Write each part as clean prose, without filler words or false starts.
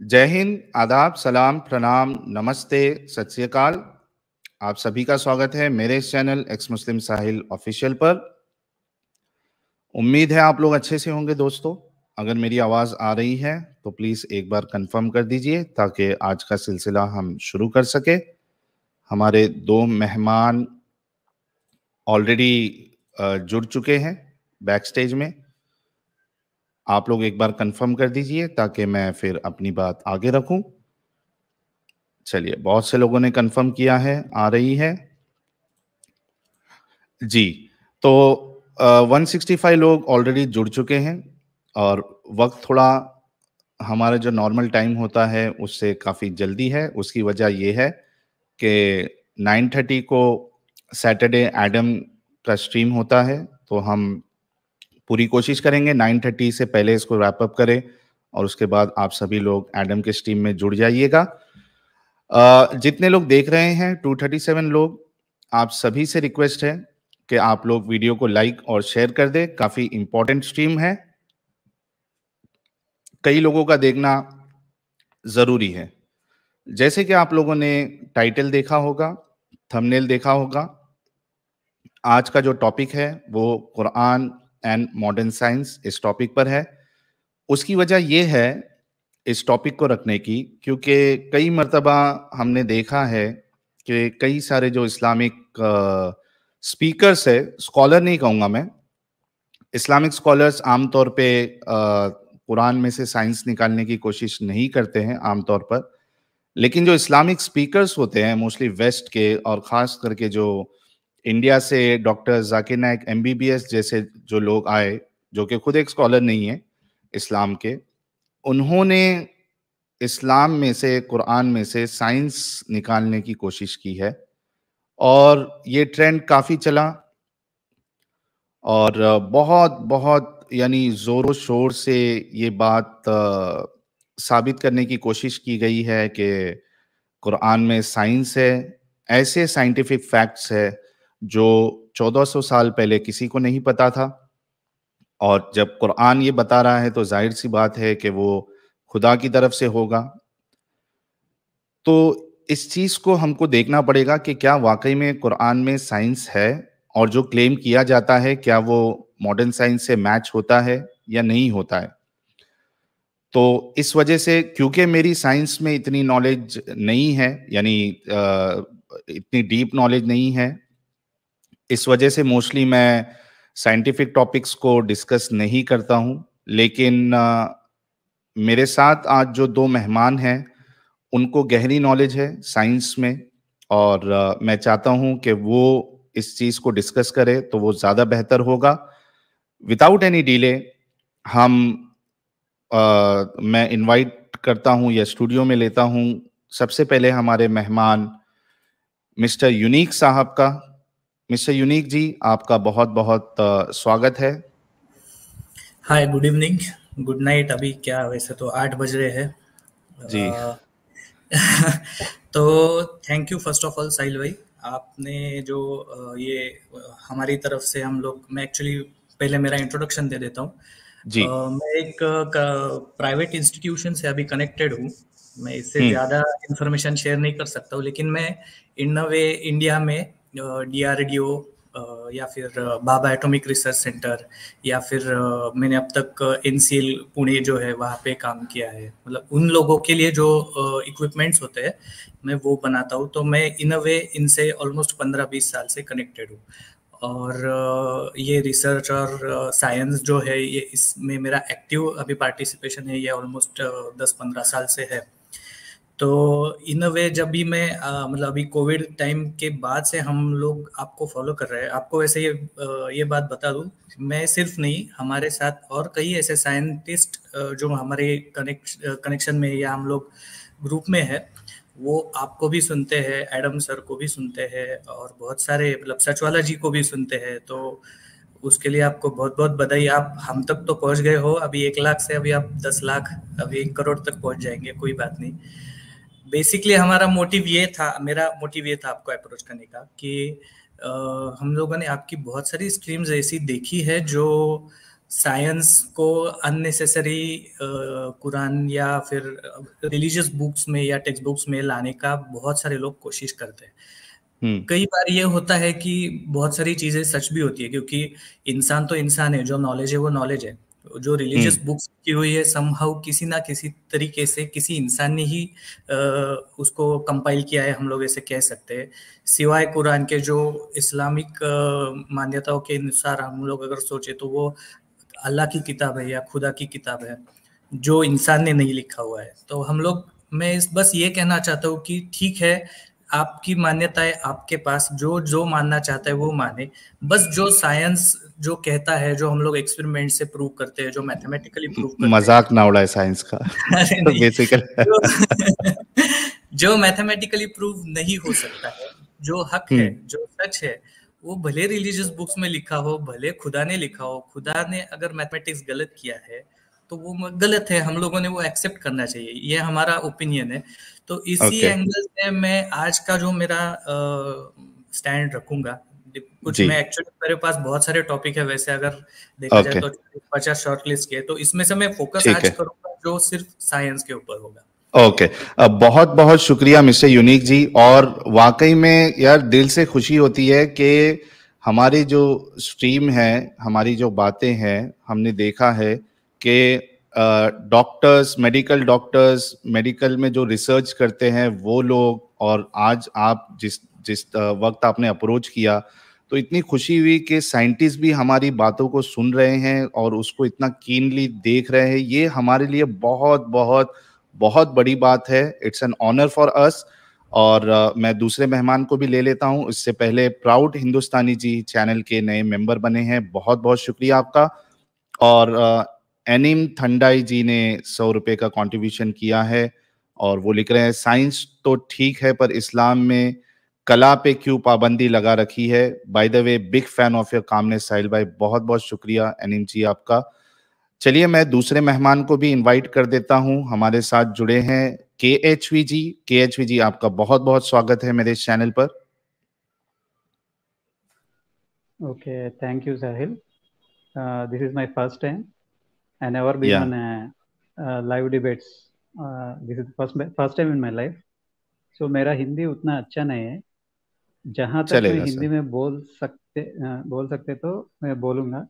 जय हिंद, आदाब, सलाम, प्रणाम, नमस्ते, सत श्री अकाल। आप सभी का स्वागत है मेरे इस चैनल एक्स मुस्लिम साहिल ऑफिशियल पर। उम्मीद है आप लोग अच्छे से होंगे दोस्तों। अगर मेरी आवाज़ आ रही है तो प्लीज़ एक बार कंफर्म कर दीजिए ताकि आज का सिलसिला हम शुरू कर सके। हमारे दो मेहमान ऑलरेडी जुड़ चुके हैं बैक स्टेज में। आप लोग एक बार कंफर्म कर दीजिए ताकि मैं फिर अपनी बात आगे रखूं। चलिए, बहुत से लोगों ने कंफर्म किया है, आ रही है जी। तो 165 लोग ऑलरेडी जुड़ चुके हैं और वक्त थोड़ा हमारा जो नॉर्मल टाइम होता है उससे काफ़ी जल्दी है। उसकी वजह ये है कि 9:30 को सैटरडे एडम का स्ट्रीम होता है, तो हम पूरी कोशिश करेंगे 9:30 से पहले इसको रैप अप करें और उसके बाद आप सभी लोग एडम के स्ट्रीम में जुड़ जाइएगा। जितने लोग देख रहे हैं 237 लोग, आप सभी से रिक्वेस्ट है कि आप लोग वीडियो को लाइक और शेयर कर दें। काफ़ी इंपॉर्टेंट स्ट्रीम है, कई लोगों का देखना ज़रूरी है। जैसे कि आप लोगों ने टाइटल देखा होगा, थंबनेल देखा होगा, आज का जो टॉपिक है वो कुरान एंड मॉडर्न साइंस इस टॉपिक पर है। उसकी वजह ये है इस टॉपिक को रखने की, क्योंकि कई मर्तबा हमने देखा है कि कई सारे जो इस्लामिक स्पीकर्स है, स्कॉलर नहीं कहूँगा मैं, इस्लामिक स्कॉलर्स आमतौर पे कुरान में से साइंस निकालने की कोशिश नहीं करते हैं आमतौर पर। लेकिन जो इस्लामिक स्पीकर्स होते हैं मोस्टली वेस्ट के, और ख़ास करके जो इंडिया से डॉक्टर जाकिर नाइक MBBS जैसे जो लोग आए, जो कि खुद एक स्कॉलर नहीं है इस्लाम के, उन्होंने इस्लाम में से, कुरान में से साइंस निकालने की कोशिश की है और ये ट्रेंड काफ़ी चला और बहुत बहुत यानी ज़ोरों शोर से ये बात साबित करने की कोशिश की गई है कि कुरान में साइंस है, ऐसे साइंटिफिक फैक्ट्स है जो 1400 साल पहले किसी को नहीं पता था। और जब कुरान ये बता रहा है तो जाहिर सी बात है कि वो खुदा की तरफ से होगा। तो इस चीज़ को हमको देखना पड़ेगा कि क्या वाकई में कुरान में साइंस है और जो क्लेम किया जाता है क्या वो मॉडर्न साइंस से मैच होता है या नहीं होता है। तो इस वजह से, क्योंकि मेरी साइंस में इतनी नॉलेज नहीं है, यानी इतनी डीप नॉलेज नहीं है, इस वजह से मोस्टली मैं साइंटिफिक टॉपिक्स को डिस्कस नहीं करता हूँ। लेकिन मेरे साथ आज जो दो मेहमान हैं उनको गहरी नॉलेज है साइंस में और मैं चाहता हूँ कि वो इस चीज़ को डिस्कस करें तो वो ज़्यादा बेहतर होगा। विदाउट एनी डिले हम मैं इनवाइट करता हूँ या स्टूडियो में लेता हूँ सबसे पहले हमारे मेहमान मिस्टर यूनिक साहब का। मिस्टर यूनिक जी, आपका बहुत बहुत स्वागत है। हाय, गुड इवनिंग, गुड नाइट। अभी क्या, वैसे तो 8 बज रहे हैं। जी तो thank you first of all Sahil भाई, आपने जो ये हमारी तरफ से हम लोग, मैं एक्चुअली पहले मेरा इंट्रोडक्शन दे देता हूँ। जी मैं एक प्राइवेट इंस्टीट्यूशन से अभी कनेक्टेड हूँ। मैं इससे हम्म ज़्यादा इंफॉर्मेशन शेयर नहीं कर सकता हूँ, लेकिन मैं इन अ वे इंडिया में DRDO या फिर बाबा एटॉमिक रिसर्च सेंटर या फिर मैंने अब तक NCL पुणे जो है वहाँ पे काम किया है। मतलब उन लोगों के लिए जो इक्विपमेंट्स होते हैं मैं वो बनाता हूँ। तो मैं इन अ वे इनसे ऑलमोस्ट 15-20 साल से कनेक्टेड हूँ। और ये रिसर्च और साइंस जो है ये इसमें मेरा एक्टिव अभी पार्टिसिपेशन है, ये ऑलमोस्ट 10-15 साल से है। तो इन अ वे जब भी मैं मतलब अभी कोविड टाइम के बाद से हम लोग आपको फॉलो कर रहे हैं। आपको वैसे ये बात बता दूं, मैं सिर्फ नहीं, हमारे साथ और कई ऐसे साइंटिस्ट जो हमारे कनेक्शन में या हम लोग ग्रुप में है, वो आपको भी सुनते हैं, एडम सर को भी सुनते हैं और बहुत सारे मतलब सचवाला जी को भी सुनते हैं। तो उसके लिए आपको बहुत बहुत बधाई। आप हम तक तो पहुंच गए हो, अभी 1 लाख से अभी आप 10 लाख, अभी 1 करोड़ तक पहुंच जाएंगे, कोई बात नहीं। बेसिकली हमारा मोटिव ये था, मेरा मोटिव ये था आपको अप्रोच करने का कि हम लोगों ने आपकी बहुत सारी स्ट्रीम्स ऐसी देखी है जो साइंस को अननेसेसरी कुरान या फिर रिलीजियस बुक्स में या टेक्स्ट बुक्स में लाने का बहुत सारे लोग कोशिश करते हैं। कई बार ये होता है कि बहुत सारी चीजें सच भी होती है, क्योंकि इंसान तो इंसान है, जो नॉलेज है वो नॉलेज है। जो रिलीजियस बुक्स की हुई है समहाउ किसी ना किसी तरीके से किसी इंसान ने ही उसको कंपाइल किया है, हम लोग ऐसे कह सकते हैं। सिवाय कुरान के जो इस्लामिक मान्यताओं के अनुसार हम लोग अगर सोचे तो वो अल्लाह की किताब है या खुदा की किताब है, जो इंसान ने नहीं लिखा हुआ है। तो हम लोग, मैं बस ये कहना चाहता हूँ कि ठीक है, आपकी मान्यताएं आपके पास, जो जो मानना चाहता है वो माने, बस जो साइंस जो कहता है, जो हम लोग एक्सपेरिमेंट से प्रूव करते हैं, जो मैथमेटिकली प्रूव करते हैं। मजाक ना उड़ाए साइंस का। अरे नहीं, बेसिकली जो मैथमेटिकली प्रूव नहीं हो सकता है, जो हक है, जो सच है, वो भले रिलीजियस बुक्स में लिखा हो, भले खुदा ने लिखा हो, खुदा ने अगर मैथमेटिक्स गलत किया है तो वो गलत है, हम लोगों ने वो एक्सेप्ट करना चाहिए, ये हमारा ओपिनियन है। तो इसी एंगल से मैं आज का जो मेरा स्टैंड रखूंगा, कुछ मैं एक्चुअली मेरे पास बहुत सारे टॉपिक है वैसे, अगर देखा जाए तो 50 शॉर्टलिस्ट के, तो इसमें से मैं फोकस आज करूंगा जो सिर्फ साइंस के ऊपर होगा। ओके, बहुत बहुत शुक्रिया मिस्टर यूनिक जी। और वाकई में यार दिल से खुशी होती है कि हमारी जो स्ट्रीम है, हमारी जो बातें हैं, हमने देखा है कि डॉक्टर्स, मेडिकल में जो रिसर्च करते हैं वो लोग, और आज आप जिस जिस वक्त आपने अप्रोच किया तो इतनी खुशी हुई कि साइंटिस्ट भी हमारी बातों को सुन रहे हैं और उसको इतना कीनली देख रहे हैं। ये हमारे लिए बहुत बहुत बहुत बड़ी बात है। It's an honour for us. और मैं दूसरे मेहमान को भी ले लेता हूं। इससे पहले प्राउड हिंदुस्तानी जी चैनल के नए मेंबर बने हैं, बहुत बहुत शुक्रिया आपका। और एनिम ठंडाई जी ने 100 रुपए का कंट्रीब्यूशन किया है और वो लिख रहे हैं, साइंस तो ठीक है पर इस्लाम में कला पे क्यों पाबंदी लगा रखी है। By the way, big fan of your calmness Sahil भाई, बहुत बहुत शुक्रिया एनिम जी आपका। चलिए मैं दूसरे मेहमान को भी इनवाइट कर देता हूं। हमारे साथ जुड़े हैं KHV जी। KHV जी, आपका बहुत बहुत स्वागत है मेरे चैनल पर। Okay, thank you, Sahil. This is my first time. I never been on a live debates. This is first time in my life. So मेरा हिंदी उतना अच्छा नहीं है, जहाँ तक मैं हिंदी में बोल सकते तो मैं बोलूँगा।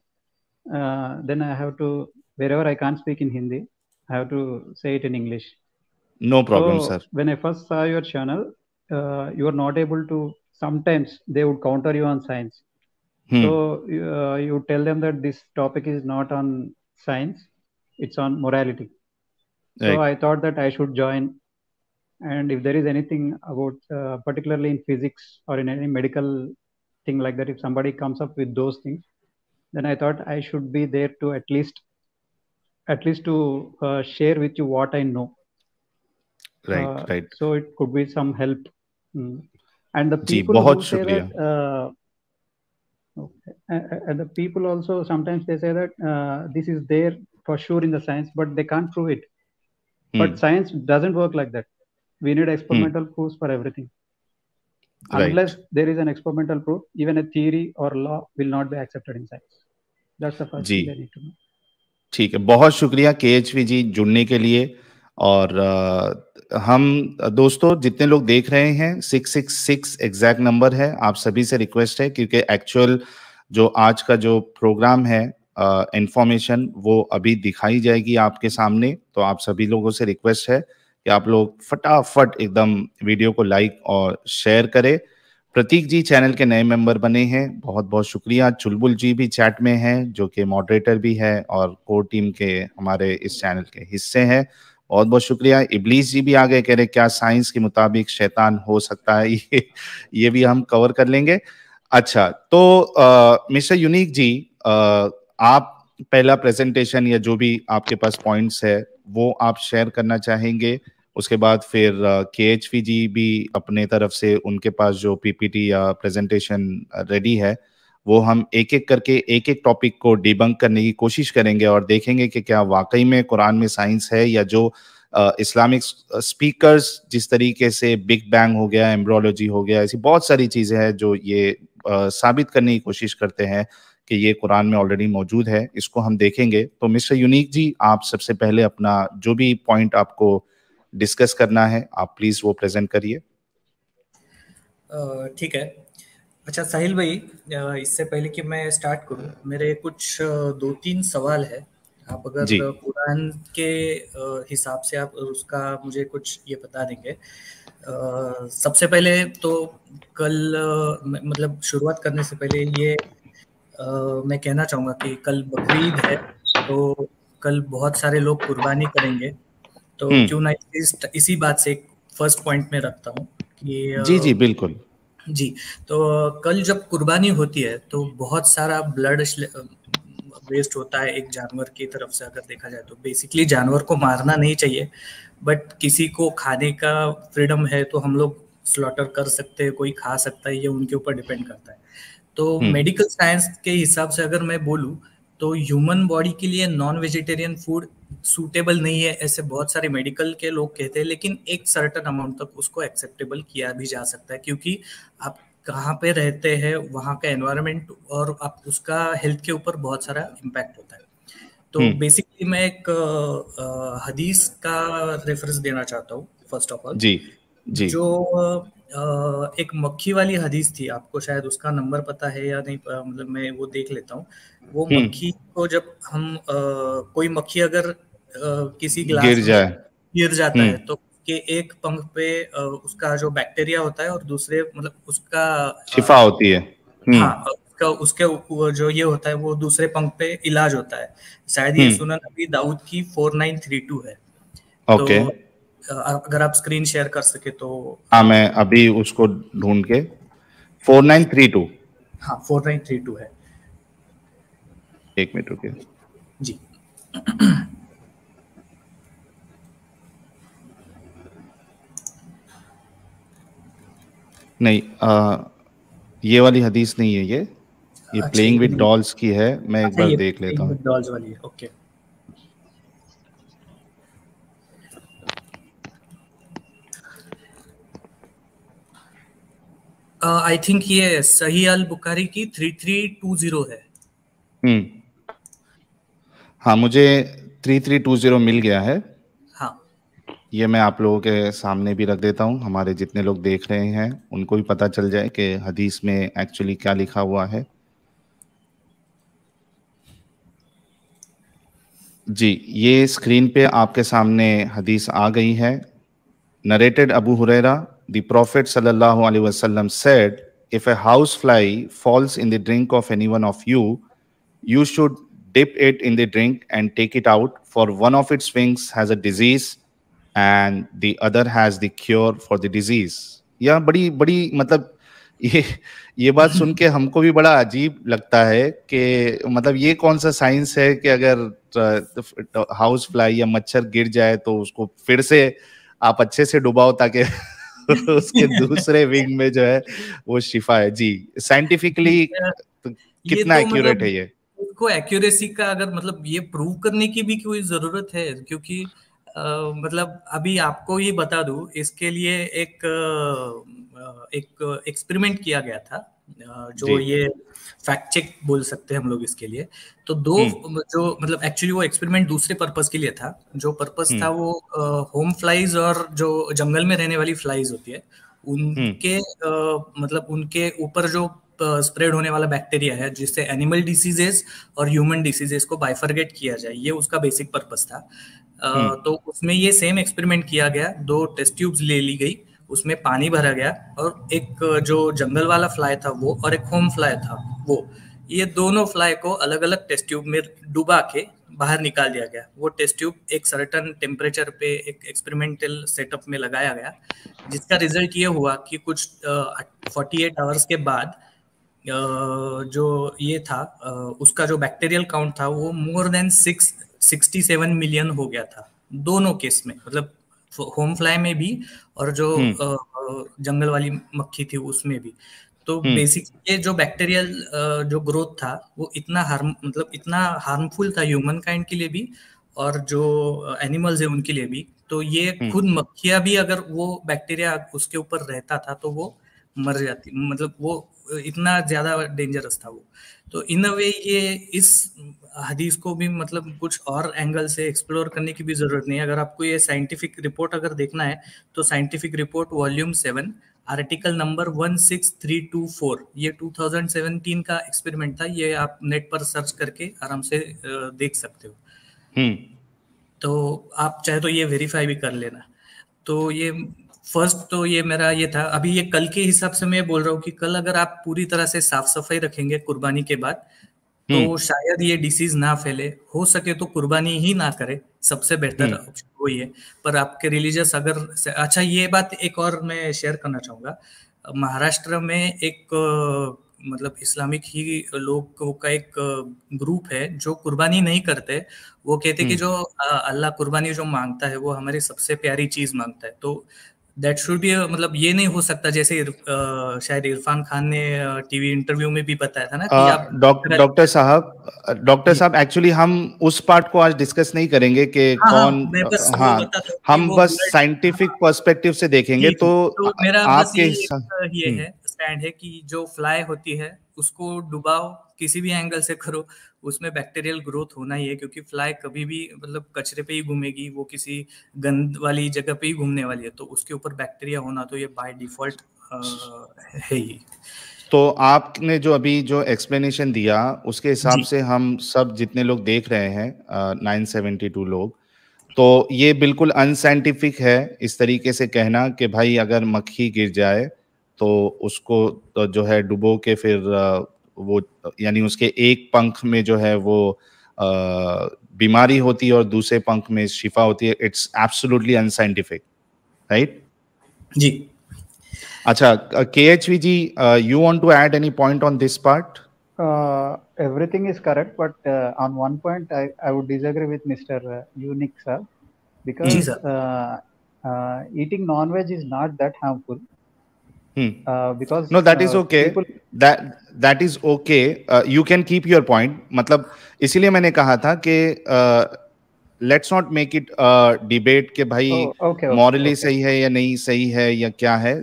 Then I have to, wherever I can't speak in Hindi, I have to say it in English. No problem, sir. When I first saw your channel, you are not able to, sometimes they would counter you on science. So you tell them that this topic is not on science, it's on morality. So I thought that I should join, and if there is anything about particularly in physics or in any medical thing like that, if somebody comes up with those things, then I thought I should be there to at least to share with you what I know. Right. So it could be some help. And the people who say that okay. And the people also sometimes they say that this is there for sure in the science, but they can't prove it. But science doesn't work like that. We need experimental proofs for everything. Unless there is an experimental proof, even a theory or law will not be accepted in science. That's the first thing I need to know. ठीक है, बहुत शुक्रिया KHV जी जुड़ने के लिए। और हम दोस्तों जितने लोग देख रहे हैं, 666 एग्जैक्ट नंबर है। आप सभी से रिक्वेस्ट है, क्योंकि एक्चुअल जो आज का जो प्रोग्राम है इंफॉर्मेशन वो अभी दिखाई जाएगी आपके सामने। तो आप सभी लोगों से रिक्वेस्ट है कि आप लोग फटाफट एकदम वीडियो को लाइक और शेयर करें। प्रतीक जी चैनल के नए मेंबर बने हैं, बहुत बहुत शुक्रिया। चुलबुल जी भी चैट में हैं, जो कि मॉडरेटर भी है और कोर टीम के हमारे इस चैनल के हिस्से हैं, बहुत बहुत शुक्रिया। इब्लीस जी भी आ गए, कह रहे क्या साइंस के मुताबिक शैतान हो सकता है। ये भी हम कवर कर लेंगे। अच्छा, तो मिस्टर यूनिक जी, आप पहला प्रेजेंटेशन या जो भी आपके पास पॉइंट्स है वो आप शेयर करना चाहेंगे। उसके बाद फिर KHV जी भी अपने तरफ से उनके पास जो PPT या प्रेजेंटेशन रेडी है वो हम एक एक करके एक एक टॉपिक को डिबंक करने की कोशिश करेंगे और देखेंगे कि क्या वाकई में कुरान में साइंस है, या जो इस्लामिक स्पीकर्स जिस तरीके से बिग बैंग हो गया, एम्ब्रोलॉजी हो गया, ऐसी बहुत सारी चीजें हैं जो ये साबित करने की कोशिश करते हैं कि ये कुरान में ऑलरेडी मौजूद है, इसको हम देखेंगे। तो मिस्टर यूनिक जी, आप सबसे पहले अपना जो भी पॉइंट आपको डिस्कस करना है, आप प्लीज वो प्रेजेंट करिए। ठीक है। अच्छा साहिल भाई, इससे पहले कि मैं स्टार्ट करूं, मेरे कुछ 2-3 सवाल है। आप अगर जी कुरान के हिसाब से आप उसका मुझे कुछ ये बता देंगे। सबसे पहले तो कल मतलब शुरुआत करने से पहले ये मैं कहना चाहूँगा कि कल बकरीद है, तो कल बहुत सारे लोग कुर्बानी करेंगे। तो क्यों ना इसी बात से फर्स्ट पॉइंट में रखता हूँ कि जी जी बिल्कुल जी। तो कल जब कुर्बानी होती है तो बहुत सारा ब्लड वेस्ट होता है एक जानवर की तरफ से। अगर देखा जाए तो बेसिकली जानवर को मारना नहीं चाहिए, बट किसी को खाने का फ्रीडम है तो हम लोग स्लॉटर कर सकते हैं, कोई खा सकता है, ये उनके ऊपर डिपेंड करता है। तो मेडिकल साइंस के हिसाब से अगर मैं बोलूँ तो ह्यूमन बॉडी के लिए नॉन वेजिटेरियन फूड सूटेबल नहीं है, ऐसे बहुत सारे मेडिकल के लोग कहते हैं। लेकिन एक सर्टेन अमाउंट तक उसको एक्सेप्टेबल किया भी जा सकता है, क्योंकि आप कहाँ पे रहते हैं, वहाँ का एनवायरनमेंट और आप उसका हेल्थ के ऊपर बहुत सारा इम्पैक्ट होता है। तो बेसिकली मैं एक हदीस का रेफरेंस देना चाहता हूँ फर्स्ट ऑफ ऑल। जी जी जो एक मक्खी वाली हदीस थी, आपको शायद उसका नंबर पता है या नहीं, मतलब मैं वो देख लेता हूँ। वो मक्खी को जब हम कोई मक्खी अगर किसी गिर ग्लास में जाए, गिर जाता है तो के एक पंख पे उसका जो बैक्टीरिया होता है और दूसरे मतलब उसका शिफा होती है। हाँ, उसका उसके जो ये होता है वो दूसरे पंख पे इलाज होता है। शायद ये सुनन नबी दाऊद की 4932 है। तो ओके अगर आप स्क्रीन शेयर कर सके तो। हाँ, मैं अभी उसको ढूंढ के 4932। हाँ 4932 है। एक मिनट रुकिए जी। नहीं, ये वाली हदीस नहीं है, ये अच्छा, प्लेइंग ये विद नहीं। डॉल्स की है। मैं एक अच्छा, बार ये देख लेता हूँ। डॉल्स वाली है। ओके। आई थिंक ये सही अल बुखारी की 3320 है। हाँ, मुझे 3320 मिल गया है। हाँ ये मैं आप लोगों के सामने भी रख देता हूँ, हमारे जितने लोग देख रहे हैं उनको भी पता चल जाए कि हदीस में एक्चुअली क्या लिखा हुआ है। जी, ये स्क्रीन पे आपके सामने हदीस आ गई है। Narrated Abu Huraira, the Prophet sallallahu alaihi wasallam said, "If a house fly falls in the drink of any one of you, you should dip it in the drink and take it out, for one of its wings has a disease and the other has the cure for the disease." या बड़ी बड़ी मतलब ये ये बात सुन के हमको भी बड़ा अजीब लगता है कि मतलब ये कौन सा साइंस है कि अगर हाउस फ्लाई या मच्छर गिर जाए तो उसको फिर से आप अच्छे से डुबाओ ताकि उसके दूसरे विंग में जो है वो शिफा है। जी, साइंटिफिकली तो ये कितना तो एक्यूरेट है मतलब ये? उसको एक्यूरेसी का अगर मतलब ये प्रूव करने की भी कोई जरूरत है, क्योंकि मतलब अभी आपको ही बता दूं, इसके लिए एक एक्सपेरिमेंट किया गया था। जो जी ये फैक्ट चेक बोल सकते हैं हम लोग इसके लिए। तो दो जो मतलब एक्चुअली वो एक्सपेरिमेंट दूसरे पर्पस के लिए था। जो पर्पस था वो होम फ्लाइज और जो जंगल में रहने वाली फ्लाइज होती है उनके मतलब उनके ऊपर जो स्प्रेड होने वाला बैक्टीरिया है, जिससे एनिमल डिसीजेस और ह्यूमन डिसीजेस को बाइफरगेट किया जाए, ये उसका बेसिक पर्पस था। तो उसमें ये सेम एक्सपेरिमेंट किया गया। 2 टेस्ट ट्यूब्स ले ली गई, उसमें पानी भरा गया और एक जो जंगल वाला फ्लाई था वो और एक होम फ्लाई था वो, ये दोनों फ्लाई को अलग अलग टेस्ट ट्यूब में डुबा के बाहर निकाल दिया गया। वो टेस्ट ट्यूब एक सर्टेन टेम्परेचर पे एक एक्सपेरिमेंटल सेटअप में लगाया गया, जिसका रिजल्ट ये हुआ कि कुछ 48 आवर्स के बाद जो ये था उसका जो बैक्टीरियल काउंट था वो मोर देन 67 मिलियन हो गया था दोनों केस में, मतलब होम फ्लाई में भी और जो जंगल वाली मक्खी थी उसमें भी। तो बेसिकली ये जो बैक्टीरियल जो ग्रोथ था वो इतना हार्मफुल था ह्यूमन काइंड के लिए भी और जो एनिमल्स है उनके लिए भी। तो ये खुद मक्खियां भी अगर वो बैक्टीरिया उसके ऊपर रहता था तो वो मर जाती, मतलब वो इतना ज्यादा डेंजरस था वो। तो इन अ वे ये इस हदीस को भी मतलब कुछ और एंगल से एक्सप्लोर करने की भी जरूरत नहीं है। अगर आपको ये साइंटिफिक रिपोर्ट अगर देखना है तो scientific report volume 7 article number 16324, ये 2017 का एक्सपेरिमेंट था। ये आप नेट पर सर्च करके आराम से देख सकते हो। तो आप चाहे तो ये वेरीफाई भी कर लेना। तो ये फर्स्ट तो ये मेरा ये था। अभी ये कल के हिसाब से मैं बोल रहा हूँ कि कल अगर आप पूरी तरह से साफ सफाई रखेंगे कुर्बानी के बाद तो शायद ये डिसीज ना फैले। हो सके तो कुर्बानी ही ना करे, सबसे बेहतर ऑप्शन वही है। पर आपके रिलीजियस अगर अच्छा, ये बात एक और मैं शेयर करना चाहूंगा। महाराष्ट्र में एक मतलब इस्लामिक ही लोगों का एक ग्रुप है जो कुर्बानी नहीं करते। वो कहते कि जो अल्लाह कुर्बानी जो मांगता है वो हमारी सबसे प्यारी चीज मांगता है। तो दैट शुड बी, मतलब ये नहीं हो सकता जैसे शायद इरफान खान ने टीवी इंटरव्यू में भी बताया था ना कि आप डॉक्टर साहब एक्चुअली हम उस पार्ट को आज डिस्कस नहीं करेंगे कि कौन, मैं बस वो हाँ, बताता हूँ हम बस साइंटिफिक पर्सपेक्टिव से देखेंगे। तो मेरा बस आपके ये है स्टैंड है कि जो फ्लाई होती है उसको डुबाओ, किसी भी एंगल से करो, उसमें बैक्टीरियल ग्रोथ होना ही है। क्योंकि फ्लाई कभी भी मतलब कचरे पे ही घूमेगी, वो किसी गंद वाली जगह पे ही घूमने वाली है। तो उसके ऊपर बैक्टीरिया होना तो ये बाय डिफॉल्ट है ही। तो आपने जो अभी जो एक्सप्लेनेशन दिया उसके हिसाब से हम सब जितने लोग देख रहे हैं 972 लोग, तो ये बिल्कुल अनसाइंटिफिक है इस तरीके से कहना कि भाई अगर मक्खी गिर जाए तो उसको तो जो है डुबो के फिर वो यानी उसके एक पंख में जो है वो बीमारी होती है और दूसरे पंख में शिफा होती है। It's absolutely unscientific, right? जी। अच्छा, KHV ji, you want to add any point on this part? Everything is correct, but on one point I would disagree with Mr. Unique sir, because eating non-veg is not that harmful. Because no, that is okay. That is okay. You can keep your point. मतलब इसीलिए मैंने कहा था कि let's not make it debate कि भाई morally सही है या नहीं सही है या क्या है।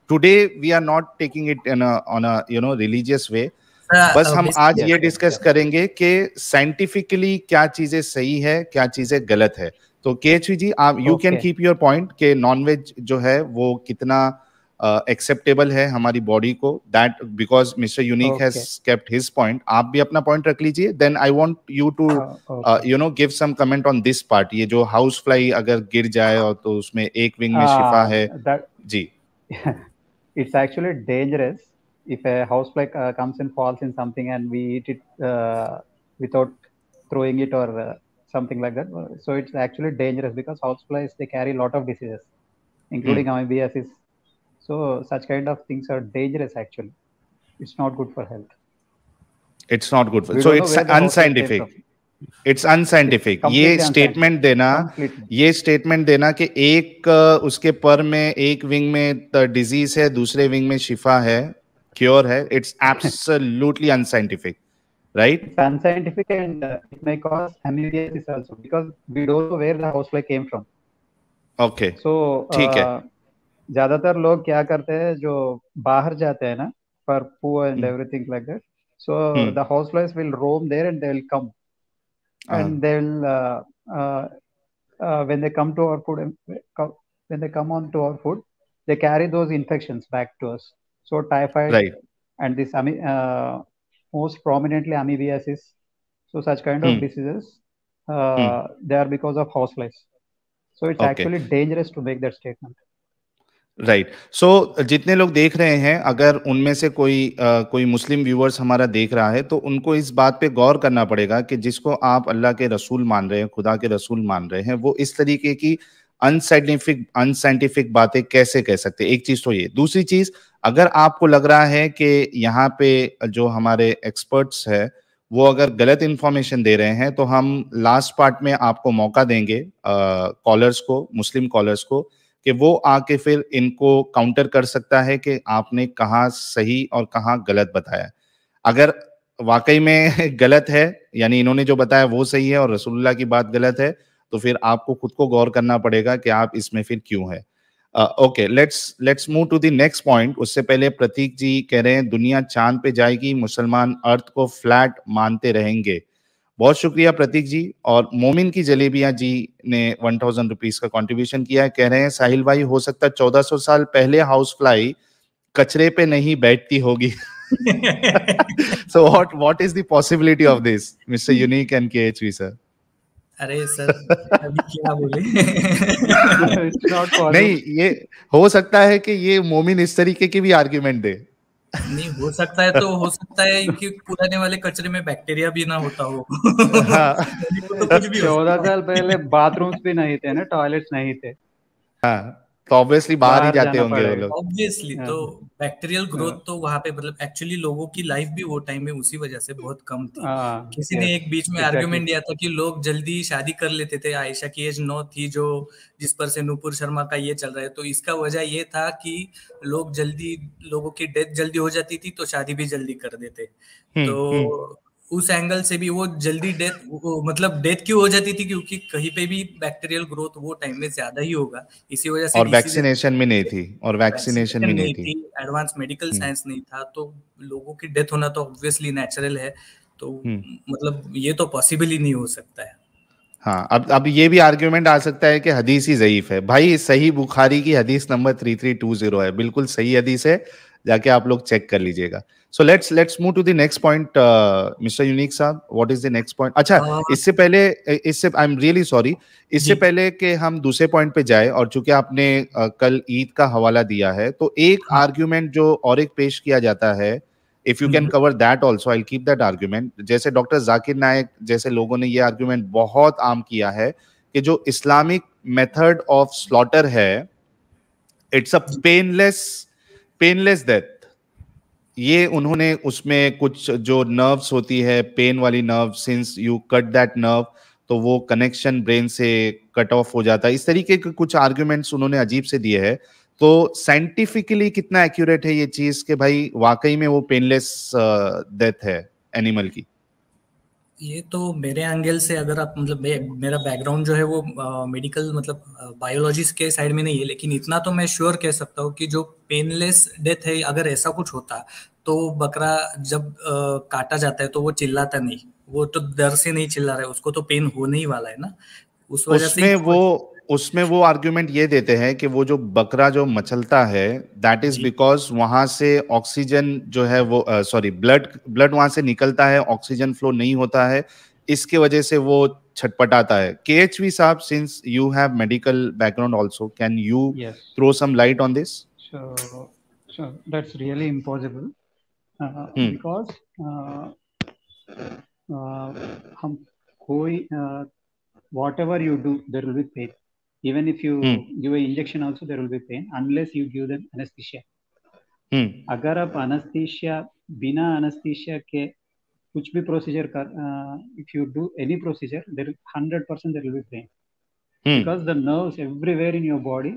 Today we are not taking it on a religious way. बस हम आज ये डिस्कस करेंगे कि साइंटिफिकली क्या चीजें सही है, क्या चीजें गलत है। तो KHV जी, आप you can keep your point कि नॉनवेज जो है वो कितना एक्सेप्टेबल है हमारी बॉडी को, that because mister unique has kept his point. आप भी अपना पॉइंट रख लीजिए, then I want you to give some comment on this part. ये जो हाउस फ्लाई अगर गिर जाए और तो उसमें एक विंग में शिफा है जी। It's actually dangerous if a housefly comes and falls in something and we eat it without throwing it or something like that. So it's actually dangerous because houseflies, they carry a lot of diseases including amoebiasis. So such kind of things are dangerous actually. It's not good for health. It's not good for, so it's unscientific. It's unscientific. ये statement देना कि एक उसके पर में एक wing में disease है, दूसरे विंग में शिफा है, क्योर है, it's absolutely unscientific, right? It's unscientific and it may cause amoebiasis also because we don't know where the housefly came from. Okay. So ठीक है। ज्यादातर लोग क्या करते हैं जो बाहर जाते हैं ना for poo and everything like that. So the houseflies will roam there and they will come and they will when they come to our food, when they come on to our food, they carry those infections back to us. So typhoid, right, and this most prominently amoebiasis. So such kind of diseases, they are because of houseflies. So it's actually dangerous to make that statement. Right. So जितने लोग देख रहे हैं, अगर उनमें से कोई मुस्लिम viewers हमारा देख रहा है तो उनको इस बात पे गौर करना पड़ेगा कि जिसको आप अल्लाह के रसूल मान रहे हैं, खुदा के रसूल मान रहे हैं, वो इस तरीके की अनसाइंटिफिक बातें कैसे कह सकते हैं। एक चीज तो ये। दूसरी चीज, अगर आपको लग रहा है कि यहाँ पे जो हमारे एक्सपर्ट्स है वो अगर गलत इंफॉर्मेशन दे रहे हैं, तो हम लास्ट पार्ट में आपको मौका देंगे कॉलर्स को, मुस्लिम कॉलर्स को, कि वो आके फिर इनको काउंटर कर सकता है कि आपने कहाँ सही और कहाँ गलत बताया। अगर वाकई में गलत है, यानी इन्होंने जो बताया वो सही है और रसूलुल्लाह की बात गलत है, तो फिर आपको खुद को गौर करना पड़ेगा कि आप इसमें फिर क्यों है। Okay, let's move to the next point. उससे पहले प्रतीक जी कह रहे हैं दुनिया चांद पे जाएगी, मुसलमान अर्थ को फ्लैट मानते रहेंगे। बहुत शुक्रिया प्रतीक जी। और मोमिन की जलेबियां जी ने 1000 रुपीज का कंट्रीब्यूशन किया है। कह रहे हैं साहिल भाई, हो सकता है 1400 साल पहले हाउस फ्लाई कचरे पे नहीं बैठती होगी। So what is the possibility of this, Mr. Unique and KHV sir? अरे सर, अभी क्या बोले? It's not possible. नहीं, ये हो सकता है कि ये मोमिन इस तरीके की भी आर्ग्यूमेंट दे। नहीं हो सकता है, तो हो सकता है कि पुराने वाले कचरे में बैक्टीरिया भी ना होता हो। हाँ। तो कुछ भी हो 14 साल पहले बाथरूम्स भी नहीं थे ना, टॉयलेट्स नहीं थे। हाँ, तो ऑब्वियसली बाहर ही बाहर जाते जाना होंगे वो पड़ेगा। लोग। ऑब्वियसली, तो बैक्टीरियल ग्रोथ तो वहां पे मतलब एक्चुअली लोगों की लाइफ भी वो टाइम में उसी वजह से बहुत कम थी। किसी ने एक बीच में आर्गुमेंट दिया था कि लोग जल्दी शादी कर लेते थे। आयशा की एज 9 थी, जो जिस पर से नूपुर शर्मा का ये चल रहा है, तो इसका वजह ये था कि लोगों की डेथ जल्दी हो जाती थी तो शादी भी जल्दी कर देते। तो उस एंगल से भी वो जल्दी मतलब डेथ क्यों हो जाती थी, क्योंकि कहीं पे भी बैक्टीरियल ग्रोथ वो टाइम में ज्यादा ही होगा, इसी वजह से और वैक्सीनेशन भी नहीं थी, और वैक्सीनेशन भी नहीं थी, एडवांस मेडिकल साइंस नहीं था, तो लोगों की डेथ होना तो ऑब्वियसली नेचुरल है। तो मतलब ये तो पॉसिबल ही नहीं हो सकता है। हाँ, अब ये भी आर्ग्यूमेंट आ सकता है कि हदीस ही ज़ईफ है। भाई, सही बुखारी की हदीस नंबर 3320 है, बिल्कुल सही हदीस है, जाके आप लोग चेक कर लीजिएगा। So let's move to the next point. Mister Unique साहब, what is the next point? अच्छा, इससे आई एम रियली सॉरी, इससे पहले कि हम दूसरे पॉइंट पे जाए, और चूंकि आपने कल ईद का हवाला दिया है, तो एक आर्ग्यूमेंट जो और एक पेश किया जाता है, if you can cover that also, I will keep that argument. जैसे डॉक्टर जाकिर नायक जैसे लोगों ने ये आर्ग्यूमेंट बहुत आम किया है कि जो इस्लामिक मेथड ऑफ स्लॉटर है, इट्स अ पेनलेस डेथ। ये उन्होंने उसमें कुछ जो नर्व्स होती है, पेन वाली nerve, since you cut that nerve, तो वो कनेक्शन ब्रेन से कट ऑफ हो जाता है। इस तरीके के कुछ आर्ग्यूमेंट्स उन्होंने अजीब से दिए हैं। तो साइंटिफिकली कितना एक्यूरेट है ये चीज कि भाई वाकई में वो पेनलेस डेथ है एनिमल की? ये तो मेरे एंगल से, अगर आप मतलब मेरा बैकग्राउंड जो है वो मेडिकल मतलब बायोलॉजी के साइड में नहीं है, लेकिन इतना तो मैं श्योर कह सकता हूँ कि जो पेनलेस डेथ है, अगर ऐसा कुछ होता तो बकरा जब काटा जाता है तो वो चिल्लाता नहीं, वो तो डर से नहीं चिल्ला रहा है, उसको तो पेन होने ही वाला है ना, उस वजह से उसमें वो आर्ग्यूमेंट ये देते हैं कि वो जो बकरा जो मचलता है, दैट इज बिकॉज वहां से ऑक्सीजन जो है वो ब्लड वहां से निकलता है, ऑक्सीजन फ्लो नहीं होता है, इसके वजह से वो छटपटाता है। KHV साहब, since you have medical background also, can you throw some light on this? Sure, that's really impossible because हम कोई whatever you do, there will be pain. Even if you give an injection also, there will be pain unless you give them anesthesia. अगर आप anesthesia बिना anesthesia के कुछ भी procedure कर, if you do any procedure, there 100% there will be pain because the nerves everywhere in your body,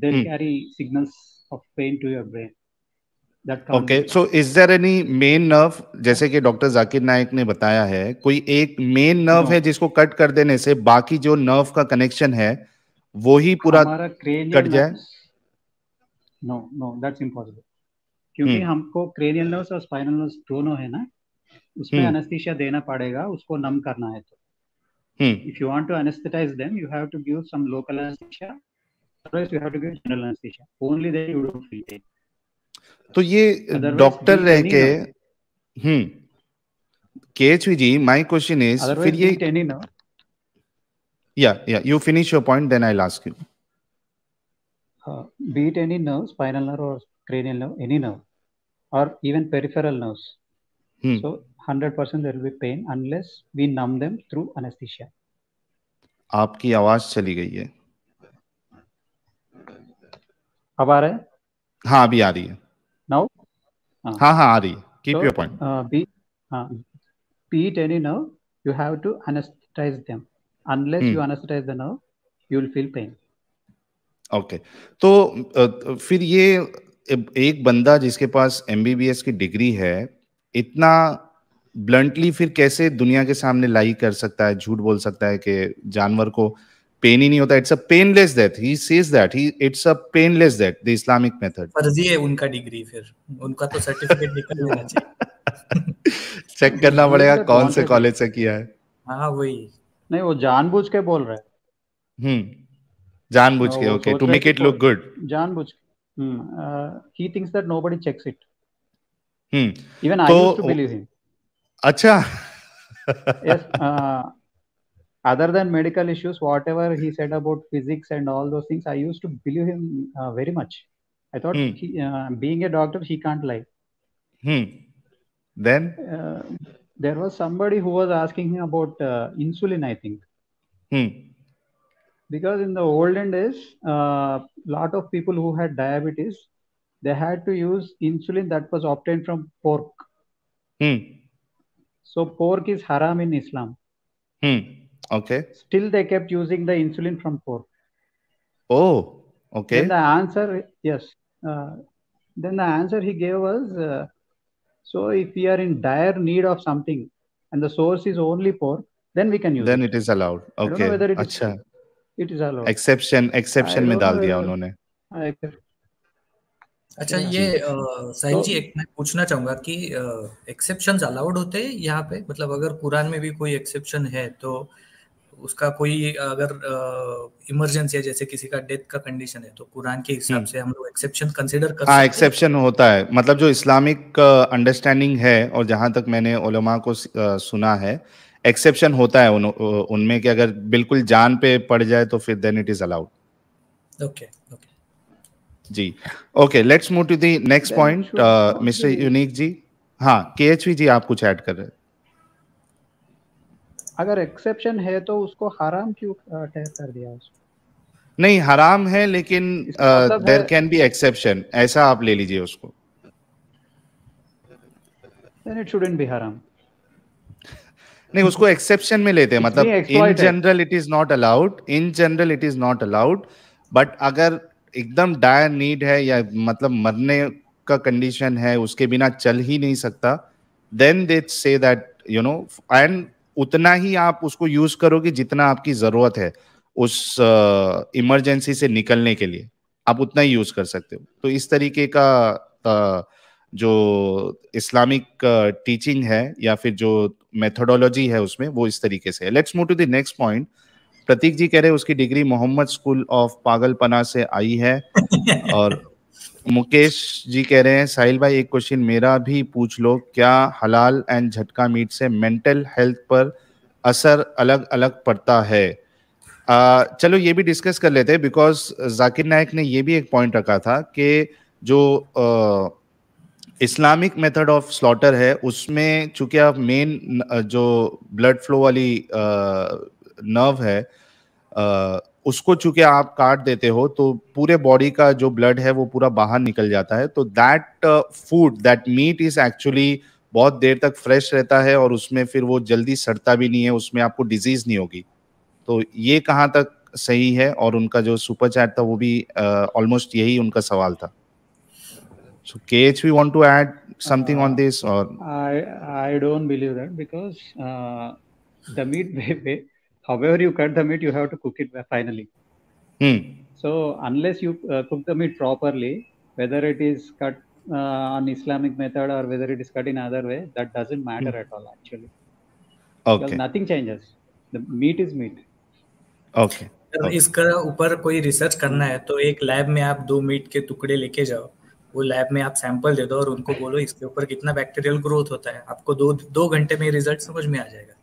they'll carry signals of pain to your brain. Okay, so is there any main nerve, जैसे कि doctor Zakir नायक ने बताया है, कोई एक main nerve है जिसको cut कर देने से बाकी जो नर्व का कनेक्शन है वो ही पूरा कट जाए? नो, दैट्स इम्पॉसिबल, क्योंकि हमको क्रेनियल नर्व्स और स्पाइनल नर्व्स दोनों है ना, उसमें एनेस्थीसिया देना पड़ेगा, उसको नम करना है। तो if you want to anaesthetise them, you have to give some local anesthesia, otherwise you have to give general anesthesia, only then you don't feel pain. तो ये डॉक्टर रह के KHV ji, my question is, फिर ये या you finish your point, then I will ask you. Be it any nerve, spinal nerve or cranial nerve, any nerve, or even peripheral nerves, so 100% there will be pain unless we numb them through anesthesia. आपकी आवाज चली गई है। अब आ रहा है? हाँ, अभी आ रही है। Now? हाँ आ रही है। Keep your point. Be it any nerve, you have to anesthetize them. Unless you anesthetize the nerve, you will feel pain. Okay, तो फिर ये एक बंदा जिसके पास MBBS की डिग्री है, इतना ब्लंटली फिर कैसे दुनिया के सामने लाई कर सकता है, झूठ बोल सकता है कि जानवर को पेन ही नहीं होता, it's a painless death, he says that it's a painless death, the Islamic method. फर्जी है उनका डिग्री, फिर उनका तो सर्टिफिकेट निकल लेना चाहिए। चेक करना पड़ेगा कौन से wanted कॉलेज से किया है। हाँ वही। नहीं, वो जानबूझ के बोल रहा है। जानबूझ के, वो ओके, सोच टू रहा है मेक कि इट लुक गुड। जानबूझ के। he thinks that nobody checks it. Even I तो used to believe him. अच्छा। Yes, other than medical issues, whatever he said about physics and all those things, I used to believe him very much. I thought he, being a doctor, he can't lie. Then there was somebody who was asking him about insulin, I think. Because in the olden days, lot of people who had diabetes, they had to use insulin that was obtained from pork. So pork is haram in Islam. Okay. Still, they kept using the insulin from pork. Oh, okay. Then the answer, yes. Then the answer he gave was, so if we are in dire need of something and the source is only pork, then we can use then it. it is allowed. Okay. I don't know whether it is. अच्छा. It is allowed. Exception में डाल दिया उन्होंने. अच्छा, ये साहिब जी, एक मैं पूछना चाहूंगा कि एक्सेप्शंस अलाउड होते हैं यहाँ पे? मतलब अगर कुरान में भी कोई एक्सेप्शन है तो उसका कोई अगर इमरजेंसी है, जैसे किसी का डेथ का कंडीशन है, तो कुरान के हिसाब से हम लोग एक्सेप्शन कंसीडर कर सकते हैं? एक्सेप्शन होता है, मतलब जो इस्लामिक अंडरस्टैंडिंग है और जहां तक मैंने उलमा को सुना है, एक्सेप्शन होता है उनमें कि अगर बिल्कुल जान पे पड़ जाए तो फिर then it is allowed. Okay जी, okay, let's move to the next point. Mister Unique ji, हाँ, केएचवी जी, आप कुछ ऐड कर रहे हैं? अगर एक्सेप्शन है तो उसको हराम क्यों कर दिया उसको? नहीं, हराम है, लेकिन देयर कैन बी एक्सेप्शन, ऐसा आप ले लीजिए उसको. Then it shouldn't be haram. नहीं, उसको एक्सेप्शन में लेते हैं, मतलब in general it is not allowed, in general it is not allowed, but अगर एकदम डायर नीड है या मतलब मरने का कंडीशन है, उसके बिना चल ही नहीं सकता, then they say that you no, and उतना ही आप उसको यूज करोगे जितना आपकी जरूरत है उस इमरजेंसी से निकलने के लिए, आप उतना ही यूज कर सकते हो. तो इस तरीके का जो इस्लामिक टीचिंग है या फिर जो मेथोडोलॉजी है उसमें, वो इस तरीके से है. Let's move to the next point. Pratik ji कह रहे हैं उसकी डिग्री मोहम्मद स्कूल ऑफ पागलपना से आई है. और मुकेश जी कह रहे हैं, साहिल भाई एक क्वेश्चन मेरा भी पूछ लो, क्या हलाल एंड झटका मीट से मेंटल हेल्थ पर असर अलग अलग पड़ता है? चलो ये भी डिस्कस कर लेते हैं, बिकॉज जाकिर नायक ने ये भी एक पॉइंट रखा था कि जो इस्लामिक मेथड ऑफ स्लॉटर है उसमें चूंकि आप मेन जो ब्लड फ्लो वाली नर्व है उसको चूंकि आप काट देते हो तो पूरे बॉडी का जो ब्लड है वो पूरा बाहर निकल जाता है. तो that food, that meat is actually बहुत देर तक फ्रेश रहता है और उसमें फिर वो जल्दी सड़ता भी नहीं है, उसमें आपको डिजीज नहीं होगी. तो ये कहाँ तक सही है? और उनका जो सुपर चैट था वो भी ऑलमोस्ट यही उनका सवाल था. So KH, we want to add something on this, or I don't believe that, because the meat, however you cut the meat, you have to cook it finally. So unless you cook the meat properly, whether it is cut on Islamic method or whether it is cut in other way, that doesn't matter at all actually. Okay. Because nothing changes. The meat is meat. Okay. इसका ऊपर कोई research करना है तो एक lab में आप 2 meet के टुकड़े लेके जाओ, वो लैब में आप सैंपल दे दो और उनको बोलो इसके ऊपर कितना बैक्टीरियल ग्रोथ होता है, आपको 2 घंटे में रिजल्ट समझ में आ जाएगा.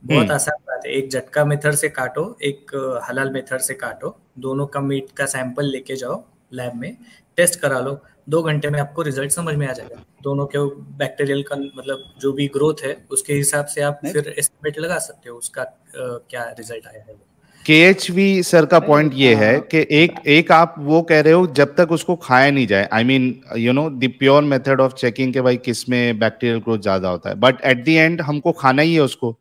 बहुत आसान बात है. एक झटका मेथड से काटो, एक हलाल मेथड से काटो, दोनों का मीट का सैंपल लेके जाओ लैब में, टेस्ट करा लो, 2 घंटे में आपको रिजल्ट समझ में आ जाएगा. दोनों के बैक्टीरियल का मतलब जो भी ग्रोथ है उसके हिसाब से आप फिर एस्टिमेट लगा सकते हो उसका क्या रिजल्ट आया है. KHV सर का पॉइंट ये है कि एक आप वो कह रहे हो जब तक उसको खाया नहीं जाए, I mean you know the pure method of checking के भाई किस में बैक्टीरियल ग्रोथ ज्यादा होता है, बट एट द एंड हमको खाना ही है उसको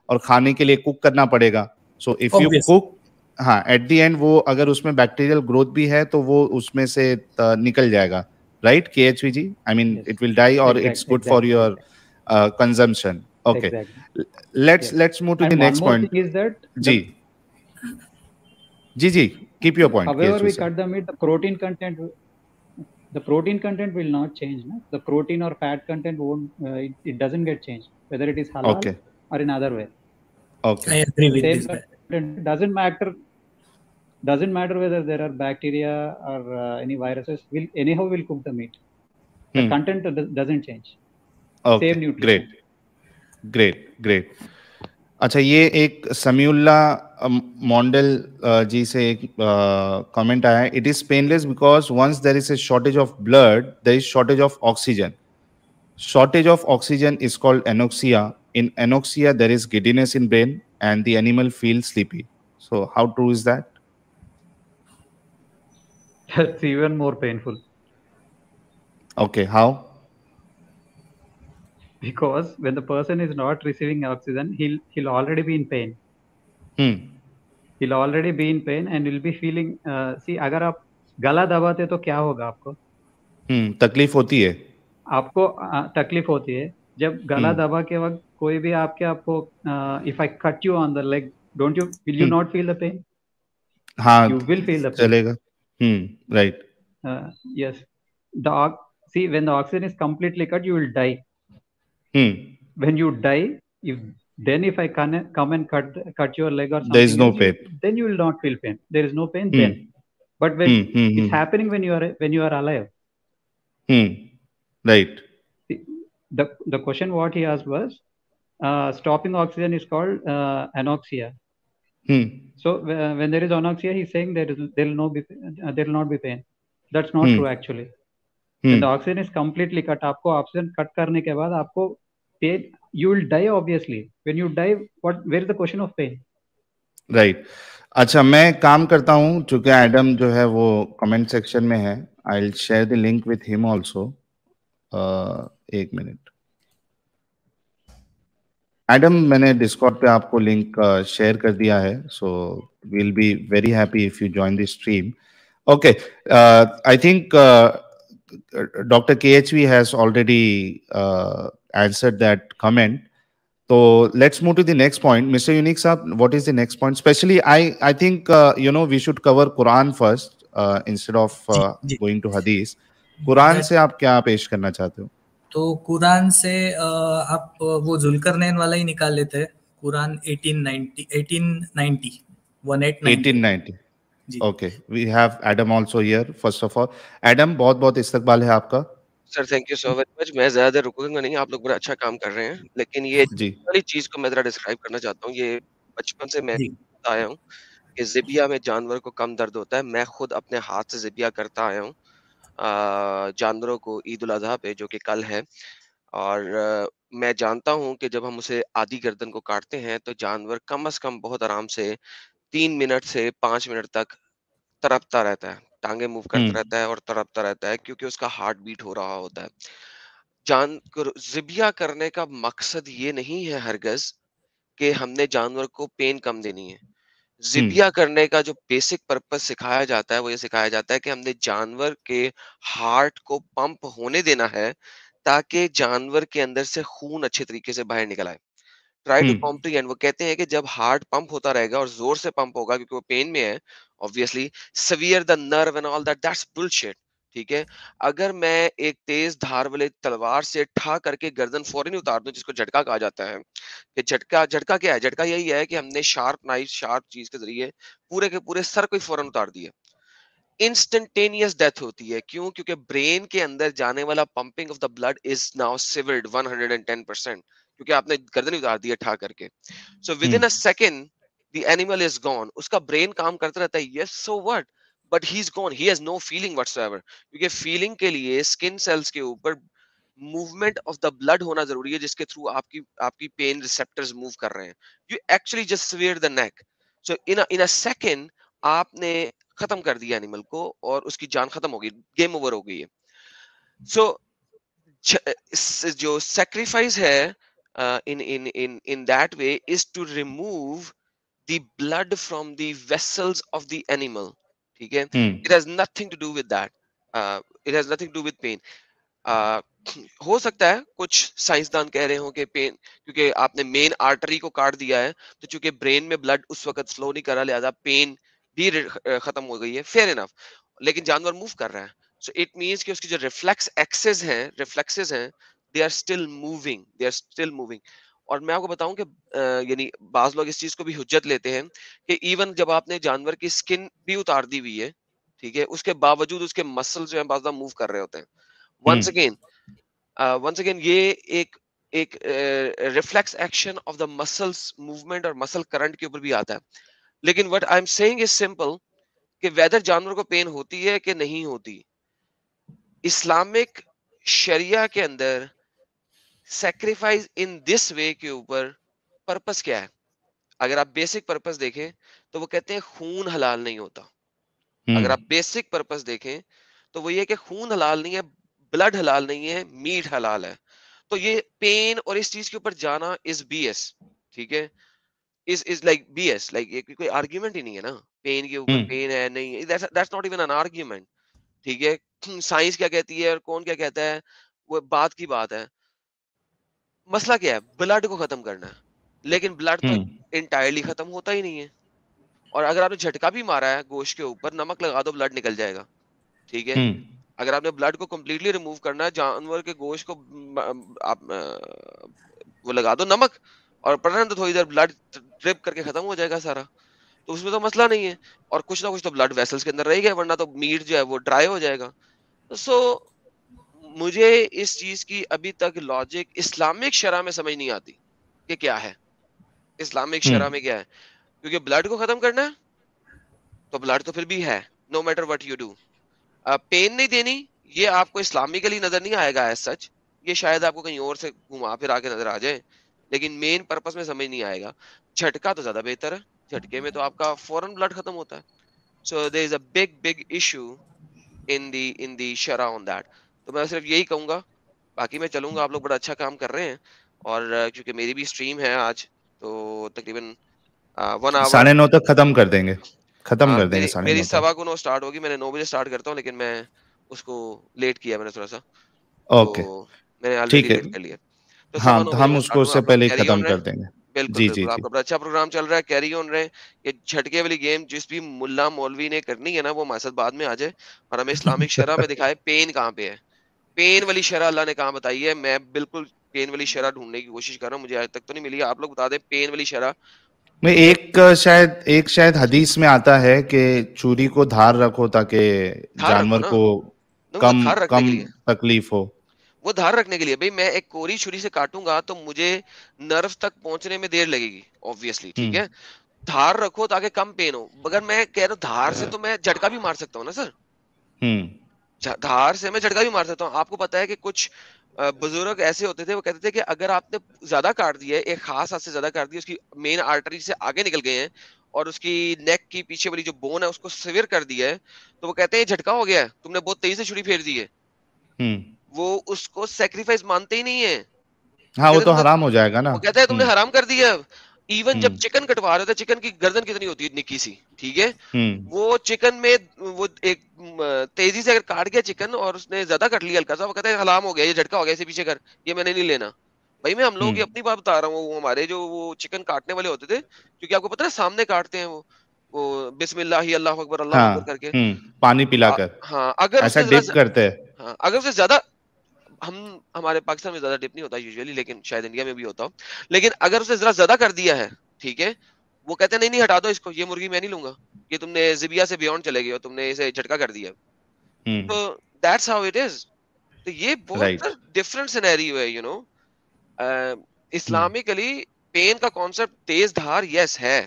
और खाने के लिए कुक करना पड़ेगा. सो इफ यू कुक, हाँ, एट द एंड वो अगर उसमें बैक्टीरियल ग्रोथ भी है तो वो उसमें से निकल जाएगा, right KHV ji? I mean it will die और it's good for your consumption. Okay, let's move to the next point. जी, जी, keep your point. However we cut the meat, the protein content will not change. No? The protein or fat content won't. It doesn't get changed whether it is halal or in other way. Okay. I agree with this. Content doesn't matter whether there are bacteria or any viruses. Will cook the meat. The content doesn't change. Okay. Same nutrition. Great. अच्छा, ये एक समीउल्ला मॉन्डल जी से एक comment आया है. It is painless because once there is a shortage of blood there is shortage of oxygen. Shortage of oxygen is called anoxia. In anoxia, there is giddiness in brain and the animal feels sleepy. So how true is that? That's even more painful. Okay, how? Because when the person is not receiving oxygen, he'll already be in pain. He'll already be in pain and will be feeling. See, अगर आप गला दबाते तो क्या होगा आपको? तकलीफ होती है. आपको तकलीफ होती है जब गला दबा के वक्त कोई भी आपको if I cut you on the leg, will you not feel the pain? हाँ, you will feel the pain. चलेगा. Right. Yes. See, when the oxygen is completely cut, you will die. When you die, if I come and cut your leg or something, there is no pain. Then you will not feel pain. There is no pain then. But when it's happening when you are alive. Right. The question what he asked was, stopping oxygen is called anoxia. So when there is anoxia, he's saying there will not be pain. That's not true actually. When the oxygen is completely cut, आपको oxygen cut करने के बाद आपको pain, you will die obviously. When you die, where is the question of pain? Right. अच्छा, मैं काम करता हूँ, चूंकि एडम जो है वो कमेंट सेक्शन में है. I'll share the link with him also. एक मिनट. एडम, मैंने डिस्कॉर्ड पे आपको लिंक शेयर कर दिया है. सो we'll be very happy if you join the stream. Okay. I think Dr. KHV has already answered that comment. So let's move to the next point. Mr. Unique Saab, what is the next point? Especially, I think we should cover Quran first instead of going to Hadith. Quran से आप क्या पेश करना चाहते हो? तो कुरान से आप वो जुल्करनैन वाला ही निकाल लेते हैं. Quran 1890. Okay, we have Adam also here. First of all, Adam, बहुत इस्तकबाल है आपका. Sir thank you so very much. मैं ज्यादा रुकूंगा नहीं, आप लोग बड़ा अच्छा काम कर रहे हैं, लेकिन ये वाली चीज को मैं जरा डिस्क्राइब करना चाहता हूँ. ये बचपन से मैं आया हूँ कि ज़िबिया में जानवर को कम दर्द होता है. मैं खुद अपने हाथ से ज़िबिया करता आया हूँ जानवरों को ईद उल अज़हा पे, जो कि कल है. और मैं जानता हूँ कि जब हम उसे आधी गर्दन को काटते हैं तो जानवर कम से कम बहुत आराम से 3 मिनट से 5 मिनट तक तड़पता रहता है, टांगे मूव करता रहता है और तड़पता रहता है, क्योंकि उसका हार्ट बीट हो रहा होता है. ज़िबिया करने का मकसद ये नहीं है हरगज कि हमने जानवर को पेन कम देनी है. ज़िबिया करने का जो बेसिक पर्पस सिखाया जाता है वो ये सिखाया जाता है कि हमने जानवर के हार्ट को पंप होने देना है ताकि जानवर के अंदर से खून अच्छे तरीके से बाहर निकल आए. Try to comprehend. वो कहते हैं कि जब हार्ट पंप होता रहेगा और जोर से पंप होगा क्योंकि वो पेन में है, obviously severe the nerve and all that's bullshit. ठीक है, अगर मैं एक तेज धार वाले तलवार से ठा करके गर्दन फौरन उतार दूं, जिसको झटका कहा जाता है, कि झटका क्या है? झटका यही है कि हमने शार्प नाइफ, शार्प चीज के जरिए पूरे के पूरे सर को फौरन उतार दिया. इंस्टेंटेनियस डेथ होती है. क्यों? क्योंकि ब्रेन के अंदर जाने वाला pumping of the blood is now severed 110%, क्योंकि आपने गर्दन उतार दिया ठा करके. So within a second the animal is gone. उसका ब्रेन काम करता रहता है, yes so what, but he is gone. He has no feeling whatsoever, क्योंकि फीलिंग के लिए स्किन सेल्स के ऊपर मूवमेंट ऑफ द ब्लड होना जरूरी है, जिसके थ्रू आपकी पेन रिसेप्टर्स मूव कर रहे हैं. You actually just swear the neck. So in a second आपने खत्म कर दिया एनिमल को और उसकी जान खत्म हो गई, गेम ओवर हो गई है. सो जो सैक्रिफाइस है in that way is to remove the blood from the vessels of the animal. ठीक है, it has nothing to do with that. It has nothing to do with pain. हो सकता है कुछ साइंसदान कह रहे हो कि पेन, क्योंकि आपने मेन आर्टरी को काट दिया है तो चूंकि ब्रेन में ब्लड उस वक्त फ्लो नहीं कर रहा, लिहाजा पेन भी खत्म हो गई है, फेयर इनफ, लेकिन जानवर मूव कर रहा है, सो इट मींस कि उसकी जो रिफ्लेक्सेस हैं, दे आर स्टिल मूविंग, और मैं आपको बताऊं कि यानी बाज लोग इस चीज को भी हुज्जत लेते हैं कि इवन जब आपने जानवर की स्किन भी उतार दी हुई है, ठीक है, उसके बावजूद उसके मसल्स जो है बाज़ मूव कर रहे होते हैं। वंस अगेन ये एक एक reflex action of the muscles movement और मसल करंट के ऊपर भी आता है। लेकिन what I am saying is simple कि वेदर जानवर को पेन होती है कि नहीं होती, इस्लामिक शरिया के अंदर सैक्रिफाइस इन दिस वे के ऊपर पर्पस क्या है? अगर आप बेसिक पर्पस देखें तो वो कहते हैं खून हलाल नहीं होता। अगर आप बेसिक पर्पस देखें तो वो ये कि खून हलाल नहीं है, ब्लड हलाल नहीं है, मीट हलाल है। तो ये पेन और इस चीज के ऊपर जाना इज बीएस, ठीक है, इज लाइक बीएस, लाइक ये कोई आर्गुमेंट ही नहीं है ना, पेन के ऊपर पेन है नहीं, that's not even an argument, ठीक है। साइंस क्या कहती है और कौन क्या कहता है वो बात की बात है। मसला क्या है? ब्लड को खत्म करना है, लेकिन ब्लड तो इंटायरली खत्म होता ही नहीं है। और अगर आपने झटका भी मारा है गोश्त के ऊपर, नमक लगा दो ब्लड निकल जाएगा, ठीक है। अगर आपने ब्लड को कंप्लीटली रिमूव करना है, जानवर के गोश्त को आप वो लगा दो नमक और पढ़ना तो थोड़ी देर ब्लड ड्रिप करके खत्म हो जाएगा सारा, तो उसमें तो मसला नहीं है। और कुछ ना कुछ तो ब्लड वेसल्स के अंदर रहेगा, वरना तो मीट जो है वो ड्राई हो जाएगा। सो मुझे इस चीज की अभी तक लॉजिक इस्लामिक शरा में समझ नहीं आती कि क्या है इस्लामिक शरा में क्या है, क्योंकि ब्लड को खत्म करना है तो ब्लड तो फिर भी है, no matter what you do. Pain नहीं देनी, ये आपको इस्लामिकली नजर नहीं आएगा एज सच, ये शायद आपको कहीं और से घुमा फिर आके नजर आ जाए, लेकिन मेन पर्पस में समझ नहीं आएगा। झटका तो ज्यादा बेहतर है, झटके में तो आपका फौरन ब्लड खत्म होता है। So there is a big issue in the शरा ऑन दैट। तो मैं सिर्फ यही कहूंगा, बाकी मैं चलूंगा, आप लोग बड़ा अच्छा काम कर रहे हैं, और क्योंकि मेरी भी स्ट्रीम है आज, तो तकरीबन 1 आवर 9:30 तक खत्म कर देंगे, खत्म कर देंगे 9:30 मेरी तक। 9:15 स्टार्ट होगी, मैंने 9 बजे स्टार्ट करता हूँ, लेकिन मैं उसको लेट किया मैंने थोड़ा सा, ओके, तो मैंने ऑलरेडी ठीक है। लेट कर लिया, तो हाँ, 9 बजे हम मैं उसको स्टार्ट हूँ, उससे आप लोग पहले ही कैरी खत्म ऑन रहे। कर देंगे। बिल्कुल जी बिल्कुल, जी आपका बड़ा अच्छा प्रोग्राम चल रहा है, कैरी ऑन रहे। ये झटके वाली गेम जिस भी मुल्ला मौलवी ने करनी है ना, वो हमारे साथ बाद में आ जाए और हमें इस्लामिक शरह में दिखाए पेन कहाँ पे है। पेन वाली शरह अल्लाह ने कहाँ बताई है? मैं बिल्कुल पेन वाली शरह ढूंढने की कोशिश कर रहा हूँ, मुझे आज तक तो नहीं मिली। आप लोग बता दें पेन वाली शरह। में एक शायद हदीस में आता है कि छुरी को धार रखो ताकि धार रखो जानवर ना, को वो कम धार रखने के कम लिए, तकलीफ हो। वो धार रखने के लिए। भाई मैं एक कोरी छुरी से काटूंगा तो मुझे नर्व तक पहुंचने में देर लगेगी ऑब्वियसली, ठीक है। धार रखो ताकि कम पेन हो। मगर मैं कह रहा हूँ धार से तो मैं झटका भी मार सकता हूँ ना सर, धार से मैं झटका भी मार सकता हूँ। आपको पता है कि कुछ बुजुर्ग ऐसे होते थे, वो कहते थे कि अगर आपने ज्यादा काट दिया है, एक खास हाथ से ज्यादा काट दिया, उसकी मेन आर्टरी से आगे निकल गए हैं और उसकी नेक की पीछे वाली जो बोन है उसको सिवियर कर दिया है, तो वो कहते हैं ये झटका हो गया है, तुमने बहुत तेजी से छुरी फेर दी है। वो उसको सेक्रीफाइस मानते ही नहीं है। हाँ, वो तो हराम हो जाएगा ना। वो कहता है तुमने हराम कर दिया। इवन जब चिकन कटवा रहे थे, चिकन की गर्दन कितनी होती है, निक्की सी, ठीक है, वो चिकन में वो एक तेजी से अगर काट गया चिकन और उसने ज्यादा कट लिया हल्का सा, वो कहता है हराम हो गया, ये झटका हो गया, इसे पीछे कर, ये मैंने नहीं लेना। भाई मैं हम लोगों की अपनी बात बता रहा हूँ, हमारे जो वो चिकन काटने वाले होते थे, क्योंकि आपको पता है सामने काटते हैं वो बिस्मिल्लाह ही अल्लाह अकबर करके पानी पिलाकर। हाँ, अगर ऐसा उससे डिप करते हैं। हाँ, अगर उससे ज्यादा, हमारे पाकिस्तान में ज्यादा डिप नहीं होता यूजुअली, लेकिन शायद इंडिया में भी होता हो, लेकिन अगर उसने जरा ज्यादा कर दिया है, ठीक है, वो कहते हैं नहीं नहीं हटा दो इसको, ये मुर्गी मैं नहीं लूंगा, ये तुमने जिबिया से बियॉन्ड चले गए हो, तुमने इसे झटका कर दिया। तो दैट्स हाउ इट इज। तो ये बहुत डिफरेंट सिनेरियो है, यू नो। इस्लामिकली पेन का कॉन्सेप्ट तेज धार यस है,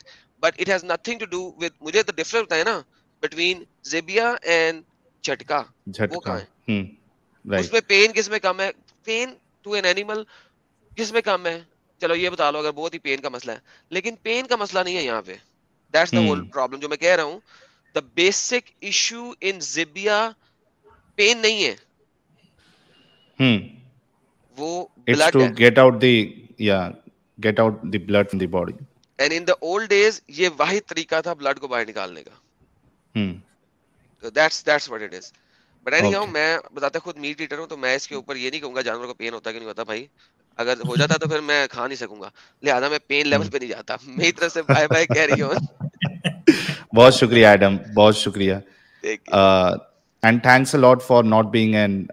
but it has nothing to do with, मुझे तो डिफरेंस बताए ना बिटवीन जिबिया एंड झटका, वो कहाँ है? उसमें पेन किस में कम है? पेन टू एन एनिमल किस में कम है? चलो ये बता लो अगर बहुत ही पेन का मसला है, लेकिन पेन का मसला नहीं है यहाँ पे। दैट्स द होल प्रॉब्लम जो मैं कह रहा हूँ। द बेसिक इशू इन जिबिया पेन नहीं है, वो ब्लड है। get out the blood from the body. And in the old days ये वाहिद तरीका था ब्लड को बाहर निकालने का। So that's what it is. But anyhow, मैं बताते खुद मीट ईटर हूँ, तो मैं इसके ऊपर ये नहीं कहूंगा जानवर को पेन होता है कि नहीं होता। भाई अगर हो जाता तो फिर मैं खा नहीं सकूंगा, लिहाजा मैं पेन लेवल पे नहीं जाता। मेरी तरफ से बाय बाय, कैरी ऑन। बहुत शुक्रिया एडम, बहुत शुक्रिया। And thanks a lot for not being an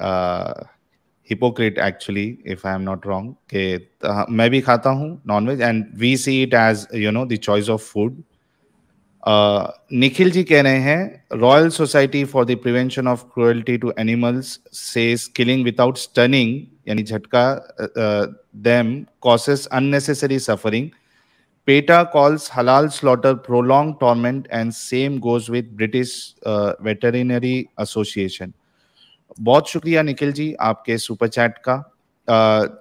hypocrite actually, if I am not wrong, कि मैं भी खाता हूँ nonveg and we see it as the choice of food. Nikhil ji कह रहे हैं Royal Society for the Prevention of Cruelty to Animals says killing without stunning यानी झटका them causes unnecessary suffering. PETA calls halal slaughter prolonged torment and same goes with British Veterinary Association. बहुत शुक्रिया निखिल जी आपके super chat का।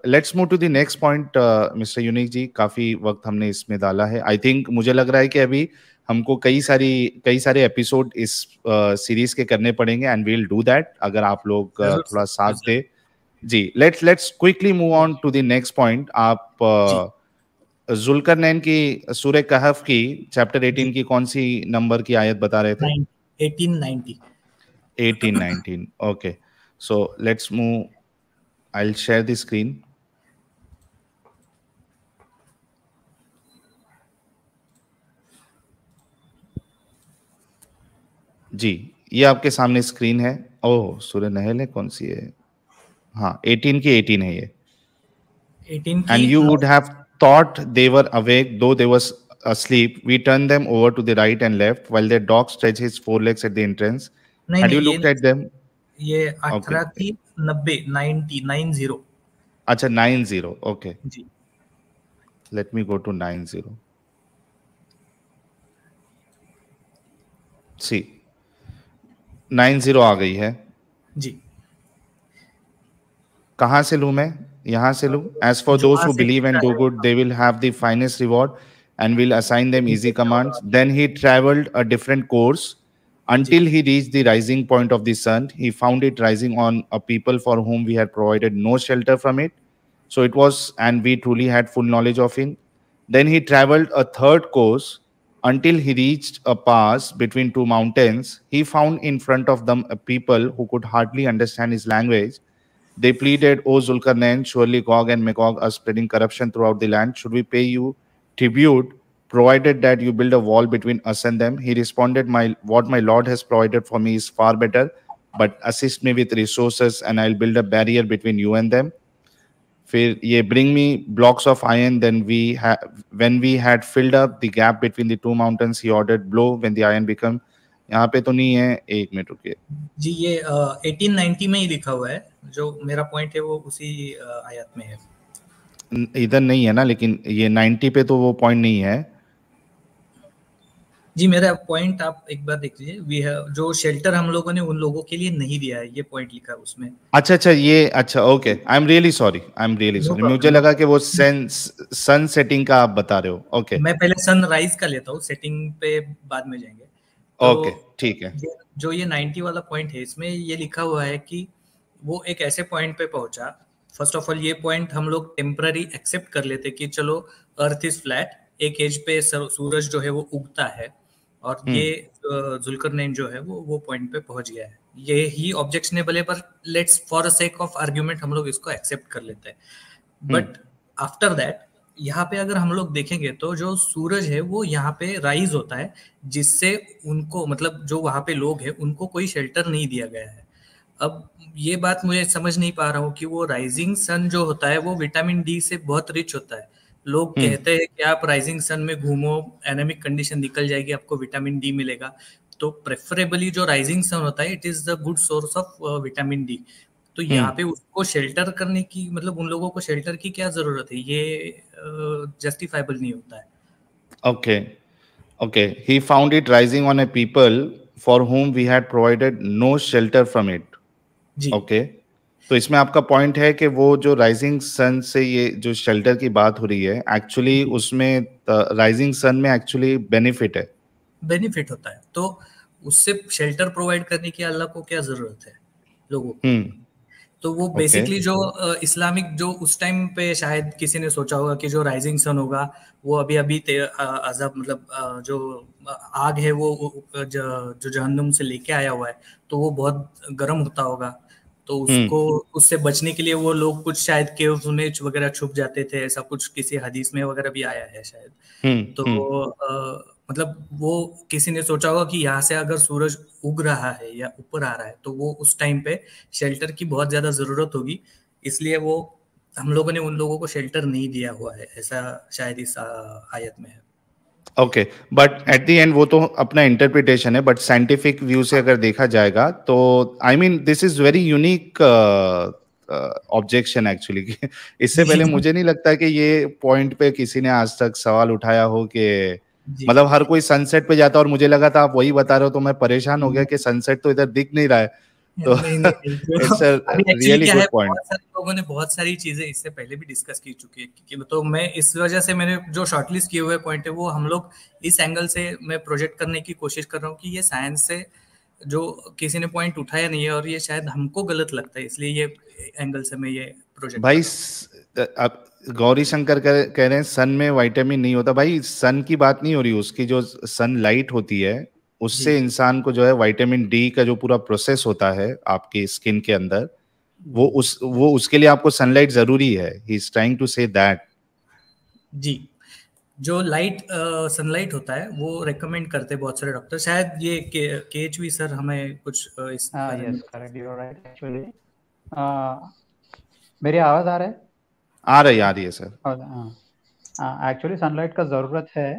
Let's move to the next point mister Unique ji, काफी वक्त हमने इसमें डाला है। आई थिंक मुझे लग रहा है कि अभी हमको कई सारे एपिसोड इस सीरीज के करने पड़ेंगे and we will do that अगर आप लोग थोड़ा साथ दे जी। Let's quickly move on to the next point. आप जुल्करनैन की सूरह कहफ की चैप्टर 18 की कौन सी नंबर की आयत बता रहे थे? 1819। Okay, so let's move. I'll share the screen. जी, ये आपके सामने स्क्रीन है। ओह, सूरह नहल है, कौन सी है? हाँ, 18 की 18 है ये। 18 की। And you would have thought they were awake, though they was asleep. We turned them over to the right and left, while their dog stretched his forelegs at the entrance. Had you looked at them? ये 18 की 90 90 अच्छा 90, okay जी। Let me go to 90। See 90 आ गई है जी। कहाँ से लूं मैं? यहाँ से लूं। As for those who believe and do good, they will have the finest reward and will assign them easy commands. Then he traveled a different course until he reached the rising point of the sun. He found it rising on a people for whom we had provided no shelter from it. So it was, and we truly had full knowledge of him. Then he traveled a third course until he reached a pass between two mountains. He found in front of them a people who could hardly understand his language. They pleaded, "O Zulkarnain, surely Gog and Magog are spreading corruption throughout the land. Should we pay you tribute, provided that you build a wall between us and them?" He responded, what my Lord has provided for me is far better, but assist me with resources and I'll build a barrier between you and them. फिर ये bring me blocks of iron. Then when we had filled up the gap between the two mountains, he ordered, blow when the iron become. यहाँ पे तो नहीं है, एक minute रुकिए जी। ये 1890 में ही लिखा हुआ है, जो मेरा पॉइंट है वो उसी आयत में है। इधर नहीं है ना, लेकिन ये 90 पे तो वो पॉइंट नहीं है जी। मेरा पॉइंट आप एक बार देख लीजिए। जो शेल्टर हम लोगों ने उन लोगों के लिए नहीं दिया है, ये पॉइंट लिखा है उसमें। अच्छा ये अच्छा, okay. I am really sorry मुझे लगा कि वो सन सेटिंग का आप बता रहे हो। ओके, मैं पहले सनराइज का लेता हूँ, सेटिंग पे बाद में जाएंगे। ओके, ठीक है। जो ये 90 वाला पॉइंट है, इसमें ये लिखा हुआ है कि वो एक ऐसे पॉइंट पे पहुंचा। फर्स्ट ऑफ ऑल ये पॉइंट हम लोग टेम्पररी एक्सेप्ट कर लेते कि चलो अर्थ इज फ्लैट, एक एज पे सूरज जो है वो उगता है, और ये जुल्करनैन जो है वो पॉइंट पे पहुंच गया है। ये ही ऑब्जेक्शनेबल है, पर let's for a sake of argument हम लोग इसको एक्सेप्ट कर लेते हैं। बट आफ्टर दैट यहाँ पे अगर हम लोग देखेंगे तो जो सूरज है वो यहाँ पे राइज होता है, जिससे उनको, मतलब जो वहां पे लोग हैं उनको कोई शेल्टर नहीं दिया गया है। अब ये बात मुझे समझ नहीं पा रहा हूँ कि वो राइजिंग सन जो होता है वो विटामिन डी से बहुत रिच होता है। लोग कहते हैं कि आप राइजिंग सन में घूमो, एनेमिक कंडीशन निकल जाएगी, आपको विटामिन डी मिलेगा। तो प्रेफरेबली जो राइजिंग सन होता है, it is the good source of vitamin D. तो यहाँ पे उसको शेल्टर करने की, मतलब उन लोगों को शेल्टर की क्या जरूरत है? ये जस्टिफाइबल नहीं होता है। Okay. He found it rising on a people for whom we had provided no shelter from it. Ji. Okay. तो इसमें आपका पॉइंट है कि वो जो राइजिंग सन से ये जो शेल्टर की बात हो रही है, एक्चुअली उसमें राइजिंग सन में एक्चुअली बेनिफिट होता है। तो उससे शेल्टर प्रोवाइड करने की अल्लाह को क्या जरूरत है लोगों को? तो वो बेसिकली जो इस्लामिक, जो उस टाइम पे शायद किसी ने सोचा होगा कि जो राइजिंग सन होगा वो अभी अजब, मतलब जो आग है वो जो जहन्नुम से लेके आया हुआ है, तो वो बहुत गर्म होता होगा। तो उसको, उससे बचने के लिए वो लोग कुछ शायद केव्स में वगैरह छुप जाते थे, ऐसा कुछ किसी हदीस में वगैरह भी आया है शायद। तो मतलब वो किसी ने सोचा होगा कि यहाँ से अगर सूरज उग रहा है या ऊपर आ रहा है तो वो उस टाइम पे शेल्टर की बहुत ज्यादा जरूरत होगी, इसलिए वो हम लोगों ने उन लोगों को शेल्टर नहीं दिया हुआ है, ऐसा शायद इस आयत में है। Okay, but at the end वो तो अपना इंटरप्रिटेशन है, बट साइंटिफिक व्यू से अगर देखा जाएगा तो I mean this is very unique objection actually. इससे पहले मुझे नहीं लगता कि ये पॉइंट पे किसी ने आज तक सवाल उठाया हो कि मतलब हर कोई सनसेट पे जाता है, और मुझे लगा था आप वही बता रहे हो तो मैं परेशान हो गया कि सनसेट तो इधर दिख नहीं रहा है। तो it's a really good point. बहुत सारे लोगों ने बहुत सारी चीजें इससे पहले भी डिस्कस की चुकी है, तो मैं इस वजह से मैंने जो शॉर्टलिस्ट किए हुए पॉइंट है वो हम लोग इस एंगल से मैं प्रोजेक्ट करने की कोशिश कर रहा हूँ कि ये साइंस से जो किसी ने पॉइंट उठाया नहीं है और ये शायद हमको गलत लगता है, इसलिए ये एंगल से मैं ये प्रोजेक्ट भाई अब गौरी शंकर कह रहे हैं सन में विटामिन नहीं होता। भाई सन की बात नहीं हो रही, उसकी जो सनलाइट होती है उससे इंसान को जो है विटामिन डी का जो पूरा प्रोसेस होता है आपकी स्किन के अंदर, वो उसके लिए आपको सनलाइट जरूरी है। He is trying to say that. जी, जो लाइट सनलाइट होता है वो रेकमेंड करते हैं बहुत सारे डॉक्टर, शायद ये केएचवी सर हमें कुछ इस बारे में। Yes correct, you are right actually. मेरी आवाज आ रहा है? आ रही है सर। एक्चुअली सनलाइट का जरूरत है,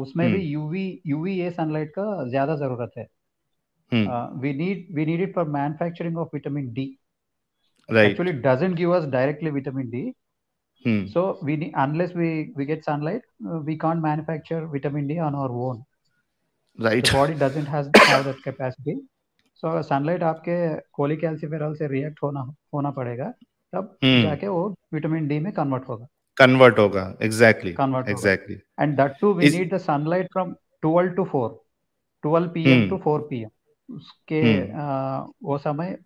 उसमें भी यूवीए सनलाइट का ज्यादा जरूरत है। We need it for manufacturing of vitamin D. Actually it doesn't give us directly vitamin D. So we need, unless we get sunlight, we can't manufacture vitamin D on our own. Right. The body doesn't have that capacity. So sunlight आपके कोलिकैल्सिफेरॉल से react होना पड़ेगा, तब जाके वो vitamin D में convert होगा। Exactly. And that too we need the sunlight from 12 to 4, 12 p.m. to 4 p.m. उसके वो समय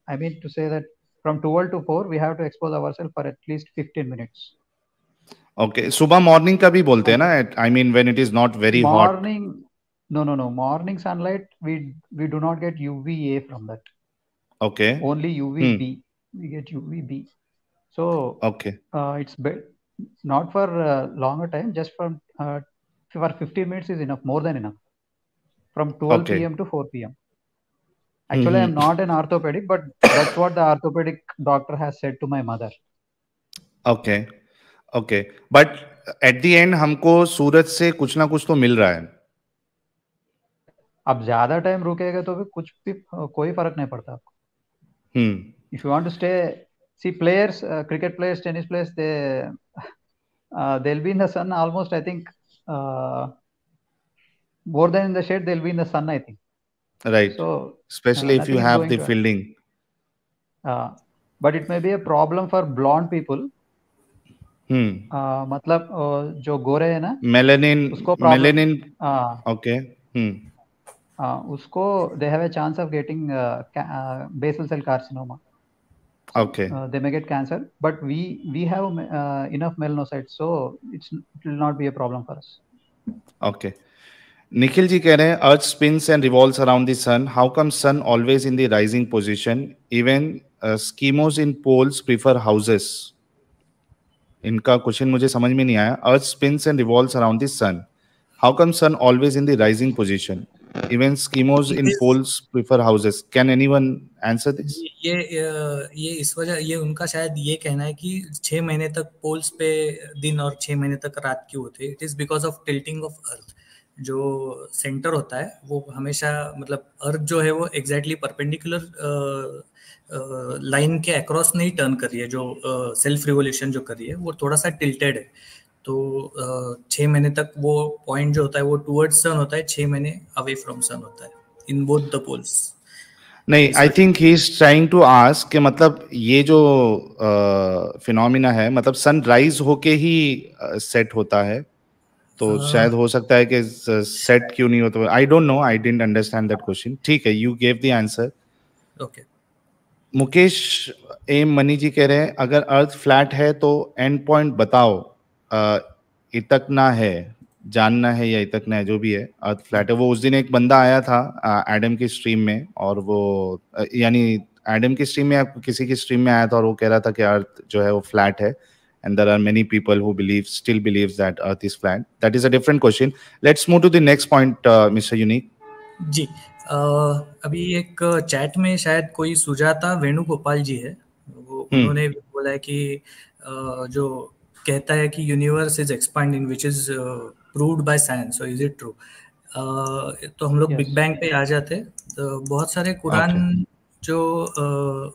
I mean to say that from 12 to 4 we have to expose ourselves for at least 15 minutes. Okay, सुबह morning का भी बोलते हैं ना, I mean when it is not very hot. No. Morning sunlight we do not get UVA from that. Okay. Only UVB. We get UVB. So okay. It's not for longer time, just for 15 minutes is enough, more than enough. From 12 p.m. to 4 p.m. Actually, I'm not an orthopedic, but that's what the orthopedic doctor has said to my mother. Okay. But at the end हमको सूरज से कुछ ना कुछ तो मिल रहा है। अब ज्यादा टाइम रुकेगा तो भी कोई फर्क नहीं पड़ता आपको। If you want to see players, cricket players, tennis players, they'll be in the sun almost, I think, more than in the shade, they'll be in the sun, I think. Right. So especially if you have the fielding. But it may be a problem for blonde people. मतलब जो गोरे है ना, melanin okay. उसको they have a chance of getting basal cell carcinoma. Okay. They may get cancer, but we have enough melanocytes, so it will not be a problem for us. Okay. Nikhil ji कह रहे हैं earth spins and revolves around the sun, how come sun always in the rising position, even Eskimos in poles prefer houses. इनका question मुझे समझ में नहीं आया। Earth spins and revolves around the sun, how come sun always in the rising position, even Eskimos in poles prefer houses. Can anyone answer this? ये इस वजह, ये उनका शायद ये कहना है कि 6 महीने तक पोल्स पे दिन और 6 महीने तक रात क्यों होते हैं। It is because of tilting of earth. जो सेंटर होता है वो हमेशा, मतलब अर्थ जो है वो एग्जैक्टली परपेंडिकुलर लाइन के अक्रॉस नहीं टर्न कर रही है, जो सेल्फ रिवोल्यूशन जो कर रही है वो थोड़ा सा टिल्टेड है। तो 6 महीने तक वो पॉइंट जो होता है वो टुवर्ड्स सन होता है, 6 महीने अवे फ्रॉम सन होता है इन बोथ द पोल्स। नहीं, I think he is trying to ask कि मतलब ये जो फिनोमिना है, मतलब सन राइज होके ही सेट होता है, तो शायद हो सकता है कि सेट क्यों नहीं होता। I don't know, I didn't understand that question. ठीक है, you gave the answer. Okay. Mukesh M Money ji कह रहे हैं अगर अर्थ फ्लैट है तो एंड पॉइंट बताओ, इतकना है, जानना है या इतकना है, जो भी है, अर्थ फ्लैट है। वो उस दिन एक बंदा आया था एडम की स्ट्रीम में, और वो यानी एडम की स्ट्रीम में किसी की स्ट्रीम में आया था और वो कह रहा था कि अर्थ जो है वो फ्लैट है। and there are many people who still believes that Earth is flat. That is a different question. Let's move to the next point, Mr. Unique. जी, अभी एक चैट में शायद कोई सुजाता वेणुगोपाल जी है, वो उन्होंने बोला है कि जो कहता है कि universe is expanding which is proved by science, so is it true? तो हम लोग बिग बैंग पे आ जाते, तो बहुत सारे कुरान जो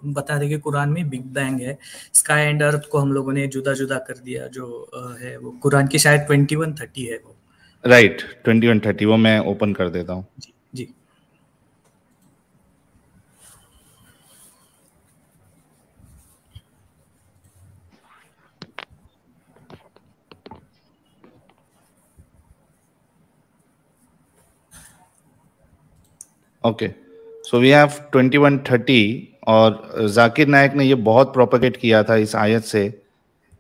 बता रहे कि कुरान में बिग बैंग है, स्काई एंड अर्थ को हम लोगों ने जुदा जुदा कर दिया, जो है वो कुरान की शायद 21:30 है वो, राइट 21:30, वो मैं ओपन कर देता हूँ। जी जी। ओके, सो वी हैव 21:30, और जाकिर नायक ने ये बहुत प्रोपेगेट किया था इस आयत से,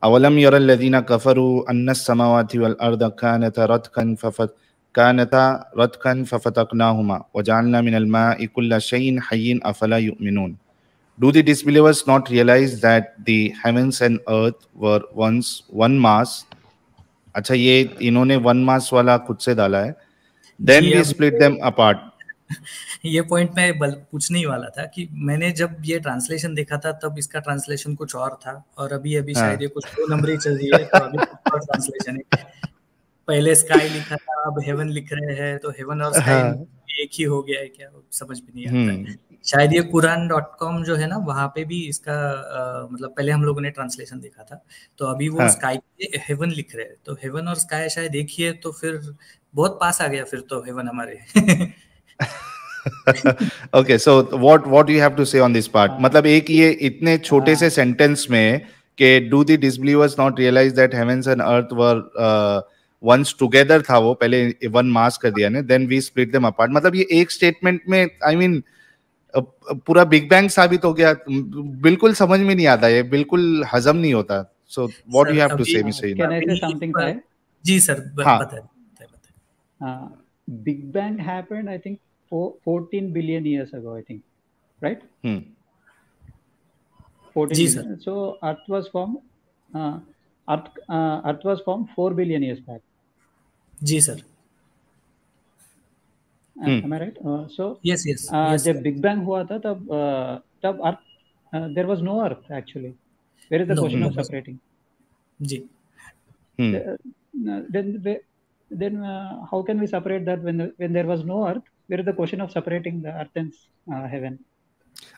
अवलम यरल लज़ीना कफरू अन्नस समावाति वल अर्द कानता रतकन फफतकनाहुमा वजअलना मिनल माइ कुल्ल शैइन हय्यिन अफला युमिनून। Do the disbelievers not realize that the heavens and earth were once one mass? अच्छा, ये इन्होंने one mass वाला खुद से डाला है। Then we split them apart. ये पॉइंट मैं पूछने ही वाला था कि मैंने जब ये ट्रांसलेशन देखा था तब इसका ट्रांसलेशन कुछ और था, और अभी शायद ये कुछ 2 नंबरी चल रही है, तो अभी कुछ और ट्रांसलेशन है। पहले स्काई लिखा था, अब हेवन लिख रहे हैं, तो हेवन और स्काई एक ही हो गया है क्या, समझ भी नहीं आता है। शायद ये Quran.com जो है ना, वहां पे भी इसका मतलब पहले हम लोगों ने ट्रांसलेशन देखा था, तो अभी वो स्काई पे हेवन लिख रहे हैं, तो हेवन और स्काई शायद एक ही है, तो फिर बहुत पास आ गया फिर तो हेवन हमारे। Okay, so what do you have to say on this part? मतलब एक ये इतने छोटे से सेंटेंस में कि do the disbelievers not realize that heavens and earth were once together था, वो पहले one mass कर दिया ने, then we split them apart। मतलब ये एक स्टेटमेंट में I mean पूरा बिग बैंग साबित हो गया, बिल्कुल समझ में नहीं आता, ये बिल्कुल हजम नहीं होता। So what do you have to say, Mr. Can I say something, Sai? जी सर, बताइए। Big Bang happened, I think, 14 billion years ago, I think, right? 14 जी billion. So Earth was formed. Earth was formed 4 billion years back. जी sir. Am I right? So yes. जब Big Bang हुआ था तब Earth there was no Earth actually. Where is the question of separating? Ji. Then how can we separate that when there was no Earth? Where is the question of separating the Earth and heaven?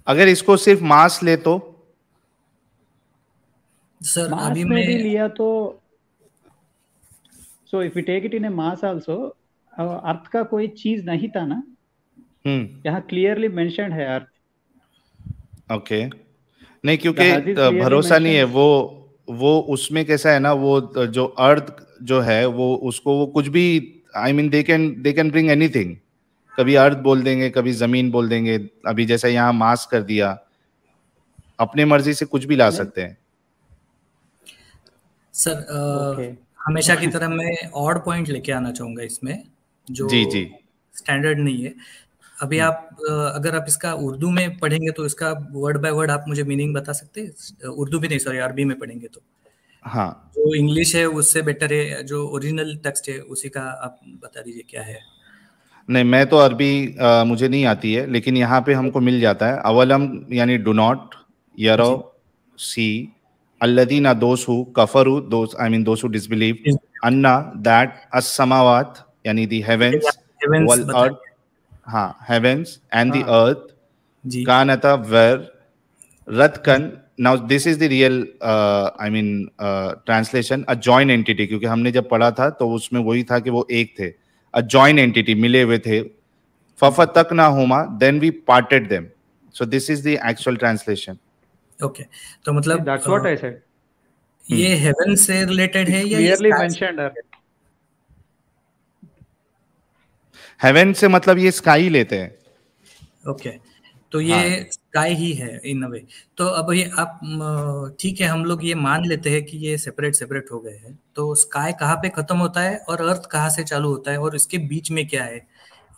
अगर इसको सिर्फ मास ले तो sir मास अभी में भी लिया तो, so if we take it in a mass also, अर्थ का कोई चीज नहीं था ना, यहाँ क्लियरली मेंशन्ड है अर्थ। ओके, नहीं क्योंकि भरोसा नहीं है, वो उसमें कैसा है ना, वो जो अर्थ जो है वो उसको वो कुछ भी I mean they can bring anything, कभी अर्थ बोल देंगे, कभी जमीन बोल देंगे, अभी जैसा यहाँ मास कर दिया, अपने मर्जी से कुछ भी ला सकते हैं। सर हमेशा की तरह मैं ऑड पॉइंट लेके आना चाहूंगा इसमें, जो जी स्टैंडर्ड नहीं है। अभी आप अगर आप इसका उर्दू में पढ़ेंगे तो इसका वर्ड बाय वर्ड आप मुझे मीनिंग बता सकते हैं? उर्दू भी नहीं, सॉरी, अरबी में पढ़ेंगे तो। हाँ, जो इंग्लिश है उससे बेटर है, जो ओरिजिनल टेक्स्ट है उसी का आप बता दीजिए क्या है। नहीं, मैं तो अरबी मुझे नहीं आती है, लेकिन यहाँ पे हमको मिल जाता है। अवलम यानी डू नॉट, यरो सी, अल्लदीना दोस हु कफरू, those I mean those who disbelieve, अन्ना दैट अस्समावात यानी दी हेवेंस, वल अर्थ, हाँ हेवेंस एंड दी अर्थ, कानता वेर रतकन। Now this is the real I mean translation, a joint entity, क्योंकि हमने जब पढ़ा था तो उसमें वही था कि वो एक थे, a joint entity, मिले हुए थे। फफतकनाहुमा, then we parted them. So this is the actual translation. Okay, तो मतलब that's what I said. ये heaven से related है या clearly mentioned है? heaven से मतलब ये sky लेते हैं। Okay, तो ये स्काई ही है इन अ वे। तो अब ये आप ठीक है, हम लोग ये मान लेते हैं कि ये सेपरेट हो गए हैं, तो स्काई कहाँ पे खत्म होता है और अर्थ कहाँ से चालू होता है और इसके बीच में क्या है,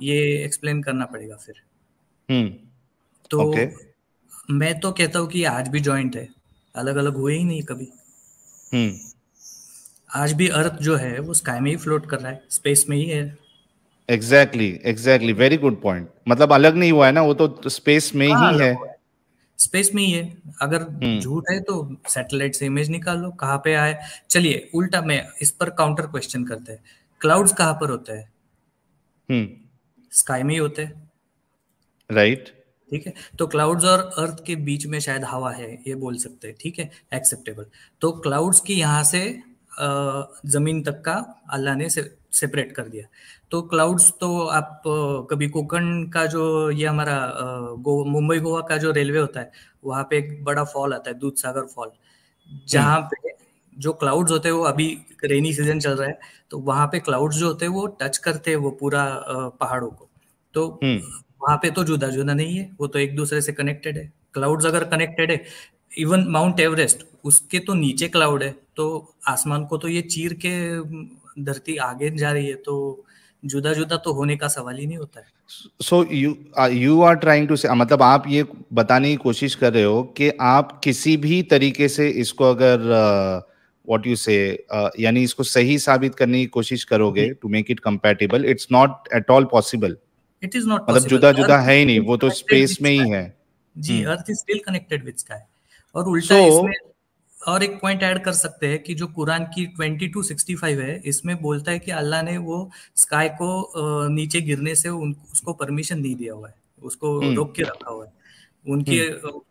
ये एक्सप्लेन करना पड़ेगा फिर। तो मैं तो कहता हूँ कि आज भी जॉइंट है, अलग अलग हुए ही नहीं कभी। आज भी अर्थ जो है वो स्काई में ही फ्लोट कर रहा है, स्पेस में ही है। Exactly, very good point. मतलब अलग नहीं हुआ है ना, वो तो स्पेस में ही है, स्पेस में ही है। अगर झूठ है तो सैटेलाइट से इमेज निकाल लो कहाँ पे आए। चलिए उल्टा में इस पर काउंटर क्वेश्चन करते हैं, क्लाउड्स कहाँ पर होते हैं? स्काई में ही होते हैं, राइट? ठीक है, तो क्लाउड्स और अर्थ के बीच में शायद हवा है, ये बोल सकते हैं, ठीक है, एक्सेप्टेबल। तो क्लाउड्स की यहाँ से जमीन तक का अल्लाह ने सेपरेट कर दिया। तो क्लाउड्स तो आप कभी कोकण का जो ये हमारा मुंबई गोवा का जो रेलवे होता है, वहां पे एक बड़ा फॉल आता है, दूध सागर फॉल, जहाँ पे जो क्लाउड्स होते हैं वो अभी रेनी सीजन चल रहा है, तो वहां पे क्लाउड्स जो होते हैं वो टच करते हैं वो पूरा पहाड़ों को। तो वहां पे तो जुदा जुदा नहीं है, वो तो एक दूसरे से कनेक्टेड है। क्लाउड्स अगर कनेक्टेड है, इवन माउंट एवरेस्ट उसके तो नीचे क्लाउड है, तो आसमान को तो ये चीर के धरती आगे जा रही है, तो जुदा जुदा तो होने का सवाल ही नहीं होता है। So you are trying to say, मतलब आप ये बताने की कोशिश कर रहे हो कि आप किसी भी तरीके से इसको अगर व्हाट यू से यानी इसको सही साबित करने की कोशिश करोगे to make it compatible, it's not at all possible. It is not मतलब जुदा जुदा है ही नहीं, वो तो स्पेस में ही है। जी, earth is still connected with sky. और उल्टा इसमें और एक पॉइंट ऐड कर सकते हैं कि जो कुरान की 2265 है, इसमें बोलता है कि अल्लाह ने वो स्काई को नीचे गिरने से उसको परमिशन नहीं दिया हुआ है, उसको रोक के रखा हुआ है। उनकी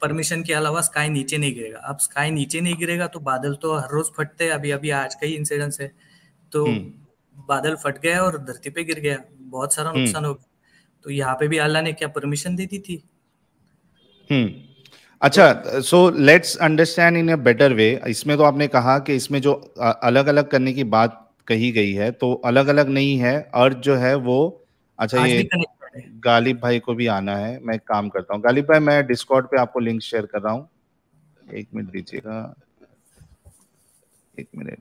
परमिशन के अलावा स्काई नीचे नहीं गिरेगा। अब स्काई नीचे नहीं गिरेगा तो बादल तो हर रोज फटते हैं, अभी अभी आज का ही इंसिडेंस है, तो बादल फट गया और धरती पे गिर गया, बहुत सारा नुकसान हो गया। तो यहाँ पे भी अल्लाह ने क्या परमिशन दे दी थी? अच्छा, so let's understand in a better way. इसमें तो आपने कहा कि इसमें जो अलग अलग करने की बात कही गई है, तो अलग अलग नहीं है, अर्थ जो है वो, अच्छा ये गालिब भाई को भी आना है, मैं काम करता हूँ। गालिब भाई, मैं डिस्कॉर्ड पे आपको लिंक शेयर कर रहा हूँ, 1 मिनट दीजिएगा, 1 मिनट।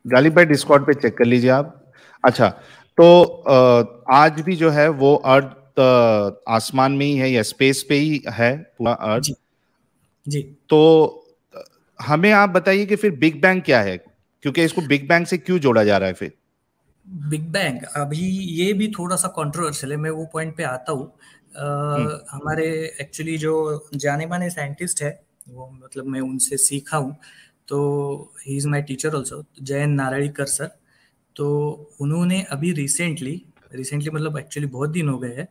गालिब भाई डिस्कॉर्ड पे चेक कर लीजिए आप। अच्छा, तो आज भी जो है वो अर्थ आसमान में ही है या स्पेस पे ही है पूरा अर्थ? जी। तो हमें आप बताइए कि फिर बिग बैंग क्या है, क्योंकि इसको बिग बैंग से क्यों जोड़ा जा रहा है? फिर बिग बैंग अभी ये भी थोड़ा सा कंट्रोवर्शियल है, मैं वो पॉइंट पे आता हूँ। हमारे एक्चुअली जो जाने माने साइंटिस्ट है, वो मतलब मैं उनसे सीखा हूँ, तो he is my teacher also, Jayant Narlikar sir. तो उन्होंने अभी रिसेंटली मतलब एक्चुअली बहुत दिन हो गए हैं,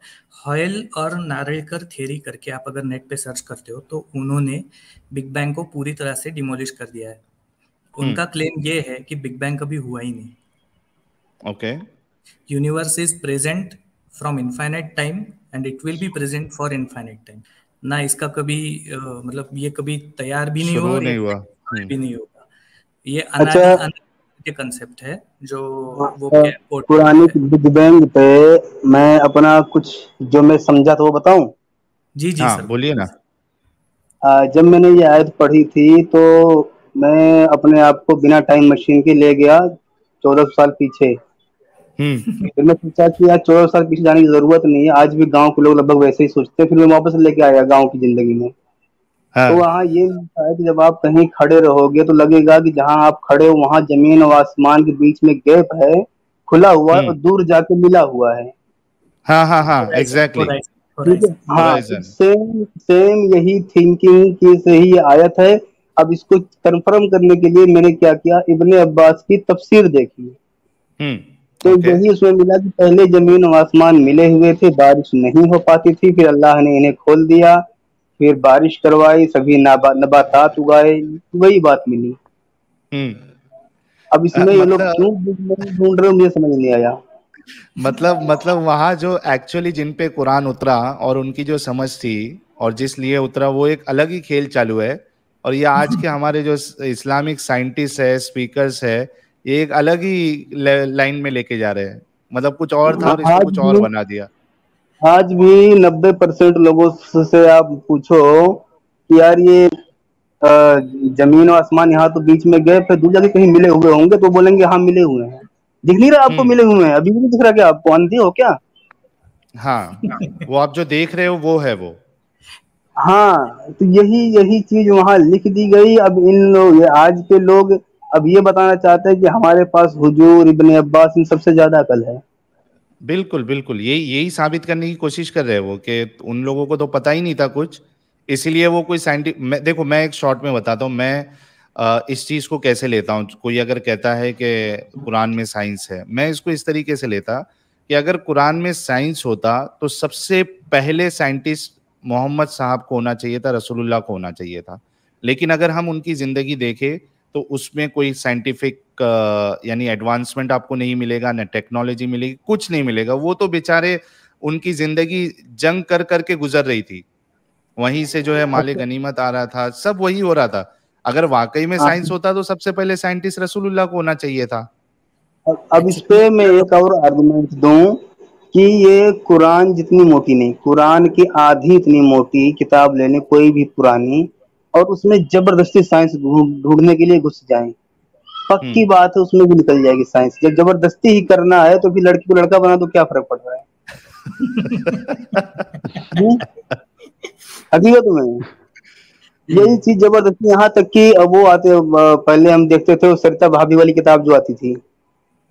हॉयल और नारळीकर थ्योरी करके आप अगर नेट पे सर्च करते हो तो उन्होंने बिग बैंग को पूरी तरह से डिमोलिश कर दिया है। उनका क्लेम ये है कि बिग बैंग कभी हुआ ही नहीं। Okay, universe is present from infinite time and it will be present for infinite time. ना इसका कभी मतलब ये कभी तैयार भी नहीं हुआ, नहीं हुआ, भी नहीं होगा। ये अनादि के कंसेप्ट है जो वो पुरानी बिग बैंग पे मैं अपना कुछ जो मैं समझा था वो बताऊं? जी हाँ, सर बोलिए ना। जब मैंने ये आयत पढ़ी थी तो मैं अपने आप को बिना टाइम मशीन के ले गया 14 साल पीछे। फिर मैं सोचा कि यार 14 साल पीछे जाने की जरूरत नहीं है, आज भी गांव के लोग लगभग वैसे ही सोचते हैं। फिर मैं वापस लेके आया गांव की जिंदगी में। तो वहाँ ये मिलता है कि जब आप कहीं खड़े रहोगे तो लगेगा कि जहाँ आप खड़े हो वहाँ जमीन और आसमान के बीच में गैप है, खुला हुआ है और दूर जाके मिला हुआ है। हाँ, एग्जैक्टली। हाँ, सेम यही थिंकिंग की से ही आयत है। अब इसको कंफर्म करने के लिए मैंने क्या किया, इब्ने अब्बास की तफसीर देखी। तो यही उसमें मिला कि पहले जमीन और आसमान मिले हुए थे, बारिश नहीं हो पाती थी, फिर अल्लाह ने इन्हें खोल दिया, फिर बारिश करवाई, सभी नबातात उगाए, वही बात मिली। अब इसमें ये लोग क्यों ढूंढ रहे हो मुझे समझ नहीं आया। मतलब वहां जो एक्चुअली जिन पे कुरान उतरा और उनकी जो समझ थी और जिस लिए उतरा, वो एक अलग ही खेल चालू है। और ये आज के हमारे जो इस्लामिक साइंटिस्ट है, स्पीकर्स है, ये एक अलग ही लाइन में लेके जा रहे हैं। मतलब कुछ और था और इसको कुछ और बना दिया। आज भी 90% लोगों से आप पूछो कि यार ये जमीन और आसमान यहाँ तो बीच में गए, फिर दूर जाके कहीं मिले हुए होंगे, तो बोलेंगे हाँ मिले हुए हैं। दिख नहीं रहा आपको मिले हुए हैं? अभी भी नहीं दिख रहा क्या आपको? अंधे हो क्या? हाँ, वो आप जो देख रहे हो वो है वो। हाँ, तो यही चीज वहां लिख दी गई। अब इन लोग, आज के लोग अब ये बताना चाहते हैं कि हमारे पास हुजूर, इब्ने अब्बास, इन सबसे ज्यादा अकल है। बिल्कुल बिल्कुल, यही यही साबित करने की कोशिश कर रहे हैं वो, कि उन लोगों को तो पता ही नहीं था कुछ, इसीलिए वो कोई साइंटिफिक। देखो मैं एक शॉर्ट में बताता हूँ, मैं इस चीज को कैसे लेता हूँ। कोई अगर कहता है कि कुरान में साइंस है, मैं इसको इस तरीके से लेता कि अगर कुरान में साइंस होता तो सबसे पहले साइंटिस्ट मोहम्मद साहब को होना चाहिए था, रसूलुल्लाह को होना चाहिए था। लेकिन अगर हम उनकी जिंदगी देखें तो उसमें कोई साइंटिफिक यानी एडवांसमेंट आपको नहीं मिलेगा, न टेक्नोलॉजी मिलेगी, कुछ नहीं मिलेगा। वो तो बेचारे, उनकी जिंदगी जंग कर करके गुजर रही थी, वहीं से जो है माले गनीमत आ रहा था, सब वही हो रहा था। अगर वाकई में साइंस होता तो सबसे पहले साइंटिस्ट रसूलुल्लाह को होना चाहिए था। अब इस पे मैं एक और आर्गुमेंट दूं कि ये कुरान जितनी मोटी नहीं, कुरान की आधी इतनी मोटी किताब लेने कोई भी पुरानी, और उसमें जबरदस्ती साइंस ढूंढने के लिए घुस जाए, पक्की बात है उसमें भी निकल जाएगी साइंस। जब जबरदस्ती ही करना है तो फिर लड़की को लड़का बना तो क्या फर्क पड़ रहा है? हकीकत में यही चीज जबरदस्ती, यहाँ तक कि अब वो आते, पहले हम देखते थे वो सरिता भाभी वाली किताब जो आती थी,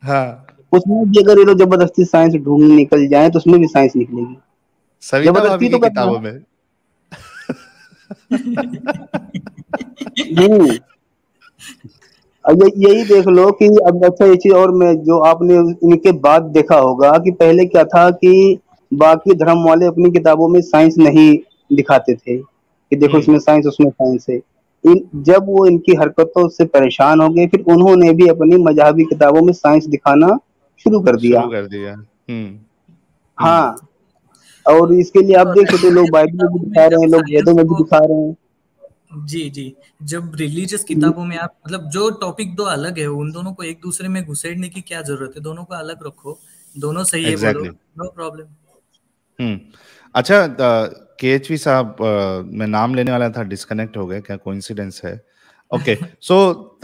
हाँ, उसमें भी अगर ये लोग जबरदस्ती साइंस ढूंढने निकल जाए तो उसमें भी साइंस निकलेगी। सविता भाभी जबरदस्ती की तो करना किताबों है। में। अब यही देख लो कि अब अच्छा ये चीज, और मैं जो आपने इनके बाद देखा होगा कि पहले क्या था कि बाकी धर्म वाले अपनी किताबों में साइंस नहीं दिखाते थे कि देखो इसमें साइंस, उसमें साइंस है। जब वो इनकी हरकतों से परेशान हो गए, फिर उन्होंने भी अपनी मजहबी किताबों में साइंस दिखाना शुरू कर दिया। शुरू कर दिया। हाँ, और इसके लिए आप देख सकते हो, लोग बाइबल में भी दिखा रहे हैं, लोग वेदों में भी दिखा रहे हैं। जी जी, जब रिलीजियस किताबों में आप मतलब जो टॉपिक दो अलग है, उन दोनों को एक दूसरे में घुसेड़ने की क्या जरूरत है? दोनों को अलग रखो, दोनों सही है बोलो, नो प्रॉब्लम। अच्छा, केएचवी साहब, मैं नाम लेने वाला था, डिस्कनेक्ट हो गए, क्या कोइंसिडेंस है? ओके, सो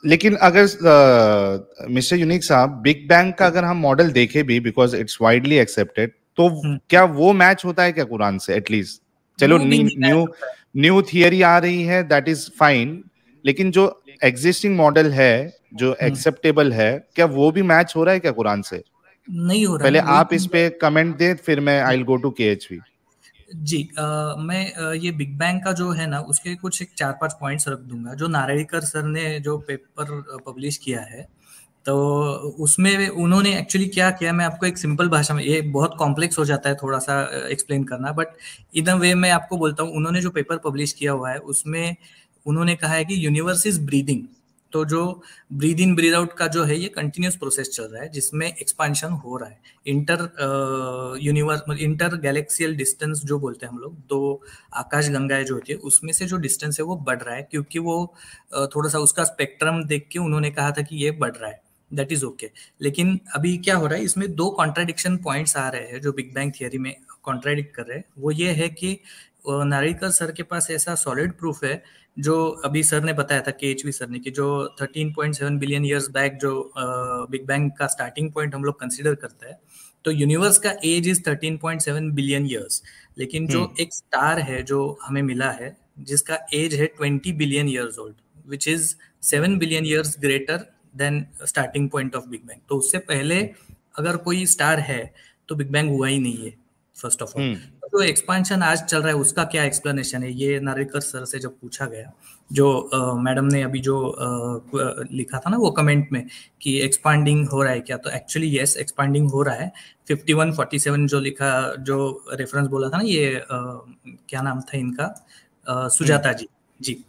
लेकिन अगर मिस्टर यूनिक साहब, बिग बैंग का अगर हम मॉडल देखें भी, बिकॉज इट्स वाइडली एक्सेप्टेड, तो क्या वो मैच होता है क्या कुरान से? एटलीस्ट चलो न्यू थियरी आ रही है, दैट इज फाइन, लेकिन जो एग्जिस्टिंग मॉडल है, जो एक्सेप्टेबल है, क्या वो भी मैच हो रहा है क्या कुरान से? नहीं हो रहा। पहले आप इस पे कमेंट दे, फिर मैं आई विल गो टू केएचवी। जी, मैं ये बिग बैंग का जो है ना, उसके कुछ एक 4-5 पॉइंट्स रख दूंगा। जो नारायणकर सर ने जो पेपर पब्लिश किया है, तो उसमें उन्होंने एक्चुअली क्या किया, मैं आपको एक सिंपल भाषा में, ये बहुत कॉम्प्लेक्स हो जाता है थोड़ा सा एक्सप्लेन करना, बट इन अ वे मैं आपको बोलता हूँ। उन्होंने जो पेपर पब्लिश किया हुआ है, उसमें उन्होंने कहा है कि यूनिवर्स इज ब्रीदिंग। तो जो ब्रीद इन ब्रीद आउट का जो है, ये कंटिन्यूस प्रोसेस चल रहा है, जिसमें एक्सपांशन हो रहा है। इंटर गैलेक्सियल डिस्टेंस जो बोलते हैं हम लोग, दो आकाश गंगाएं जो होती है, उसमें से जो डिस्टेंस है वो बढ़ रहा है, क्योंकि वो थोड़ा सा उसका स्पेक्ट्रम देख के उन्होंने कहा था कि ये बढ़ रहा है, दैट इज ओके। लेकिन अभी क्या हो रहा है, इसमें दो कॉन्ट्राडिक्शन पॉइंट्स आ रहे हैं जो बिग बैंग थियरी में कॉन्ट्राडिक्ट कर रहे हैं। वो ये है कि नारिकर सर के पास ऐसा सॉलिड प्रूफ है, जो अभी सर ने बताया था, केएचवी सर ने, कि जो 13.7 बिलियन ईयर्स बैक जो बिग बैंग का स्टार्टिंग पॉइंट हम लोग कंसीडर करते हैं, तो यूनिवर्स का एज इज 13.7 बिलियन ईयर्स। लेकिन जो एक स्टार है जो हमें मिला है, जिसका एज है 20 billion years old, which is 7 billion years greater than starting point of big bang. तो उससे पहले अगर कोई स्टार है तो बिग बैंग हुआ ही नहीं है, फर्स्ट ऑफ ऑल। जो एक्सपांशन आज चल रहा है, उसका क्या एक्सप्लेनेशन है, ये नारिकर सर से जब पूछा गया, जो मैडम ने अभी जो लिखा था ना वो कमेंट में कि एक्सपांडिंग हो रहा है क्या, तो एक्चुअली यस, एक्सपांडिंग हो रहा है। 5147 जो लिखा, जो रेफरेंस बोला था ना, ये क्या नाम था इनका, सुजाता जी जी।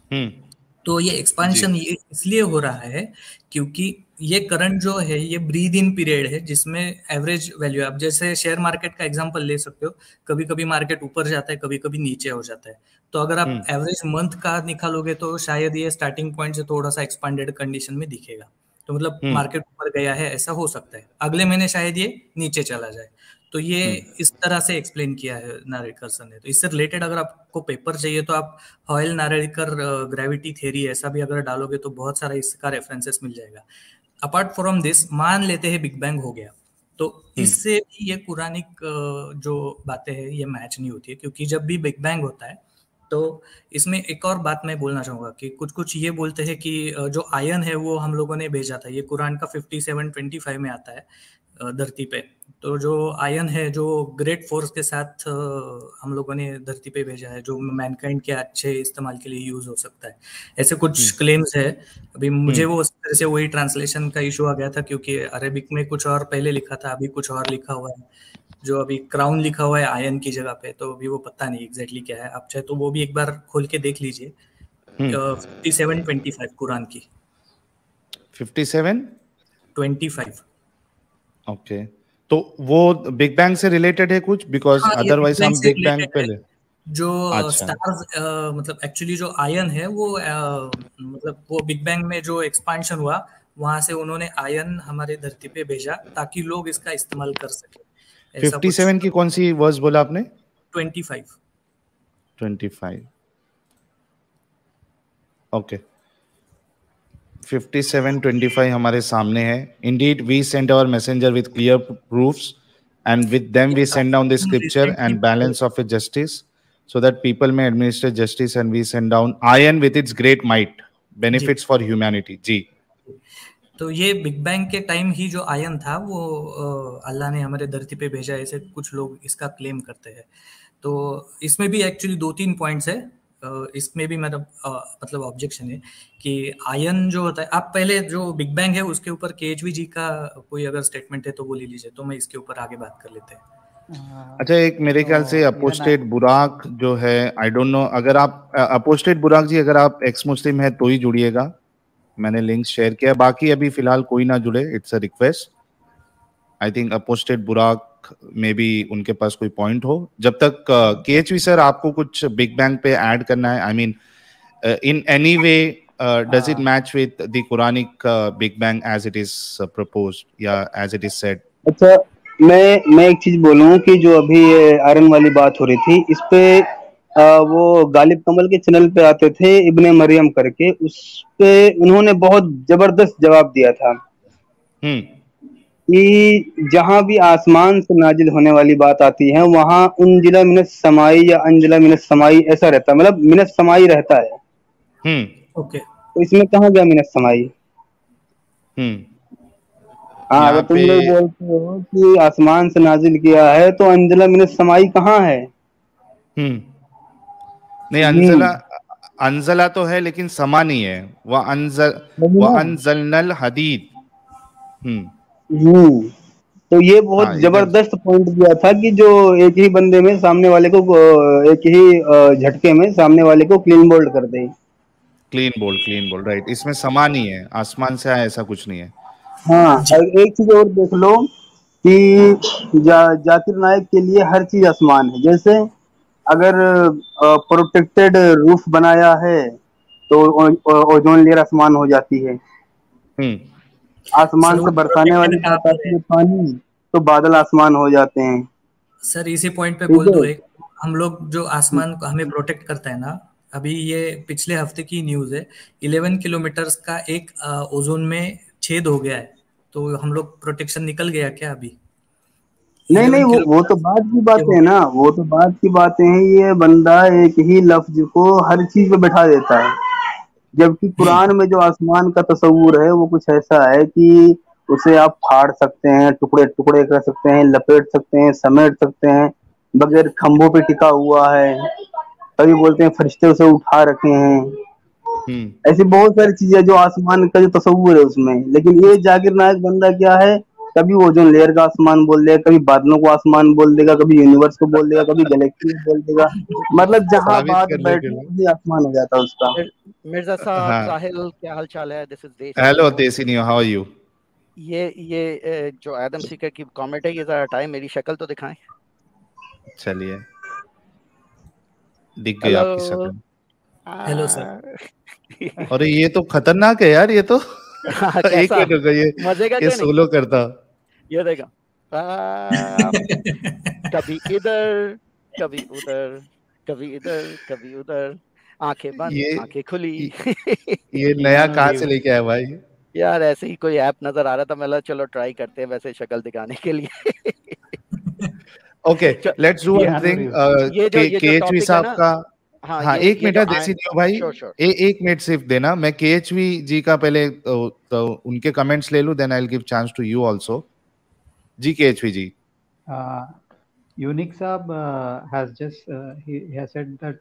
तो ये एक्सपांशन ये इसलिए हो रहा है क्योंकि ये करंट जो है, ये ब्रीद इन पीरियड है, जिसमें एवरेज वैल्यू, आप जैसे शेयर मार्केट का एग्जांपल ले सकते हो, कभी कभी मार्केट ऊपर जाता है, कभी कभी नीचे हो जाता है। तो अगर आप एवरेज मंथ का निकालोगे तो शायद ये स्टार्टिंग पॉइंट से थोड़ा सा एक्सपांडेड कंडीशन में दिखेगा। तो मतलब मार्केट ऊपर गया है, ऐसा हो सकता है, अगले महीने शायद ये नीचे चला जाए। तो ये इस तरह से एक्सप्लेन किया है नारेकर सर ने। तो इससे रिलेटेड अगर आपको पेपर चाहिए तो आप हॉयल नारेकर ग्रेविटी थ्योरी ऐसा भी अगर डालोगे तो बहुत सारा इसका रेफरेंसेस मिल जाएगा। अपार्ट फ्रॉम दिस, मान लेते हैं बिग बैंग हो गया, तो इससे ये कुरानिक जो बातें हैं ये मैच नहीं होती है, क्योंकि जब भी बिग बैंग होता है तो इसमें एक और बात मैं बोलना चाहूंगा कि कुछ ये बोलते हैं कि जो आयन है वो हम लोगों ने भेजा था, ये कुरान का 57:25 में आता है धरती पे। तो जो आयन है जो ग्रेट फोर्स के साथ हम लोगों ने धरती पे भेजा है, जो मैनकाइंड के अच्छे इस्तेमाल के लिए यूज हो सकता है, ऐसे कुछ क्लेम्स है। अभी मुझे वो उस तरह से वही ट्रांसलेशन का इशू आ गया था, क्योंकि अरेबिक में कुछ और पहले लिखा था, अभी कुछ और लिखा हुआ है, जो अभी क्राउन लिखा हुआ है आयन की जगह पे, तो अभी वो पता नहीं एग्जैक्टली क्या है। आप चाहे तो वो भी एक बार खोल के देख लीजिए। 57:25 कुरान की 57:25 ओके। तो वो बिग बैंग से रिलेटेड है कुछ? बिकॉज अदरवाइज हम बिग बैंग पहले जो स्टार्स मतलब एक्चुअली जो आयन है वो मतलब वो बिग बैंग में जो एक्सपांशन हुआ वहां से उन्होंने आयन हमारे धरती पे भेजा ताकि लोग इसका इस्तेमाल कर सके। 57 की कौन सी वर्स बोला आपने? 25 ओके। 57:25 हमारे सामने है। Indeed, we send our messenger with clear proofs, and with them we send down the scripture and balance of justice, so that people may administer justice, and we send down iron with its great might, benefits for humanity. जी। तो ये big bang के time ही जो ion था वो अल्लाह ने हमारे धरती पे भेजा, ऐसे कुछ लोग इसका क्लेम करते हैं। तो इसमें भी एक्चुअली 2-3 पॉइंट्स है, इसमें भी मतलब ऑब्जेक्शन है कि आयन जो होता है, आप पहले जो बिग बैंग है उसके ऊपर केएचवी जी का कोई अगर स्टेटमेंट है तो वो ले लीजिए, तो मैं इसके ऊपर आगे बात कर लेते हैं। अच्छा, एक मेरे ख्याल से अपोस्टेट बुराक जो है, आई डोंट नो, अगर आप अपोस्टेट बुराक जी अगर आप एक्स मुस्लिम है तो ही जुड़िएगा, मैंने लिंक शेयर किया, बाकी अभी फिलहाल कोई ना जुड़े, it's a request. I think apostate बुराक में भी उनके पास कोई पॉइंट हो। जब तक केएचवी सर आपको कुछ बिग बैंग पे ऐड करना है, I mean in any way does it match with the Quranic big bang as it is proposed या एज इट इज सेड? अच्छा, मैं एक चीज बोलूं कि जो अभी ये आयरन वाली बात हो रही थी, इस पे वो गालिब कमल के चैनल पे आते थे इब्ने मरियम करके, उस पे उन्होंने बहुत जबरदस्त जवाब दिया था कि जहां भी आसमान से नाजिल होने वाली बात आती है वहां उनजिला मिनस समाई या अंजिला मिनस समाई ऐसा रहता है, मतलब मिनस समाई रहता है। ओके, तो इसमें कहाँ गया मिनस समाई? हाँ, अगर तुम लोग बोलते हो कि आसमान से नाजिल किया है तो अंजिला मिनस समाई कहाँ है? नहीं, अंजला तो है लेकिन समा नहीं है। वह अंजलनल हदीद। तो ये बहुत जबरदस्त पॉइंट दिया था कि जो एक ही बंदे में सामने वाले को, एक ही झटके में सामने वाले को क्लीन बोल्ड कर दे। Clean bowled, right. इसमें समा नहीं है, आसमान से आया ऐसा कुछ नहीं है। हाँ, एक चीज और देख लो कि जाकिर नायक के लिए हर चीज आसमान है। जैसे अगर प्रोटेक्टेड रूफ बनाया है तो ओजोन लेयर आसमान हो जाती है। आसमान से बरसाने वाली बात आती है पानी, तो बादल आसमान हो जाते हैं। सर इसी पॉइंट पे बोल दो, एक हम लोग जो आसमान को हमें प्रोटेक्ट करता है ना, अभी ये पिछले हफ्ते की न्यूज है, 11 किलोमीटर का एक ओजोन में छेद हो गया है, तो हम लोग प्रोटेक्शन निकल गया क्या अभी? नहीं, वो तो बात की बातें है ना, वो तो बात की बातें हैं। ये बंदा एक ही लफ्ज को हर चीज पे बैठा देता है, जबकि कुरान में जो आसमान का तस्वुर है वो कुछ ऐसा है कि उसे आप फाड़ सकते हैं, टुकड़े टुकड़े कर सकते हैं, लपेट सकते हैं, समेट सकते हैं, बगैर खंभों पे टिका हुआ है। कभी बोलते हैं फरिश्ते उसे उठा रखे हैं। ऐसी बहुत सारी चीजें जो आसमान का जो तस्वुर है उसमें। लेकिन ये जाकिर नायक बंदा क्या है, कभी ओजोन लेयर का आसमान बोल देगा, कभी बादलों को आसमान बोल देगा, कभी यूनिवर्स को बोल देगा, कभी गैलेक्सी को बोल देगा, मतलब जहां बात बैठे वही आसमान हो जाता है उसका। मिर्जा साहब, साहिल, क्या हाल चाल है? दिस इज देसी। हेलो देसी न्यू, हाउ आर यू? ये जो एडम सीकर की कमेंट है, ये जरा हटाएं, मेरी शक्ल तो दिखाएं। चलिए, दिख गई आपकी शक्ल। Hello sir. अरे ये तो खतरनाक है यार, ये तो एक मिनट रुको, ये सोलो करता, ये देखा कभी इधर कभी उधर, कभी इधर कभी उधर, आंखें बंद आंखें खुली। ये नया कहाँ से लेके आया भाई? यार ऐसे ही कोई ऐप नजर आ रहा था, मतलब चलो ट्राई करते हैं वैसे शक्ल दिखाने के लिए। Okay, let's do one thing. ये जो केएचवी टॉपिक है साहब ना, का, हाँ हाँ एक ये मिनट जो है देसी नियो भाई, श्योर श्योर। एक मिनट सिर्फ देना, मैं केएचवी जी का पहले तो उनके कमेंट्स ले लूं, then I will give chance to you also. जी केएचवी जी। यूनिक साहब has just he has said that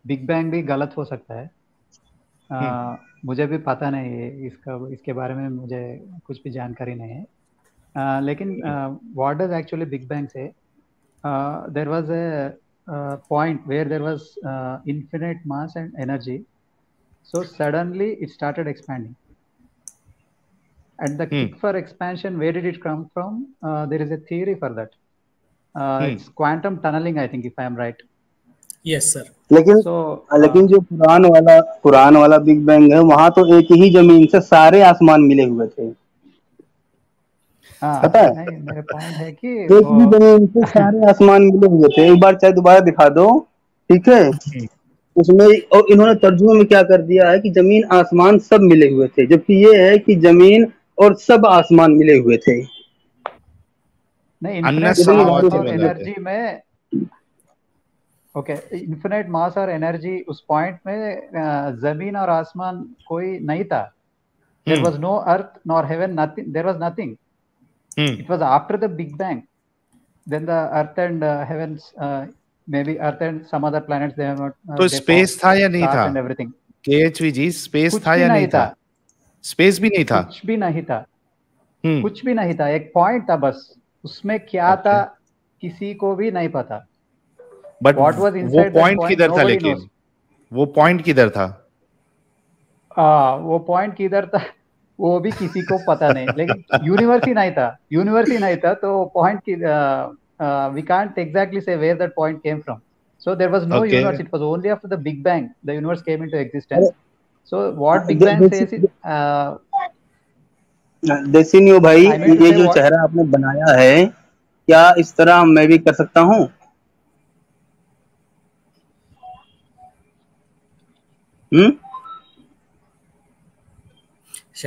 big bang भी गलत हो सकता है। मुझे भी पता नहीं है इसके बारे में, मुझे कुछ भी जानकारी नहीं है। लेकिन what does actually big bang से, there was a point where there was infinite mass and energy, so suddenly it started expanding, and the kick for expansion, where did it come from? There is a theory for that. It's quantum tunneling, I think, if I am right. Yes sir. लेकिन लेकिन जो कुरान वाला big bang है, वहां तो एक ही जमीन से सारे आसमान मिले हुए थे। पता है, नहीं, मेरा पॉइंट है कि एक ही जमीन से सारे आसमान मिले हुए थे। एक बार चाहे दोबारा दिखा दो, ठीक है। उसमें और इन्होंने तर्जुमे में क्या कर दिया है कि जमीन आसमान सब मिले हुए थे, जबकि ये है कि जमीन और सब आसमान मिले हुए थे। नहीं, इन्फिनिट और एनर्जी में, ओके, इन्फिनिट मास और एनर्जी उस पॉइंट में जमीन और आसमान कोई नहीं था। There was no earth nor heaven, nothing, there was nothing. It was after the big bang, then the earth and heavens, maybe earth and some other planets, they have not, तो space था या नहीं था and everything? केएचवी ji, space था या नहीं था? Space भी नहीं था, कुछ भी नहीं था, कुछ भी नहीं था। एक पॉइंट था बस, उसमें क्या था किसी को भी नहीं पता। बट वो पॉइंट किधर था? लेकिन वो पॉइंट किधर था? वो पॉइंट किधर था वो भी किसी को पता नहीं, लेकिन यूनिवर्स ही नहीं था, यूनिवर्स ही नहीं था, तो पॉइंट की we can't exactly say where that point came from. So there was no universe. It was only after the Big Bang the universe came into existence. So what Big Bang says is, देसी new भाई, ये जो चेहरा आपने बनाया है, क्या इस तरह मैं भी कर सकता हूँ?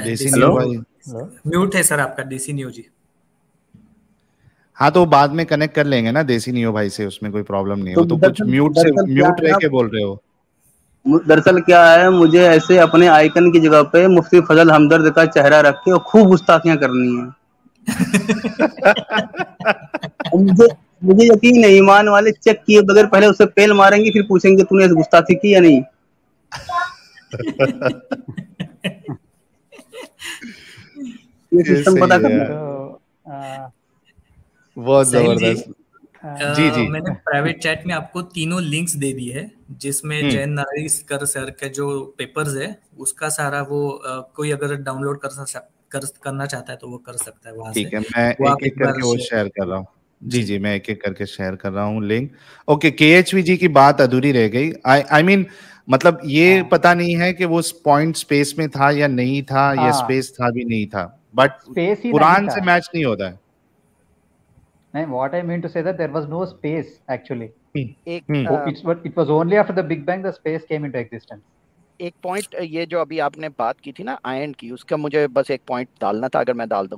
देसी न्यू भाई म्यूट है सर आपका, देसी न्यू जी। हाँ, तो बाद में कनेक्ट कर लेंगे ना देसी नियो भाई से, उसमें कोई प्रॉब्लम नहीं है। तो कुछ म्यूट रह के बोल रहे हो। दरअसल क्या है, मुझे ऐसे अपने आइकन की जगह पे मुफ्ती फजल हमदर्द का चेहरा रख के और खूब गुस्ताखियां करनी है। मुझे यकीन नहीं, ईमान वाले चेक किए बगैर पहले उसे पेल मारेंगे, फिर पूछेंगे तूने गुस्ताखी की या नहीं। ये सिस्टम पता करना। बहुत जबरदस्त। जी मैंने प्राइवेट चैट में आपको तीनों लिंक्स दे दी है, जिसमें जैन नारिस्कर सर के जो पेपर्स है उसका सारा वो कोई अगर डाउनलोड करना चाहता है तो वो कर सकता है वहां से। ठीक है, मैं एक एक करके वो शेयर कर रहा हूँ। जी मैं एक एक करके शेयर कर रहा हूँ लिंक। ओके, केएचवी जी की बात अधूरी रह गई। आई मीन मतलब ये पता नहीं है कि वो पॉइंट स्पेस में था या नहीं था, या स्पेस था भी नहीं था, बट कुरान से मैच नहीं होता है। नहीं, what I mean to say that there was no space actually. It was only after the Big Bang the space came into existence. एक पॉइंट, ये जो अभी आपने बात की थी ना आयन की, उसका मुझे बस एक पॉइंट डालना था, अगर मैं डाल दूं।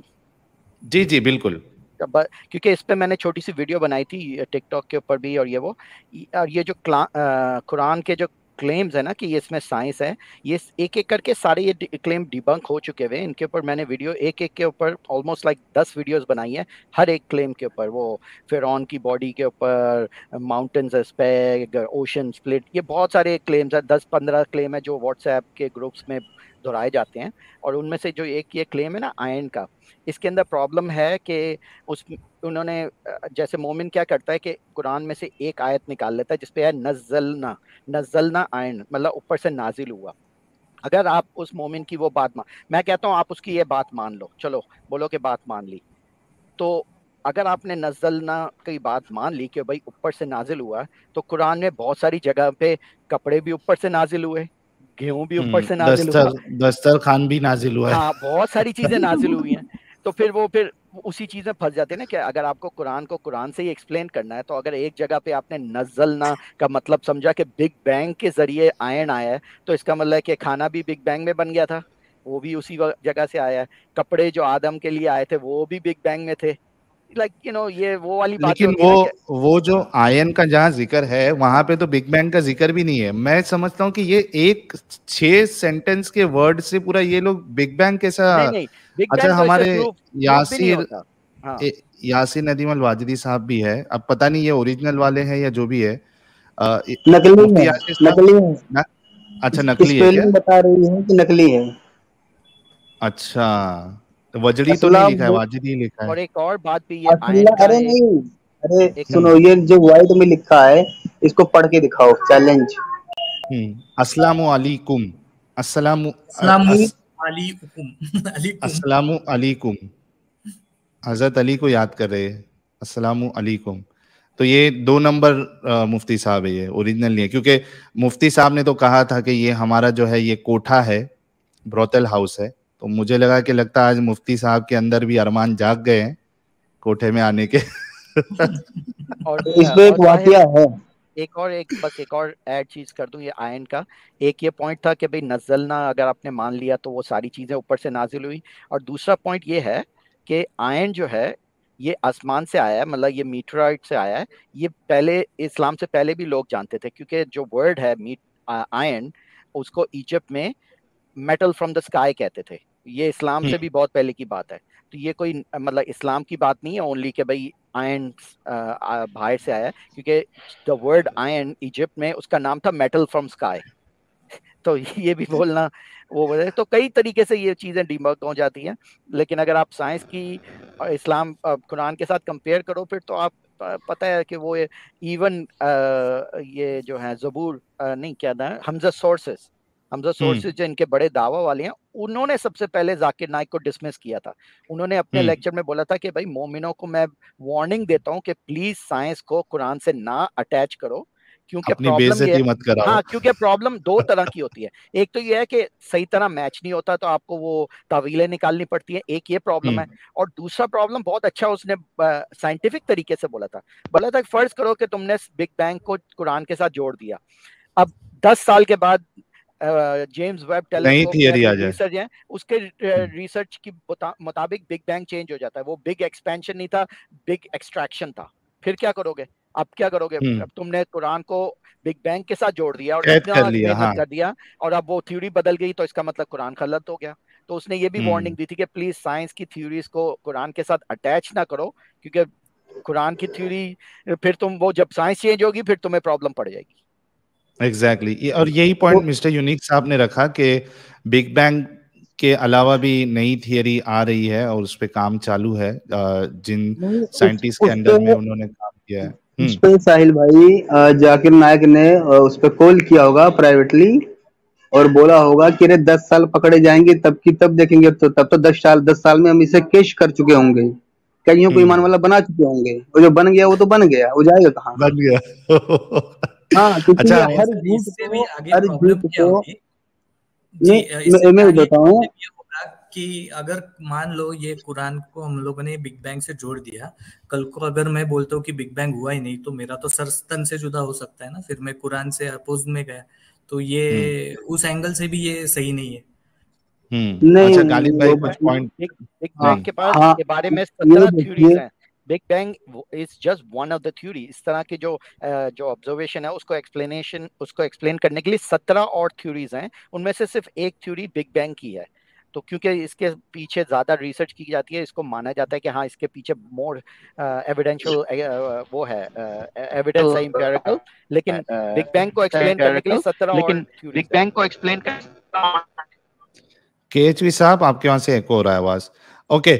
जी बिल्कुल, क्योंकि इस पे मैंने छोटी सी वीडियो बनाई थी टिकटॉक के ऊपर भी, और ये जो कुरान के जो क्लेम्स है ना कि ये इसमें साइंस है, ये एक एक करके सारे ये क्लेम डिबंक हो चुके हुए। इनके ऊपर मैंने वीडियो एक एक के ऊपर ऑलमोस्ट लाइक 10 वीडियोस बनाई है, हर एक क्लेम के ऊपर। वो फिरौन की बॉडी के ऊपर, माउंटेन्स एस्पेक्ट, ओशन स्प्लिट, ये बहुत सारे क्लेम्स है, 10-15 क्लेम है जो व्हाट्सएप के ग्रुप्स में दोहराए जाते हैं। और उनमें से जो एक ये क्लेम है ना आयन का, इसके अंदर प्रॉब्लम है कि उन्होंने जैसे मोमिन क्या करता है कि कुरान में से एक आयत निकाल लेता है जिसपे है नज़लना आयन, मतलब ऊपर से नाजिल हुआ। अगर आप उस मोमिन की वो बात मैं कहता हूँ आप उसकी ये बात मान लो, चलो बोलो कि बात मान ली, तो अगर आपने नज़लना की बात मान ली कि भाई ऊपर से नाजिल हुआ, तो कुरान में बहुत सारी जगह पे कपड़े भी ऊपर से नाजिल हुए, गेहूं भी ऊपर से नाजिल हुआ, दस्तरखान भी नाजिल हुआ है। हाँ, बहुत सारी चीजें नाजिल हुई हैं। तो फिर उसी चीज में फंस जाते हैं ना कि अगर आपको कुरान को कुरान से ही एक्सप्लेन करना है, तो अगर एक जगह पे आपने नज़लना का मतलब समझा कि बिग बैंग के जरिए आयन आया है, तो इसका मतलब है कि खाना भी बिग बैंग में बन गया था, वो भी उसी जगह से आया है। कपड़े जो आदम के लिए आए थे वो भी बिग बैंग में थे। लाइक ये वो वाली बातें लेकिन होती है ना वो जो आयन का जहाँ जिक्र है वहां पे तो बिग बैंग का जिक्र भी नहीं है। मैं समझता हूँ कि ये एक 6 सेंटेंस के वर्ड से पूरा ये लोग बिग बैंग कैसा। नहीं बिग अच्छा, बैंग तो हमारे प्रूफ भी नहीं यासिर होता। हाँ यासिर नदीम अल वाजिदी साहब भी है, अब पता नहीं ये ओरिजिनल वाले हैं या जो भी है। नकली मुफ्ती है, यासिर साहब नकली है। अच्छा नकली है क्या? स्पेलिंग बता रही है कि नकली है। अच्छा, तो वजड़ी तो नहीं असला लिखा है, वाजिदी लिखा है। और एक और बात भी, ये आयन असला, का अरे नहीं, अरे एक सुनो, ये जो व्हाइट में लिखा है इसको पढ़ के दिखाओ, चैलेंज। अस्सलामु अलैकुम, अस्सलामु अस्सलामु अलैकुम, हजरत अली को याद कर रहे हैं, अस्सलामु अलैकुम। तो ये 2 नंबर मुफ्ती साहब है, ये ओरिजिनल नहीं है, क्योंकि मुफ्ती साहब ने तो कहा था कि ये हमारा जो है ये कोठा है, ब्रोथल हाउस है। तो मुझे लगा कि लगता है आज मुफ्ती साहब के अंदर भी अरमान जाग गए हैं कोठे में आने के। और इसमें एक वाकया है। एक और ऐड चीज कर दूं ये आयन का। एक ये पॉइंट था कि भाई नजलना अगर आपने मान लिया तो वो सारी चीजें ऊपर से नाजिल हुई। और दूसरा पॉइंट ये है कि आयन जो है ये आसमान से आया है, मतलब ये मीटराइट से आया है। ये पहले इस्लाम से पहले भी लोग जानते थे, क्योंकि जो वर्ड है आयन, उसको इजिप्ट में मेटल फ्रॉम द स्काई कहते थे। ये इस्लाम से भी बहुत पहले की बात है। तो ये कोई मतलब इस्लाम की बात नहीं है ओनली कि भाई आयन बाहर से आया है, क्योंकि द वर्ड आयन इजिप्ट में उसका नाम था मेटल फ्रॉम स्काई। तो ये भी बोलना वो तो कई तरीके से ये चीजें डिबंक हो जाती हैं। लेकिन अगर आप साइंस की इस्लाम कुरान के साथ कंपेयर करो फिर तो आप पता है कि वो इवन ये जो है ज़बूर नहीं क्या था, हमजा सोर्सेस जो इनके बड़े दावा वाले हैं, उन्होंने सबसे पहले जाकिर नाइक को डिसमिस किया था। उन्होंने अपने लेक्चर में बोला था कि भाई मोमिनों को मैं वार्निंग देता हूं कि प्लीज साइंस को कुरान से ना अटैच करो, क्योंकि अपनी प्रॉब्लम ये बेइज्जती मत कराओ। हाँ, क्योंकि प्रॉब्लम 2 तरह की होती है। एक तो ये है कि सही तरह मैच नहीं होता तो आपको वो तावीलें निकालनी पड़ती है, एक ये प्रॉब्लम है। और दूसरा प्रॉब्लम बहुत अच्छा उसने साइंटिफिक तरीके से बोला था फर्ज करो कि तुमने बिग बैंग को कुरान के साथ जोड़ दिया। अब 10 साल के बाद जेम्स वेब टेलीस्कोप में जो रिसर्च है उसके रिसर्च के मुताबिक बिग बैंग चेंज हो जाता है। वो बिग एक्सपेंशन नहीं था, बिग एक्सट्रैक्शन था। फिर क्या करोगे? अब क्या करोगे? अब तुमने कुरान को बिग बैंग के साथ जोड़ दिया और इतना मेहनत कर दिया और अब वो थ्योरी बदल गई, तो इसका मतलब कुरान गलत हो गया। तो उसने ये भी वार्निंग दी थी कि प्लीज साइंस की थ्योरीज को कुरान के साथ अटैच ना करो, क्योंकि कुरान की थ्योरी फिर तुम वो जब साइंस चेंज होगी फिर तुम्हें प्रॉब्लम पड़ जाएगी। एग्जैक्टली और यही पॉइंट मिस्टर यूनिक साहब ने रखा कि बिग बैंग के अलावा भी नई थियरी आ रही है और उस पे काम चालू है, जिन साइंटिस्ट के अंडर में उन्होंने काम किया है। उस पे साहिल भाई जाकिर नायक ने उस पे कॉल किया होगा प्राइवेटली और बोला होगा कि अरे 10 साल पकड़े जाएंगे तब की तब देखेंगे, तो तब तो 10 साल में हम इसे केश कर चुके होंगे, कईयों को ईमान वाला बना चुके होंगे, और जो बन गया वो तो बन गया, वो जाएगा कहाँ? बन गया। हाँ, क्योंकि अच्छा, हर झूठ को मैं बताऊं कि अगर मान लो ये कुरान को हम लोगों ने बिग बैंग से जोड़ दिया, कल को अगर मैं बोलता हूँ कि बिग बैंग हुआ ही नहीं तो मेरा तो सर तन से जुदा हो सकता है ना, फिर मैं कुरान से अपोज में गया। तो ये उस एंगल से भी ये सही नहीं है। अच्छा गालिब भाई कुछ पॉइंट बिग बैंग के बारे में 17 थ्योरीज हैं। Big bang is just one of the theory. इस तरह की जो ऑब्जर्वेशन है उसको एक्सप्लेन करने के लिए 17 और थ्योरीज हैं, उनमें से सिर्फ एक थ्योरी बिग बैंग की है। तो क्योंकि इसके पीछे ज्यादा रिसर्च की जाती है, इसको माना जाता है कि हाँ इसके पीछे मोर एविडेंशियल वो है एविडेंस है एम्पिरिकल। लेकिन बिग बैंग को एक्सप्लेन करने के लिए 17 और बिग बैंग को एक्सप्लेन KHV साहब आपके वहां से एको हो रहा है आवाज। ओके,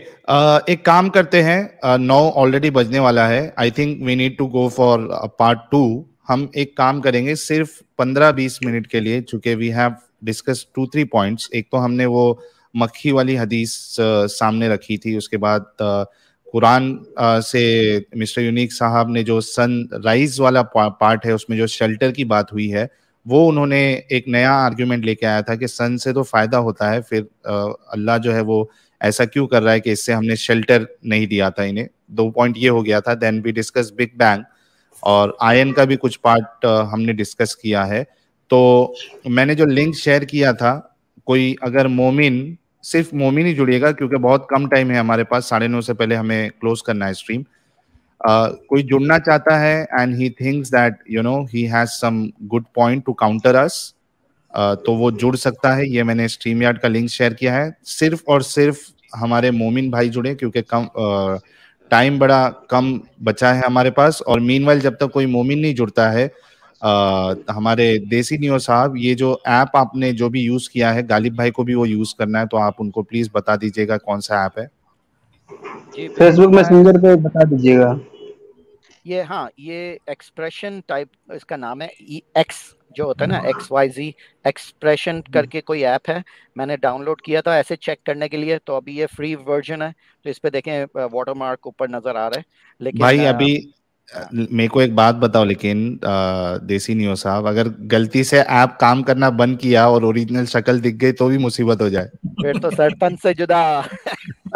एक काम करते हैं, 9 ऑलरेडी बजने वाला है। I think we need to go for part 2। हम एक काम करेंगे सिर्फ 15-20 मिनट के लिए, चूंकि वी हैव डिस्कस 2-3 पॉइंट्स। एक तो हमने वो मक्खी वाली हदीस सामने रखी थी, उसके बाद कुरान से मिस्टर यूनिक साहब ने जो सनराइज वाला पार्ट है उसमें जो शेल्टर की बात हुई है, वो उन्होंने एक नया आर्ग्यूमेंट लेके आया था कि सन से तो फायदा होता है, फिर अल्लाह जो है वो ऐसा क्यों कर रहा है कि इससे हमने शेल्टर नहीं दिया था इन्हें। 2 पॉइंट ये हो गया था। Then we discuss big bang और आयन का भी कुछ पार्ट हमने डिस्कस किया है। तो मैंने जो लिंक शेयर किया था कोई अगर मोमिन, सिर्फ मोमिन ही जुड़िएगा क्योंकि बहुत कम टाइम है हमारे पास, 9:30 से पहले हमें क्लोज करना है स्ट्रीम। कोई जुड़ना चाहता है and he thinks that you know he has some good point to counter us, तो वो जुड़ सकता है। ये मैंने स्ट्रीम यार्ड का लिंक शेयर किया है। सिर्फ और सिर्फ हमारे मोमिन भाई जुड़े क्योंकि कम टाइम बड़ा कम बचा है हमारे पास। और मीनवाइल जब तक कोई मोमिन नहीं जुड़ता है, हमारे देसी नियो साहब, ये जो ऐप आपने जो भी यूज किया है, गालिब भाई को भी वो यूज करना है, तो आप उनको प्लीज बता दीजिएगा कौन सा ऐप है। फेसबुक मैसेंजर पे बता दीजिएगा। ये हाँ, ये एक्सप्रेशन टाइप इसका नाम है, एक्स जो होता है ना, XYZ एक्सप्रेशन करके कोई ऐप है, मैंने डाउनलोड किया था ऐसे चेक करने के लिए। तो अभी ये फ्री वर्जन है, तो इस पे देखें वाटरमार्क ऊपर नजर आ रहा है। लेकिन भाई अभी मेरे को एक बात बताओ, लेकिन देसी नियो साहब, अगर गलती से ऐप काम करना बंद किया और ओरिजिनल शक्ल दिख गई तो भी मुसीबत हो जाए। फिर तो सर तन से जुदा।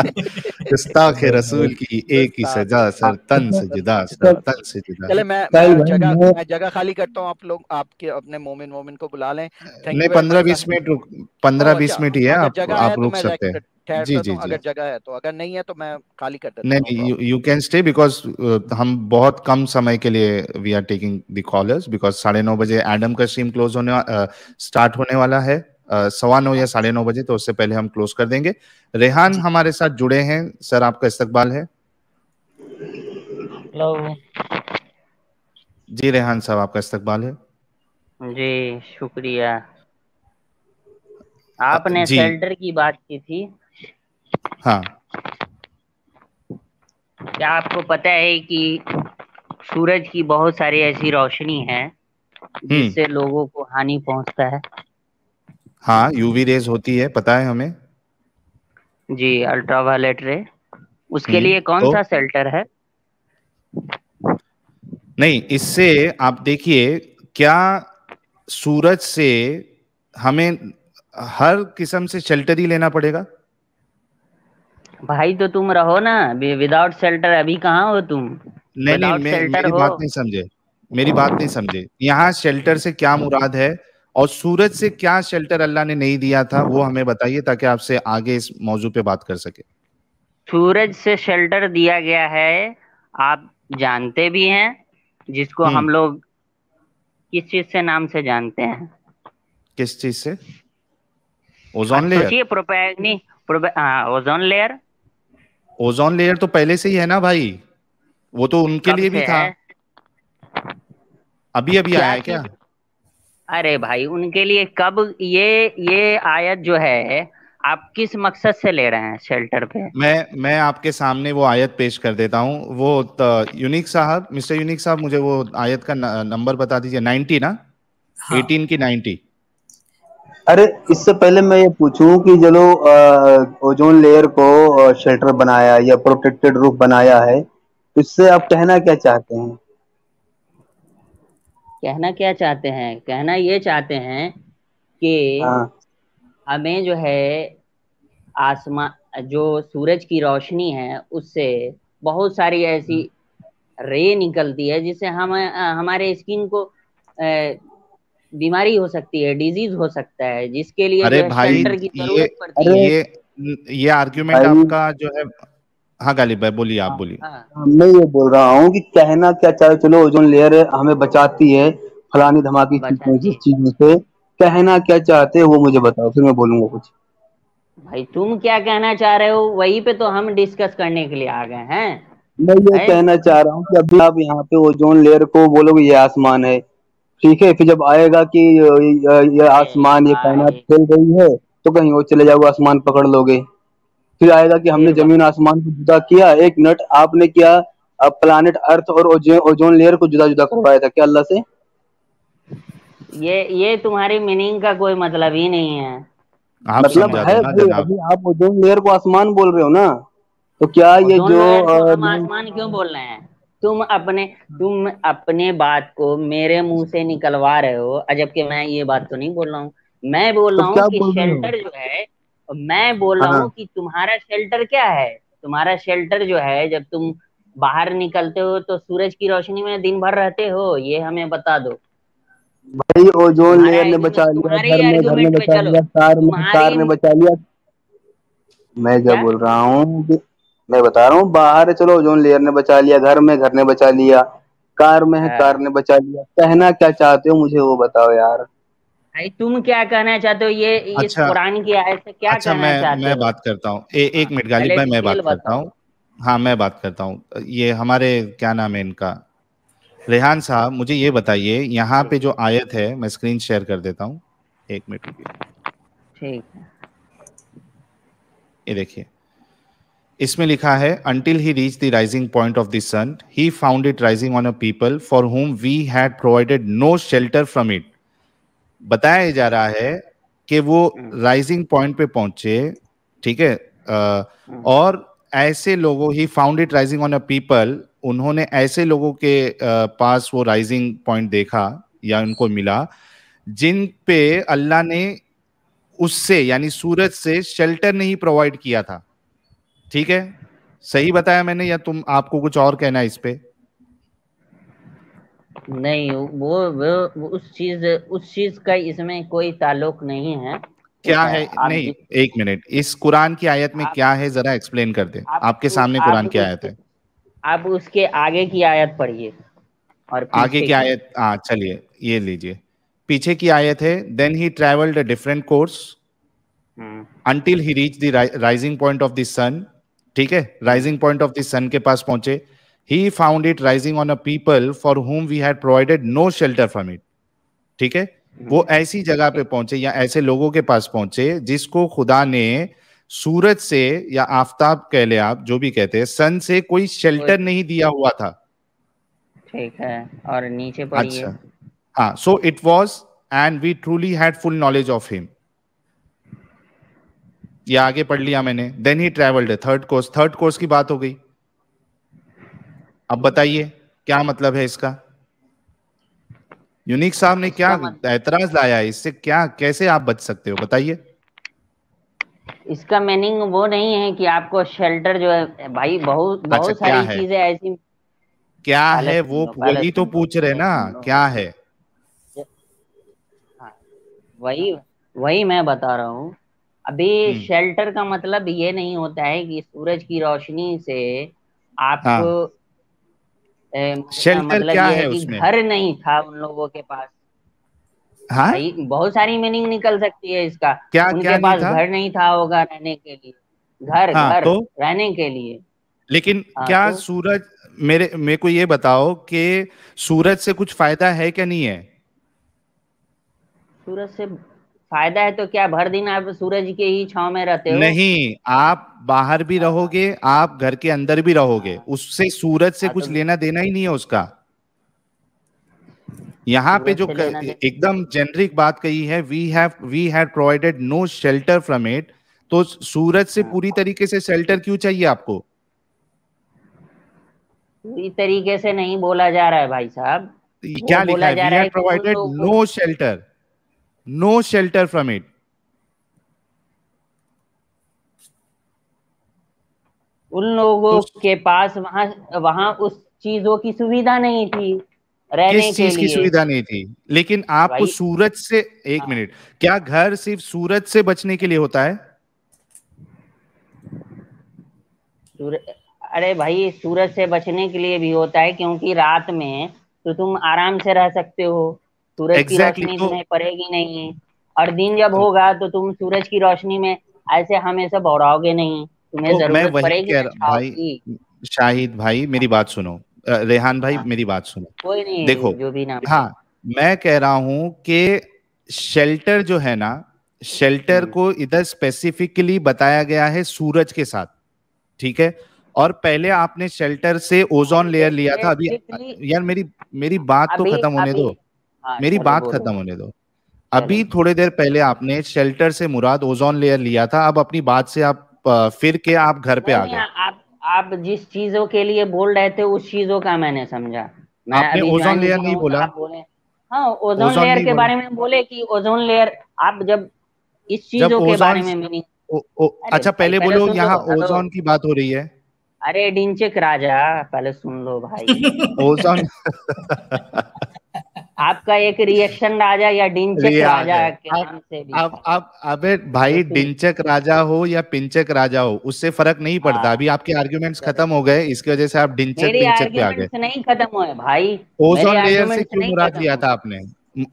गुस्ताखे रसूल की एक ही सजा, सर तन से जुदा, सर तन से जुदा। चले मैं जगह खाली करता हूँ, आप लोग आपके अपने मोमिन को बुला लें। नहीं, 15-20 मिनट 15-20 मिनट ही है, आप रुक सकते हैं। जी जी, अगर जगह है तो, अगर नहीं है तो मैं खाली कर देता हूँ। नहीं, यू कैन स्टे बिकॉज हम बहुत कम समय के लिए we are taking the callers, because 9:30 बजे एडम का स्ट्रीम क्लोज स्टार्ट होने वाला है, 9:15 या 9:30 बजे, तो उससे पहले हम क्लोज कर देंगे। रेहान हमारे साथ जुड़े हैं, सर आपका इस्तकबाल है। हेलो जी रेहान साहब, आपका इस्तकबाल है जी, शुक्रिया। आपने शेल्टर की बात की थी। हाँ, क्या आपको पता है कि सूरज की बहुत सारी ऐसी रोशनी है जिससे लोगों को हानि पहुंचता है? हाँ, यूवी रेज होती है, पता है हमें जी, अल्ट्रावायलेट रे। उसके लिए कौन सा शेल्टर है? नहीं, इससे आप देखिए, क्या सूरज से हमें हर किस्म से शेल्टर ही लेना पड़ेगा? भाई तो तुम रहो ना विदाउट शेल्टर, अभी कहाँ हो तुम? नहीं, मेरी बात नहीं समझे, मेरी बात नहीं समझे। यहाँ शेल्टर से क्या मुराद है और सूरज से क्या शेल्टर अल्लाह ने नहीं दिया था, वो हमें बताइए ताकि आपसे आगे इस मौजू पे बात कर सके। सूरज से शेल्टर दिया गया है, आप जानते भी हैं, जिसको हम लोग किस चीज से नाम से जानते हैं? किस चीज से? Ozone layer. सोचिए, ओजोन लेयर। ओजोन लेयर तो पहले से ही है ना भाई, वो तो उनके लिए भी था। अभी आया है क्या? अरे भाई, उनके लिए कब? ये आयत जो है आप किस मकसद से ले रहे हैं शेल्टर पे? मैं आपके सामने वो आयत पेश कर देता हूँ। वो यूनिक साहब, मिस्टर यूनिक साहब, मुझे वो आयत का नंबर बता दीजिए। 90 ना? हाँ। 18 की 90। अरे इससे पहले मैं ये पूछूं कि चलो ओजोन लेयर को शेल्टर बनाया या प्रोटेक्टेड रूफ बनाया है, तो इससे आप कहना क्या चाहते हैं? कहना क्या चाहते हैं? कहना ये चाहते हैं कि हमें जो है आसमान, जो सूरज की रोशनी है, उससे बहुत सारी ऐसी रे निकलती है जिससे हम हमारे स्किन को बीमारी हो सकती है, डिजीज हो सकता है, जिसके लिए जो है शेल्टर की जरूरत पड़ती है। ये आर्ग्यूमेंट आपका जो है। हाँ गालिब भाई, बोलिए, आप बोलिए। मैं ये बोल रहा हूँ कि कहना क्या चाहे, चलो ओजोन लेयर हमें बचाती है फलानी धमाकी चीजों से, कहना क्या चाहते हैं वो मुझे बताओ, फिर मैं बोलूंगा कुछ। भाई तुम क्या कहना चाह रहे हो, वही पे तो हम डिस्कस करने के लिए आ गए हैं। मैं ये कहना चाह रहा हूँ कि अभी आप यहाँ पे ओजोन लेयर को बोलोगे ये आसमान है, ठीक है, फिर जब आएगा कि ये आसमान, ये कायनात फैल रही है, तो कहीं और चले जाओगे, आसमान पकड़ लोगे। फिर आएगा कि हमने जमीन आसमान को जुदा किया। एक मिनट, आपने क्या प्लैनेट अर्थ और ओजोन लेयर को जुदा जुदा करवाया था क्या अल्लाह से? ये तुम्हारी मीनिंग का कोई मतलब ही नहीं है। मतलब है, अभी आप ओजोन लेयर को आसमान बोल रहे हो ना, तो क्या ये जो हम आसमान क्यों बोल रहे हैं? तुम अपने बात को मेरे मुंह से निकलवा रहे हो, जबकि मैं ये बात तो नहीं बोल रहा हूँ। मैं बोल रहा हूँ कि शेल्टर जो है, मैं बोल रहा हूँ कि तुम्हारा शेल्टर क्या है? तुम्हारा शेल्टर जो है, जब तुम बाहर निकलते हो तो सूरज की रोशनी में दिन भर रहते हो, ये हमें बता दो। भाई ओजोन लेयर ने बचा लिया, घर ने बचा लिया, कार ने बचा लिया। मैं क्या बोल रहा हूँ कि मैं बता रहा हूँ, बाहर है चलो ओजोन लेयर ने बचा लिया, घर ने बचा लिया, कार में है कार ने बचा लिया। कहना क्या चाहते हो मुझे वो बताओ यार। भाई तुम क्या कहना चाहते हो ये इस कुरान की आयत से क्या कहना चाहते हो? मैं बात करता हूँ, एक मिनट गालिब भाई, मैं बात करता हूँ। हाँ मैं बात करता हूँ। ये हमारे क्या नाम है इनका, रेहान साहब, मुझे ये बताइए, यहाँ पे जो आयत है, मैं स्क्रीन शेयर कर देता हूँ, एक मिनट रुकिए। ठीक है, ये देखिए, इसमें लिखा है until he reached the rising point of the sun, he found it rising on a people for whom we had provided no shelter from it। बताया जा रहा है कि वो राइजिंग पॉइंट पे पहुंचे, ठीक है, और ऐसे लोगों, ही found it rising on a people, उन्होंने ऐसे लोगों के पास वो राइजिंग पॉइंट देखा या उनको मिला जिन पे अल्लाह ने उससे यानी सूरज से शेल्टर नहीं प्रोवाइड किया था। ठीक है, सही बताया मैंने या तुम आपको कुछ और कहना है इस पे? नहीं, वो उस चीज का इसमें कोई ताल्लुक नहीं है। क्या है? नहीं, एक मिनट, इस कुरान की आयत में क्या है जरा एक्सप्लेन कर दे। आपके सामने कुरान की आयत है, आप उसके आगे की आयत पढ़िए और आगे की आयत। हाँ चलिए ये लीजिए, पीछे की आयत है, then he travelled a different course until he reach the rising point of the sun. ठीक है, rising point of the sun के पास पहुंचे, he found it rising on a people for whom we had provided no shelter from it। ठीक है, वो ऐसी जगह पे पहुंचे या ऐसे लोगों के पास पहुंचे जिसको खुदा ने सूरज से या आफताब कह ले आप जो भी कहते हैं, सन से कोई शेल्टर नहीं दिया हुआ था। ठीक है, और नीचे पढ़िए। अच्छा, हाँ, so it was and we truly had full knowledge of him। ये आगे पढ़ लिया मैंने, then he traveled third course की बात हो गई। अब बताइए क्या मतलब है इसका? यूनिक साहब ने क्या ऐतराज लाया है इससे, क्या कैसे आप बच सकते हो बताइए? इसका मीनिंग वो नहीं है कि आपको शेल्टर जो है भाई, बहुत सारी चीजें ऐसी क्या है वो वही तो पूछ रहे ना, क्या है? वही मैं बता रहा हूँ अभी। शेल्टर का मतलब ये नहीं होता है कि सूरज की रोशनी से आपको शेल्टर मतलब क्या ये है कि उसमें? घर नहीं था उन लोगों के पास। हाँ? भाई बहुत सारी मीनिंग निकल सकती है इसका। क्या उनके क्या पास नहीं था? घर नहीं था होगा रहने के लिए, घर तो? रहने के लिए। लेकिन क्या सूरज, मेरे को ये बताओ कि सूरज से कुछ फायदा है क्या नहीं है? सूरज से फायदा है तो क्या भर दिन आप सूरज के ही छांव में रहते हो? नहीं, आप बाहर भी रहोगे, आप घर के अंदर भी रहोगे, उससे सूरज से कुछ लेना देना ही नहीं है उसका। यहाँ पे जो एकदम जेनरिक बात कही है, we had provided no shelter from it, तो सूरज से पूरी तरीके से शेल्टर क्यों चाहिए आपको? पूरी तरीके से नहीं बोला जा रहा है भाई साहब, क्या लिखा है? We had provided no shelter from it. उन लोगों के पास वहां उस चीजों की सुविधा नहीं थी रहने किस चीज की सुविधा नहीं थी? लेकिन आपको सूरज से, एक मिनट, क्या घर सिर्फ सूरज से बचने के लिए होता है? अरे भाई सूरज से बचने के लिए भी होता है, क्योंकि रात में तो तुम आराम से रह सकते हो, सूरज की रोशनी तुम्हें पड़ेगी नहीं, और दिन जब होगा तो तुम सूरज की रोशनी में ऐसे हमेशा बौराओगे नहीं, तुम्हें जरूरत पड़ेगी भाई शाहिद भाई मेरी बात सुनो, रेहान भाई मेरी बात सुनो, कोई नहीं, देखो जो भी नाम। हाँ, मैं कह रहा हूं कि शेल्टर जो है ना, शेल्टर को इधर स्पेसिफिकली बताया गया है सूरज के साथ। ठीक है, और पहले आपने शेल्टर से ओजोन लेयर लिया था। अभी यार मेरी बात तो खत्म होने दो, मेरी बात खत्म होने दो। अभी थोड़ी देर पहले आपने शेल्टर से मुराद ओजोन लेयर लिया था, अब अपनी बात से आप फिर के आप घर पे आ गए। आप जिस चीजों के लिए बोल रहे थे उस चीजों का मैंने समझा। मैं आपने ओजोन लेयर नहीं बोला। आप बोले हाँ ओजोन लेयर के बारे में बोले कि ओजोन लेयर, आप जब इस चीजों के बारे में मीनिंग। अच्छा पहले बोलो, यहाँ ओजोन की बात हो रही है। अरे डिंचक राजा पहले सुन लो भाई। ओजोन आपका एक रिएक्शन राजा या डिंचक राजा के नाम से भी अब अबे भाई डिंचक राजा हो या पिंचक राजा हो उससे फर्क नहीं पड़ता। अभी आपके आर्ग्यूमेंट्स खत्म हो गए, इसकी वजह से आप डिंचक पिंचक पे आ गए। नहीं खत्म हुए भाई। ओजोन लेयर से क्यों मुराद लिया था आपने?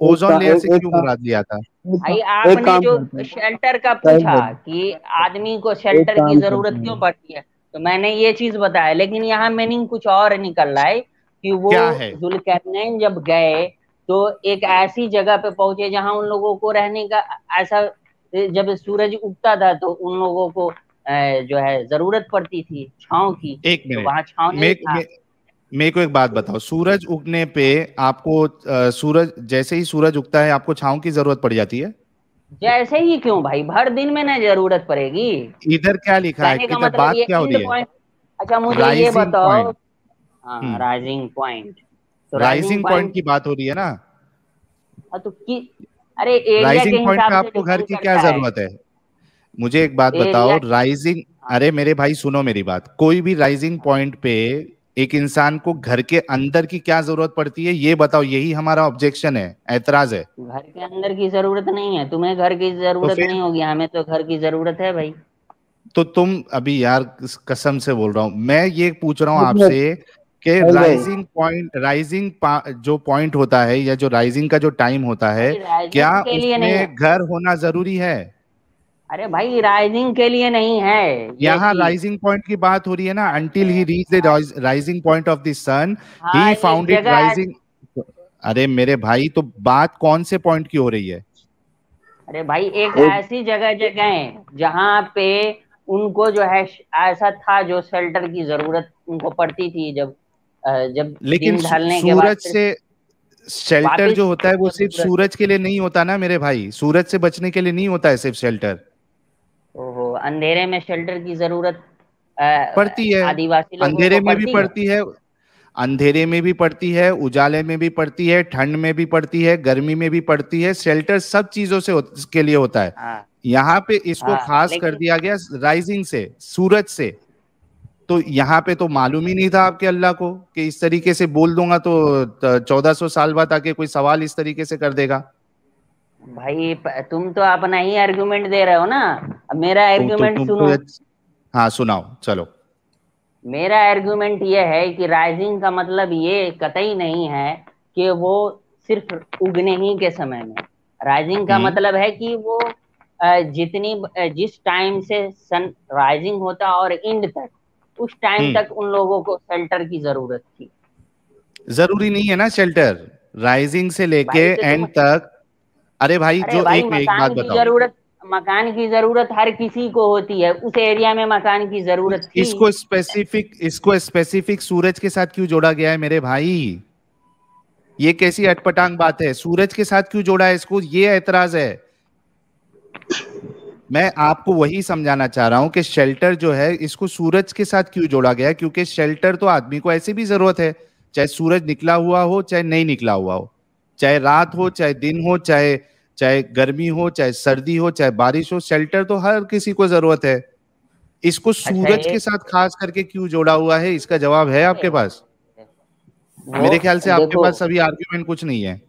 ओजोन लेयर से क्यों मुराद लिया था? भाई आपने जो शेल्टर का पूछा कि आदमी को शेल्टर की जरूरत क्यों पड़ती है, तो मैंने ये चीज बताया, लेकिन यहाँ मीनिंग कुछ और निकल रहा है कि वो जुल्करनैन जब गए तो एक ऐसी जगह पे पहुंचे जहां उन लोगों को रहने का ऐसा, जब सूरज उगता था तो उन लोगों को जो है जरूरत पड़ती थी छांव की। एक मिनट, तो वहां छांव नहीं था। मेरे को एक बात बताओ, सूरज उगने पे आपको सूरज जैसे ही सूरज उगता है आपको छांव की जरूरत पड़ जाती है? जैसे ही क्यों भाई, भर दिन में ना जरूरत पड़ेगी। इधर क्या लिखा है? इधर मतलब बात क्या हो रही है? अच्छा मुझे ये बताओ। हाँ राइजिंग पॉइंट, तो राइजिंग पॉइंट की बात हो रही है ना? तो अरे राइजिंग पॉइंट पे आपको घर की क्या जरूरत है? मुझे एक बात बताओ, राइजिंग, अरे मेरे भाई सुनो मेरी बात, कोई भी राइजिंग पॉइंट पे एक इंसान को घर के अंदर की क्या जरूरत पड़ती है ये बताओ, यही हमारा ऑब्जेक्शन है, ऐतराज है। घर के अंदर की जरूरत नहीं है, तुम्हें घर की जरूरत नहीं होगी, हमें तो घर की जरूरत है भाई। तो तुम अभी यार कसम से बोल रहा हूं, मैं ये पूछ रहा हूं आपसे कि राइजिंग जो पॉइंट होता है या जो राइजिंग का जो टाइम होता है, क्या उसमें घर होना जरूरी है? अरे भाई राइजिंग के लिए नहीं है, यहाँ राइजिंग पॉइंट की बात हो रही है ना। Until he reach the rising point of the sun he found it rising. अरे मेरे भाई तो बात कौन से पॉइंट की हो रही है? अरे भाई एक ऐसी जगह है जहाँ पे उनको जो है ऐसा था जो शेल्टर की जरूरत उनको पड़ती थी जब लेकिन सूरज से शेल्टर जो होता है वो सिर्फ सूरज के लिए नहीं होता ना मेरे भाई, सूरज से बचने के लिए नहीं होता है सिर्फ शेल्टर। ओहो, अंधेरे में शेल्टर की जरूरत पड़ती है, आदिवासी लोगों अंधेरे में भी पड़ती है, अंधेरे में भी पड़ती है, उजाले में भी पड़ती है, ठंड में भी पड़ती है, गर्मी में भी पड़ती है। शेल्टर सब चीजों से के लिए होता है। यहाँ पे इसको खास कर दिया गया राइजिंग से, सूरज से। तो यहाँ पे तो मालूम ही नहीं था आपके अल्लाह को कि इस तरीके से बोल दूंगा तो 1400 साल बाद आके कोई सवाल इस तरीके से कर देगा। भाई तुम तो अपना ही आर्गुमेंट दे रहे हो ना, अब मेरा आर्गुमेंट सुनो। हाँ सुनाओ चलो। मेरा आर्गुमेंट ये है कि राइजिंग का मतलब ये कतई नहीं है कि वो सिर्फ उगने ही के समय में। राइजिंग का मतलब है कि वो जिस टाइम से सन राइजिंग होता और एंड तक, उस टाइम तक उन लोगों को शेल्टर की जरूरत थी। जरूरी नहीं है ना शेल्टर, राइजिंग से लेके एंड तक। अरे भाई जो एक बात बताओ, मकान की जरूरत हर किसी को होती है, उस एरिया में मकान की जरूरत थी। इसको स्पेसिफिक सूरज के साथ क्यों जोड़ा गया है मेरे भाई? ये कैसी अटपटांग बात है? सूरज के साथ क्यों जोड़ा है इसको? ये ऐतराज है। मैं आपको वही समझाना चाह रहा हूं कि शेल्टर जो है इसको सूरज के साथ क्यों जोड़ा गया है, क्योंकि शेल्टर तो आदमी को ऐसे भी जरूरत है, चाहे सूरज निकला हुआ हो चाहे नहीं निकला हुआ हो, चाहे रात हो चाहे दिन हो, चाहे गर्मी हो चाहे सर्दी हो चाहे बारिश हो, शेल्टर तो हर किसी को जरूरत है। इसको सूरज के साथ खास करके क्यों जोड़ा हुआ है, इसका जवाब है आपके पास? मेरे ख्याल से आपके पास सभी आर्ग्यूमेंट कुछ नहीं है।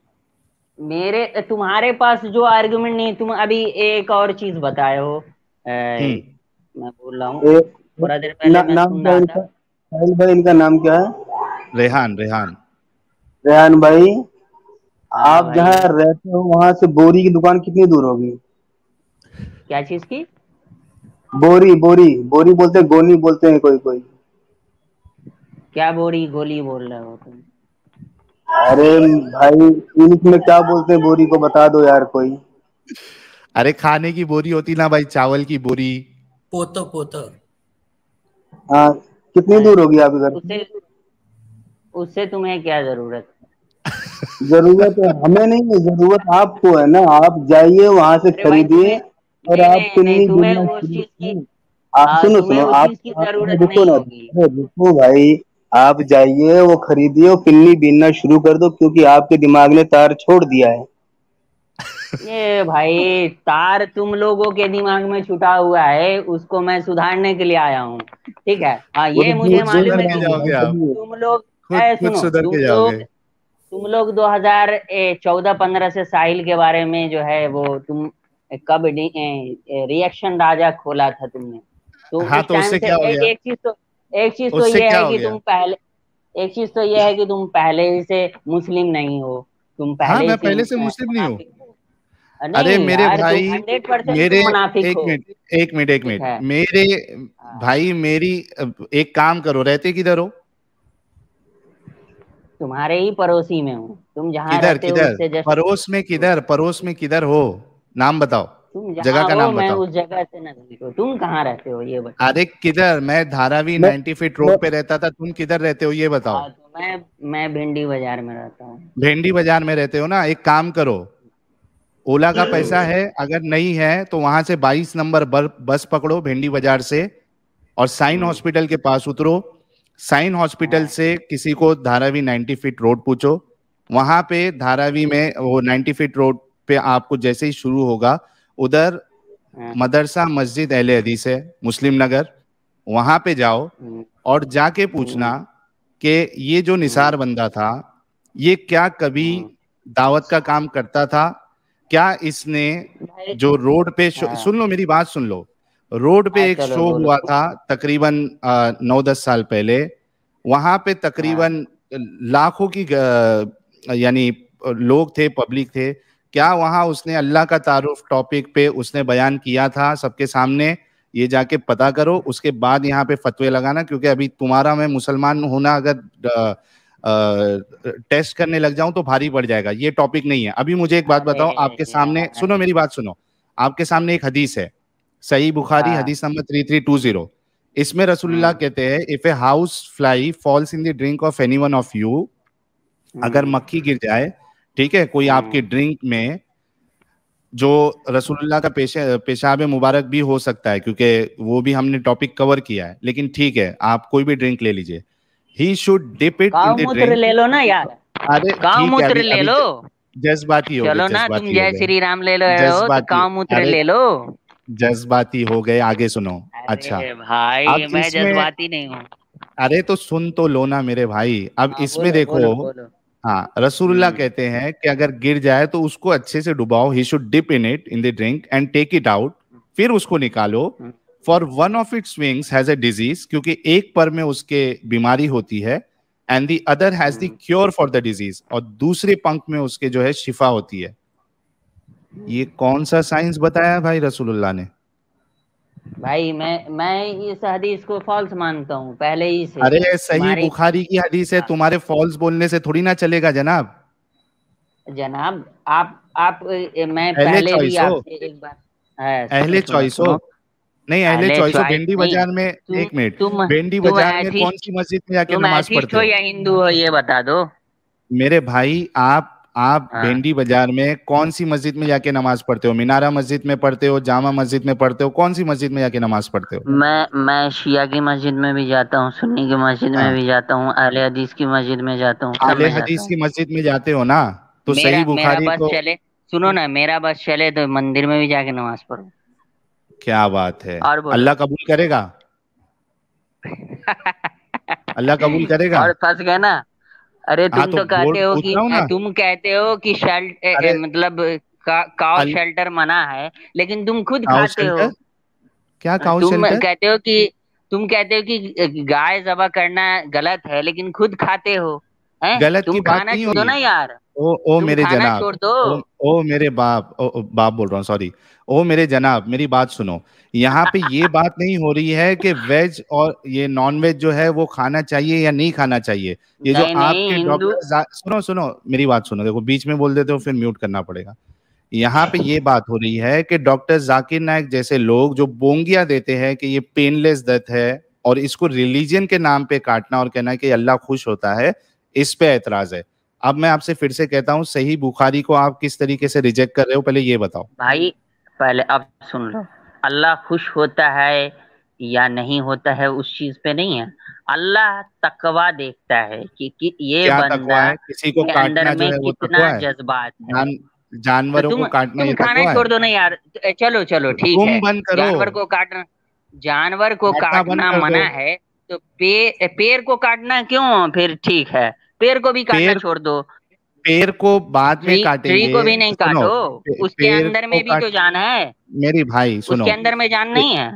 तुम्हारे पास जो आर्गुमेंट नहीं, तुम अभी एक और चीज बताए हो। मैं बोल रहा हूँ थोड़ा देर पहले मैं सुन रहा था। भाई इनका नाम क्या है? रेहान भाई, आप जहाँ रहते हो वहां से बोरी की दुकान कितनी दूर होगी? क्या चीज की? बोरी बोलते हैं, गोली बोलते हैं कोई। क्या बोरी गोली बोल रहे हो तुम? अरे भाई इंग्लिश में क्या बोलते हैं बोरी को, बता दो यार कोई। अरे खाने की बोरी होती ना भाई, चावल की बोरी। पोतो। हाँ, कितनी दूर होगी आप इधर? उससे तुम्हें क्या जरूरत? जरूरत है हमें नहीं है, जरूरत आपको है ना। आप जाइए वहां से खरीदिए और आप सुनो आप देखो भाई, आप जाइए वो खरीदिए और पिन्नी बीनना शुरू कर दो, क्योंकि आपके दिमाग ने तार छोड़ दिया है। ये भाई तार तुम लोगों के दिमाग में छुटा हुआ है, उसको मैं सुधारने के लिए आया हूँ, ठीक है। हाँ ये मुझे मालूम है तुम लोग तुम लोग 2014-15 से साहिल के बारे में जो है वो तुम कब रिएक्शन राजा खोला था तुमने, तो हाँ, उस तो टाइम उससे से क्या हो गया? एक चीज तो उससे ये क्या है हो कि गया? तुम पहले, एक चीज तो ये है कि तुम पहले ही से मुस्लिम नहीं हो, तुम हाँ, पहले ही मैं से पहले से मुस्लिम नहीं हूँ। मुनाफिक हो। अरे नहीं मेरे यार, तुम भाई, 100% मेरे तुम मुनाफिक एक हो। मिनट एक मिनट एक ठीक मिनट है। मेरे हाँ। भाई, मेरी एक काम करो, रहते किधर हो? तुम्हारे ही पड़ोसी में हूँ, तुम जहाँ किधर रहते हो किधर? उससे जस्ट पड़ोस में किधर? पड़ोस में किधर हो? नाम बताओ, तुम जगह जहाँ का हो नाम मैं बताओ। उस जगह से नजदीक हूँ। तुम कहाँ रहते हो ये बताओ। अरे किधर? मैं धारावी मैं 90 फीट रोड पे रहता था, तुम किधर रहते हो ये बताओ। हाँ, तो मैं भिंडी बाजार में रहता हूँ। भेंडी बाजार में रहते हो ना? एक काम करो, ओला का पैसा है, अगर नहीं है तो वहां से 22 नंबर बस पकड़ो भेंडी बाजार से, और साइन हॉस्पिटल के पास उतरो। साइन हॉस्पिटल से किसी को धारावी 90 फीट रोड पूछो, वहां पे धारावी में वो 90 फीट रोड पे आपको जैसे ही शुरू होगा, उधर मदरसा मस्जिद अहले हदीस है, मुस्लिम नगर, वहां पे जाओ और जाके पूछना कि ये जो निसार बंदा था, ये क्या कभी दावत का काम करता था? क्या इसने भाई जो रोड पे हाँ सुन लो मेरी बात सुन लो, रोड पे एक चलो शो बोलो। हुआ था तकरीबन 9-10 साल पहले, वहां पे तकरीबन लाखों की यानी लोग थे, पब्लिक थे। क्या वहां उसने अल्लाह का तारुफ टॉपिक पे उसने बयान किया था सबके सामने? ये जाके पता करो, उसके बाद यहाँ पे फतवे लगाना, क्योंकि अभी तुम्हारा मैं मुसलमान होना अगर टेस्ट करने लग जाऊं तो भारी पड़ जाएगा। ये टॉपिक नहीं है अभी। मुझे एक बात बताओ, आपके अरे सामने सुनो, यार, मेरी बात सुनो, आपके सामने एक हदीस है, सही बुखारी हाँ हदीस नंबर 3320। इसमें रसूलुल्लाह कहते हैं, if a house fly falls in the drink of anyone of you, अगर मक्खी गिर जाए, ठीक है, कोई आपकी ड्रिंक में, जो रसूलुल्लाह का पेशाब मुबारक भी हो सकता है, क्योंकि वो भी हमने टॉपिक कवर किया है, लेकिन ठीक है, आप कोई भी ड्रिंक ले लीजिए, he should dip it in cow the मूत्र ड्रिंक। ले लो ना यार, अरे काव ठीक है, मूत्र अभी ले अभी लो। जज्बाती हो गए, चलो ना, तुम जज्बाती हो जय गए, श्री राम ले लो हो तो जज्बाती, काव मूत्र अरे ले लो। जज्बाती हो गए, आगे सुनो। अच्छा, अरे भाई, अब मैं इसमें, जज्बाती नहीं हूँ। अरे तो सुन तो लो ना मेरे भाई, अब हाँ इसमें बोलो देखो। बोलो बोलो। हाँ, रसूलुल्लाह कहते हैं कि अगर गिर जाए तो उसको अच्छे से डुबाओ, he should dip in it in the drink and take it out, फिर उसको निकालो। For one of its wings has a disease, क्योंकि एक पर में उसके बीमारी होती है, and the other has the cure for the disease, और दूसरे पंख में उसके जो है शिफा होती है। ये कौन सा साइंस बताया भाई रसूलुल्लाह ने? भाई मैं इस हदीस को फॉल्स मानता हूँ पहले ही से। अरे सही तुम्हारे बुखारी की हदीस है, तुम्हारे फॉल्स बोलने से थोड़ी ना चलेगा जनाब। जनाब, आप मैं अहले पहले भी चॉइस हो, आपसे एक बार, अहले सुनो चॉइस हो, सुनो। नहीं अहले अहले चॉइस हो। चॉइस भेंडी नहीं, बाजार में, तुम एक मिनट, तुम भेंडी तुम बाजार में कौन एथिस्ट, सी मस्जिद में जाके तुम नमाज एथिस्ट पढ़ते हो हो? या हिंदू हो ये बता दो। मेरे भाई, आप हाँ। भेंडी बाजार में कौन सी मस्जिद में जाके नमाज पढ़ते हो? मीनारा मस्जिद में पढ़ते हो, जामा मस्जिद में पढ़ते हो, कौन सी मस्जिद में जाके नमाज पढ़ते हो? मैं शिया की मस्जिद में भी जाता हूँ, सुन्नी की मस्जिद में हाँ, भी जाता हूँ, अहले हदीस की मस्जिद में जाता हूँ, सब आले में जाता हदीस हूँ। की मस्जिद में जाते हो ना, तो सही मेरा बुखारी बस तो, चले, सुनो ना, मेरा बस चले तो मंदिर में भी जाके नमाज पढ़ो। क्या बात है, और बोलो। अल्लाह कबूल करेगा? अल्लाह कबूल करेगा? और फंस गए ना। अरे हाँ तुम तो तो कहते बोल, हो पूछ कि रहा हूँ ना। तुम कहते हो कि अरे मतलब काउ अल, शेल्टर मना है, लेकिन तुम खुद काउ खाते हो। शेल्टर? क्या काउ तुम शेल्टर? कहते हो कि तुम कहते हो कि गाय ज़बह करना गलत है, लेकिन खुद खाते हो। हैं, गलत की तुम बात खाना नहीं छोड़ दो हुई। ना यार, ओ तुम मेरे खाना जनाब, छोड़ दो। ओ मेरे बाप, बाप बोल रहा हूँ, सॉरी। ओ मेरे जनाब, मेरी बात सुनो। यहाँ पे ये बात नहीं हो रही है कि वेज और ये नॉन वेज जो है वो खाना चाहिए या नहीं खाना चाहिए। ये जो नहीं नहीं, आपके हिंदू। डॉक्टर, सुनो सुनो मेरी बात सुनो, देखो बीच में बोल देते हो फिर म्यूट करना पड़ेगा। यहाँ पे ये बात हो रही है कि डॉक्टर जाकिर नायक जैसे लोग जो बोंगिया देते हैं कि ये पेनलेस डेथ है, और इसको रिलीजन के नाम पे काटना और कहना है कि अल्लाह खुश होता है, इस पे एतराज है। अब मैं आपसे फिर से कहता हूँ, सही बुखारी को आप किस तरीके से रिजेक्ट कर रहे हो, पहले ये बताओ। भाई पहले अब सुन लो, अल्लाह खुश होता है या नहीं होता है उस चीज पे नहीं है। अल्लाह तकवा देखता है कि ये क्या तकवा बंदा है? किसी को के अंदर काटना जो में है वो कितना तकवा है? जज्बात है। जान तो जानवरों को काटना तुम ये खाना तकवा है? छोड़ दो ना यार। चलो चलो ठीक तुम है, बंद करो, जानवर को काटना, जानवर को काटना बंद काटना कर दो। मना है, तो पेड़ को काटना क्यों फिर ठीक है, पेड़ को भी काटना पेड़ छोड़ दो। पेड़ को बाद में काटेंगे। ट्री को भी नहीं काटो, उसके अंदर में भी तो जान है मेरी भाई, सुनो, उसके अंदर में जान नहीं है।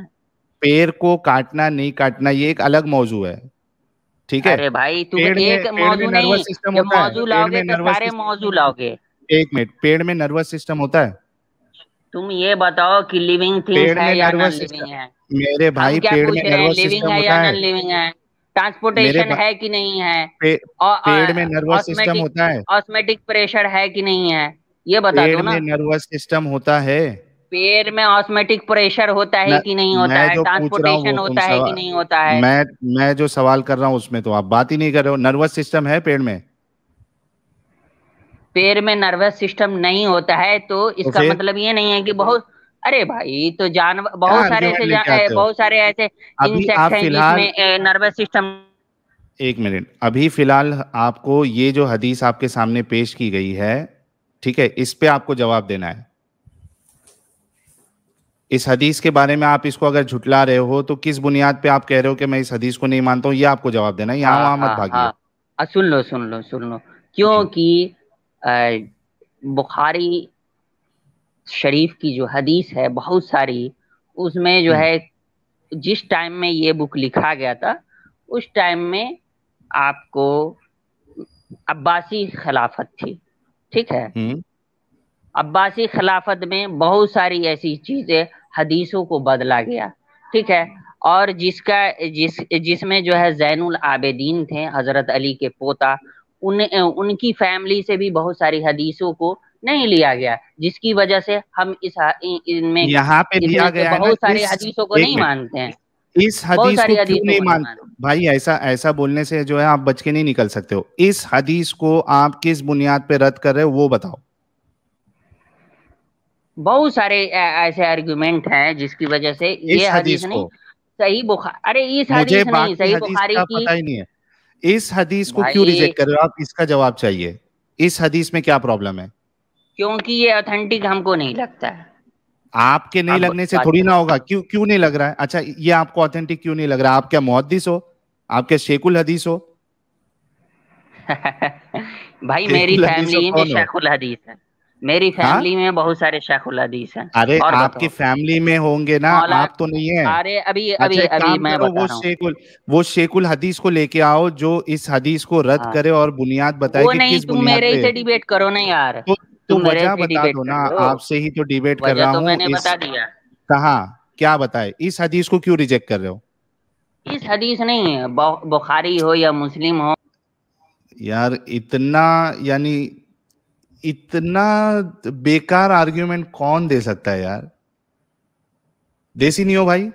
पेड़ को काटना नहीं काटना ये एक अलग मौजू है, ठीक है। अरे भाई तुम एक मौजू नहीं, जब मौजू लाओगे तो सारे मौजू लाओगे। एक मिनट, पेड़ में नर्वस सिस्टम होता है? तुम ये बताओ कि लिविंग थिंग्स है या नॉन लिविंग है? मेरे भाई पेड़ में नर्वस सिस्टम है या नॉन लिविंग है? ट्रांसपोर्टेशन है कि नहीं है? पेड़ में नर्वस सिस्टम होता है? ऑस्मेटिक प्रेशर है कि नहीं है? ये बता दो ना। पेड़ में नर्वस सिस्टम होता है? पेड़ में ऑस्मेटिक प्रेशर होता है कि नहीं होता है? ट्रांसपोर्टेशन होता है कि नहीं होता है? मैं जो सवाल कर रहा हूँ उसमें तो आप बात ही नहीं कर रहे हो। नर्वस सिस्टम है पेड़ में? पेड़ में नर्वस सिस्टम नहीं होता है तो इसका मतलब ये नहीं है कि बहुत, अरे भाई तो जानवर बहुत सारे ऐसे इंसेक्ट हैं जिसमें नर्वस सिस्टम। एक मिनट, अभी फिलहाल आपको ये जो हदीस आपके सामने पेश की गई है, ठीक है, इस पे आपको जवाब देना है। इस हदीस के बारे में आप इसको अगर झुटला रहे हो तो किस बुनियाद पे आप कह रहे हो कि मैं इस हदीस को नहीं मानता हूं, ये आपको जवाब देना है। यहाँ वहां मत भागिए। सुन लो क्योंकि बुखारी शरीफ की जो हदीस है बहुत सारी, उसमें जो है जिस टाइम में ये बुक लिखा गया था उस टाइम में आपको अब्बासी खिलाफत थी, ठीक है। अब्बासी खिलाफत में बहुत सारी ऐसी चीजें हदीसों को बदला गया, ठीक है। और जिसमें जो है ज़ैनुल आबिदीन थे, हजरत अली के पोता, उनकी फैमिली से भी बहुत सारी हदीसों को नहीं लिया गया, जिसकी वजह से हम इनमें यहाँ पे लिया गया बहुत सारे हदीसों को नहीं मानते हैं। इस हदीस को क्यों नहीं मानते भाई? ऐसा बोलने से जो है आप बच के नहीं निकल सकते हो। इस हदीस को आप किस बुनियाद पे रद्द कर रहे हो वो बताओ। बहुत सारे ऐसे आर्गुमेंट हैं जिसकी वजह से ये हदीस नहीं सही बुखारी, अरे इस हदीस नहीं सही बुखारी की पता ही नहीं है। इस हदीस को क्यों रिजेक्ट कर रहे हो आप? इसका जवाब चाहिए। इस हदीस में क्या प्रॉब्लम है? क्योंकि ये ऑथेंटिक हमको नहीं लगता है। आपके नहीं लगने से थोड़ी ना होगा। क्यों नहीं लग रहा है? अच्छा, ये आपको ऑथेंटिक क्यों नहीं लग रहा है? आप क्या मुहद्दिस हो? आप क्या शेखुल हदीस हो? भाई मेरी फैमिली में शेखुल हदीस है, मेरी फैमिली में बहुत सारे शेखुल हदीस हैं। अरे आपकी फैमिली में होंगे ना, आप तो नहीं है। अरे अभी मैं बता रहा हूं, वो शेखुल हदीस को लेके आओ जो इस हदीस को रद्द करे और बुनियाद बताए कि किस बुनियाद पे। तुम मेरे से डिबेट करो ना यार, तुम वजह बता दो ना। आपसे ही तो डिबेट कर रहा हूँ। मैंने बता दिया। कहाँ क्या बताए? इस हदीस को क्यों रिजेक्ट कर रहे हो? इस हदीस नहीं है, बुखारी हो या मुस्लिम हो यार, इतना बेकार आर्ग्यूमेंट कौन दे सकता है यार? देसी नियो भाई,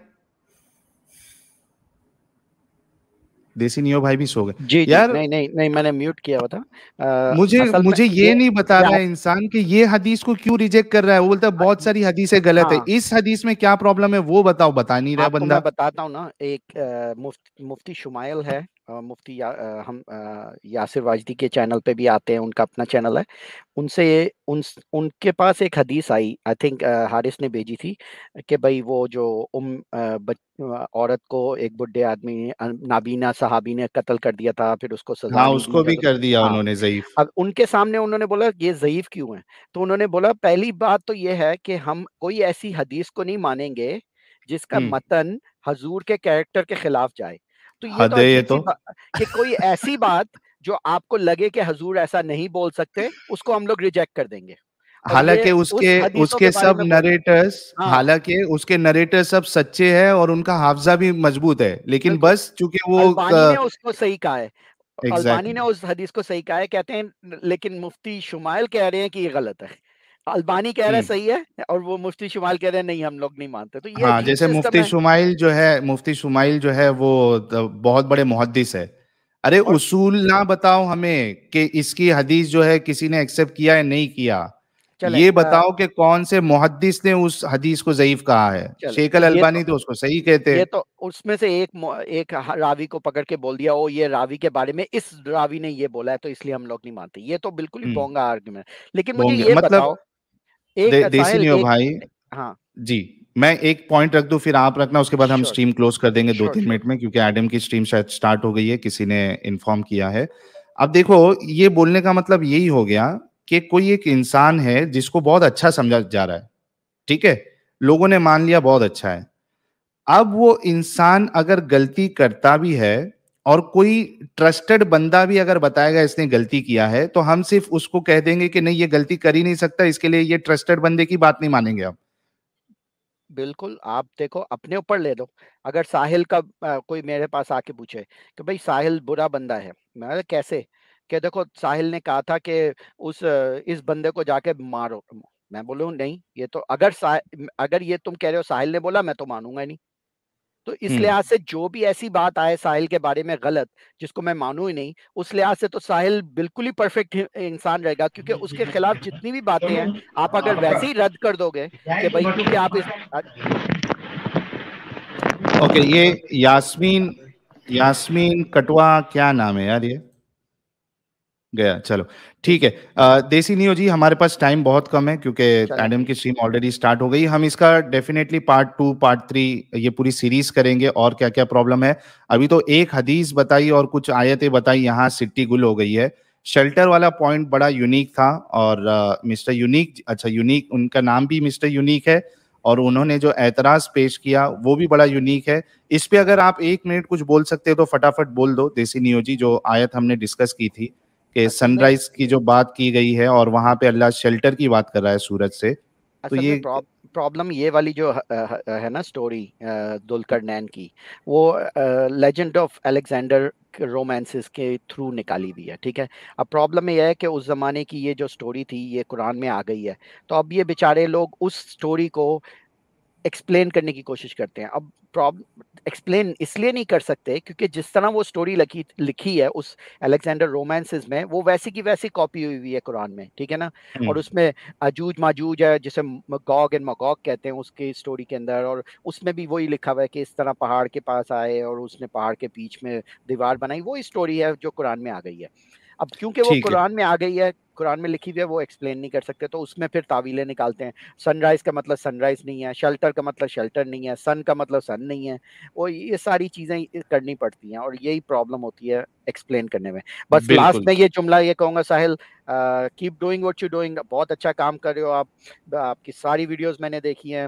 देसी नियो भाई भी सो गए। जी यार नहीं मैंने म्यूट किया हुआ था। मुझे ये नहीं बता रहा है इंसान कि ये हदीस को क्यों रिजेक्ट कर रहा है। वो बोलता है बहुत सारी हदीसें गलत है। इस हदीस में क्या प्रॉब्लम है वो बताओ। बता नहीं रहा बंदा। मैं बताता हूँ ना। एक मुफ्ती शुमाइल है, मुफ्ती हम यासिर वाजदी के चैनल पे भी आते हैं, उनका अपना चैनल है। उनके पास एक हदीस आई, आई थिंक हारिस ने भेजी थी कि भाई वो जो औरत को एक बुढ़े आदमी नाबीना सहाबी ने कत्ल कर दिया था, फिर उसको सजा हाँ, उसको भी कर दिया उन्होंने ज़ईफ। अब उनके सामने उन्होंने बोला ये ज़ईफ क्यों है? तो उन्होंने बोला पहली बात तो ये है कि हम कोई ऐसी हदीस को नहीं मानेंगे जिसका मतन हजूर के कैरेक्टर के खिलाफ जाए। तो ये तो कि कोई ऐसी बात जो आपको लगे कि हजूर ऐसा नहीं बोल सकते, उसको हम लोग रिजेक्ट कर देंगे। हालांकि उसके सब नरेटर्स, हालांकि उसके नरेटर्स सब सच्चे हैं और उनका हाफजा भी मजबूत है, लेकिन बस चूंकि वो अल्बानी ने उसको सही कहा है। अल्बानी ने उस हदीस को सही कहा है, कहते हैं, लेकिन मुफ्ती शुमाइल कह रहे हैं कि ये गलत है। अल्बानी कह रहा है सही है और वो मुफ्ती शुमाइल कह रहे हैं नहीं हम लोग नहीं मानते। तो ये जैसे मुफ्ती शुमाइल जो है वो बहुत बड़े मुहद्दिस है। अरे उसूल ना बताओ हमें कि इसकी हदीस जो है किसी ने एक्सेप्ट किया है नहीं किया, ये बताओ कि कौन से मुहद्दिस ने उस हदीस को ज़ईफ कहा है। शेख अल-अल्बानी तो उसको सही कहते हैं। ये तो उसमें से एक रावी को पकड़ के बोल दिया, ओ ये रावी के बारे में इस रावी ने ये बोला है तो इसलिए हम लोग नहीं मानते। ये तो बिल्कुल ही बोंगा आर्गुमेंट। लेकिन मुझे ये बताओ, देसी नियो भाई, हाँ जी, मैं एक पॉइंट रख दूं फिर आप रखना, उसके बाद हम स्ट्रीम क्लोज कर देंगे 2-3 मिनट में, क्योंकि एडम की स्ट्रीम शायद स्टार्ट हो गई है, किसी ने इन्फॉर्म किया है। अब देखो, ये बोलने का मतलब यही हो गया कि कोई एक इंसान है जिसको बहुत अच्छा समझा जा रहा है, ठीक है, लोगों ने मान लिया बहुत अच्छा है। अब वो इंसान अगर गलती करता भी है और कोई ट्रस्टेड बंदा भी अगर बताएगा इसने गलती किया है, तो हम सिर्फ उसको कह देंगे कि नहीं ये गलती कर ही नहीं सकता, इसके लिए ये ट्रस्टेड बंदे की बात नहीं मानेंगे आप। बिल्कुल, आप देखो अपने ऊपर ले लो। अगर साहिल का कोई मेरे पास आके पूछे कि भाई साहिल बुरा बंदा है, मैं कैसे, कि देखो साहिल ने कहा था कि इस बंदे को जाके मारो, मैं बोलूँ नहीं, ये तो अगर ये तुम कह रहे हो साहिल ने बोला, मैं तो मानूंगा ही नहीं। तो इस लिहाज से जो भी ऐसी बात आए साहिल के बारे में गलत, जिसको मैं मानूं ही नहीं, उस लिहाज से तो साहिल बिल्कुल ही परफेक्ट इंसान रहेगा, क्योंकि उसके खिलाफ जितनी भी बातें हैं आप अगर वैसे ही रद्द कर दोगे कि भाई क्योंकि आप इस ओके, ये यास्मीन कटवा क्या नाम है यार, ये गया, चलो ठीक है। देसी नियो जी, हमारे पास टाइम बहुत कम है क्योंकि एडम की स्ट्रीम ऑलरेडी स्टार्ट हो गई। हम इसका डेफिनेटली पार्ट 2 पार्ट 3 ये पूरी सीरीज करेंगे और क्या क्या प्रॉब्लम है। अभी तो एक हदीस बताई और कुछ आयतें बताई, यहाँ सिट्टी गुल हो गई है। शेल्टर वाला पॉइंट बड़ा यूनिक था और मिस्टर यूनिक, अच्छा यूनिक, उनका नाम भी मिस्टर यूनिक है और उन्होंने जो एतराज पेश किया वो भी बड़ा यूनिक है। इस पे अगर आप 1 मिनट कुछ बोल सकते हो तो फटाफट बोल दो देसी नियो जी, जो आयत हमने डिस्कस की थी कि सनराइज की जो बात की गई है और वहां पे अल्लाह शेल्टर की बात कर रहा है सूरज से, तो ये प्रॉब्लम ये वाली जो है ना स्टोरी दुलकरनैन की, वो लेजेंड ऑफ अलेक्जेंडर रोमांसेस के थ्रू निकाली हुई है, ठीक है। अब प्रॉब्लम ये है कि उस जमाने की ये जो स्टोरी थी ये कुरान में आ गई है, तो अब ये बेचारे लोग उस स्टोरी को एक्सप्लेन करने की कोशिश करते हैं। अब प्रॉब्लम एक्सप्लेन इसलिए नहीं कर सकते क्योंकि जिस तरह वो स्टोरी लिखी है उस अलेक्जेंडर रोमांसेस में, वो वैसी की वैसी कॉपी हुई हुई है कुरान में, ठीक है ना। और उसमें अजूज माजूज है जिसे गॉग एंड मगॉग कहते हैं उसकी स्टोरी के अंदर, और उसमें भी वही लिखा हुआ है कि इस तरह पहाड़ के पास आए और उसने पहाड़ के बीच में दीवार बनाई, वही स्टोरी है जो कुरान में आ गई है। अब क्योंकि वो कुरान में आ गई है, कुरान में लिखी हुई है, वो एक्सप्लेन नहीं कर सकते, तो उसमें फिर तावीलें निकालते हैं। सनराइज का मतलब सनराइज नहीं है, शेल्टर का मतलब शेल्टर नहीं है, सन का मतलब सन नहीं है, वो ये सारी चीजें करनी पड़ती हैं और यही प्रॉब्लम होती है एक्सप्लेन करने में। बस लास्ट में ये जुमला ये कहूंगा, Sahil keep doing what you doing, बहुत अच्छा काम कर रहे हो आप। आपकी सारी वीडियोस मैंने देखी हैं,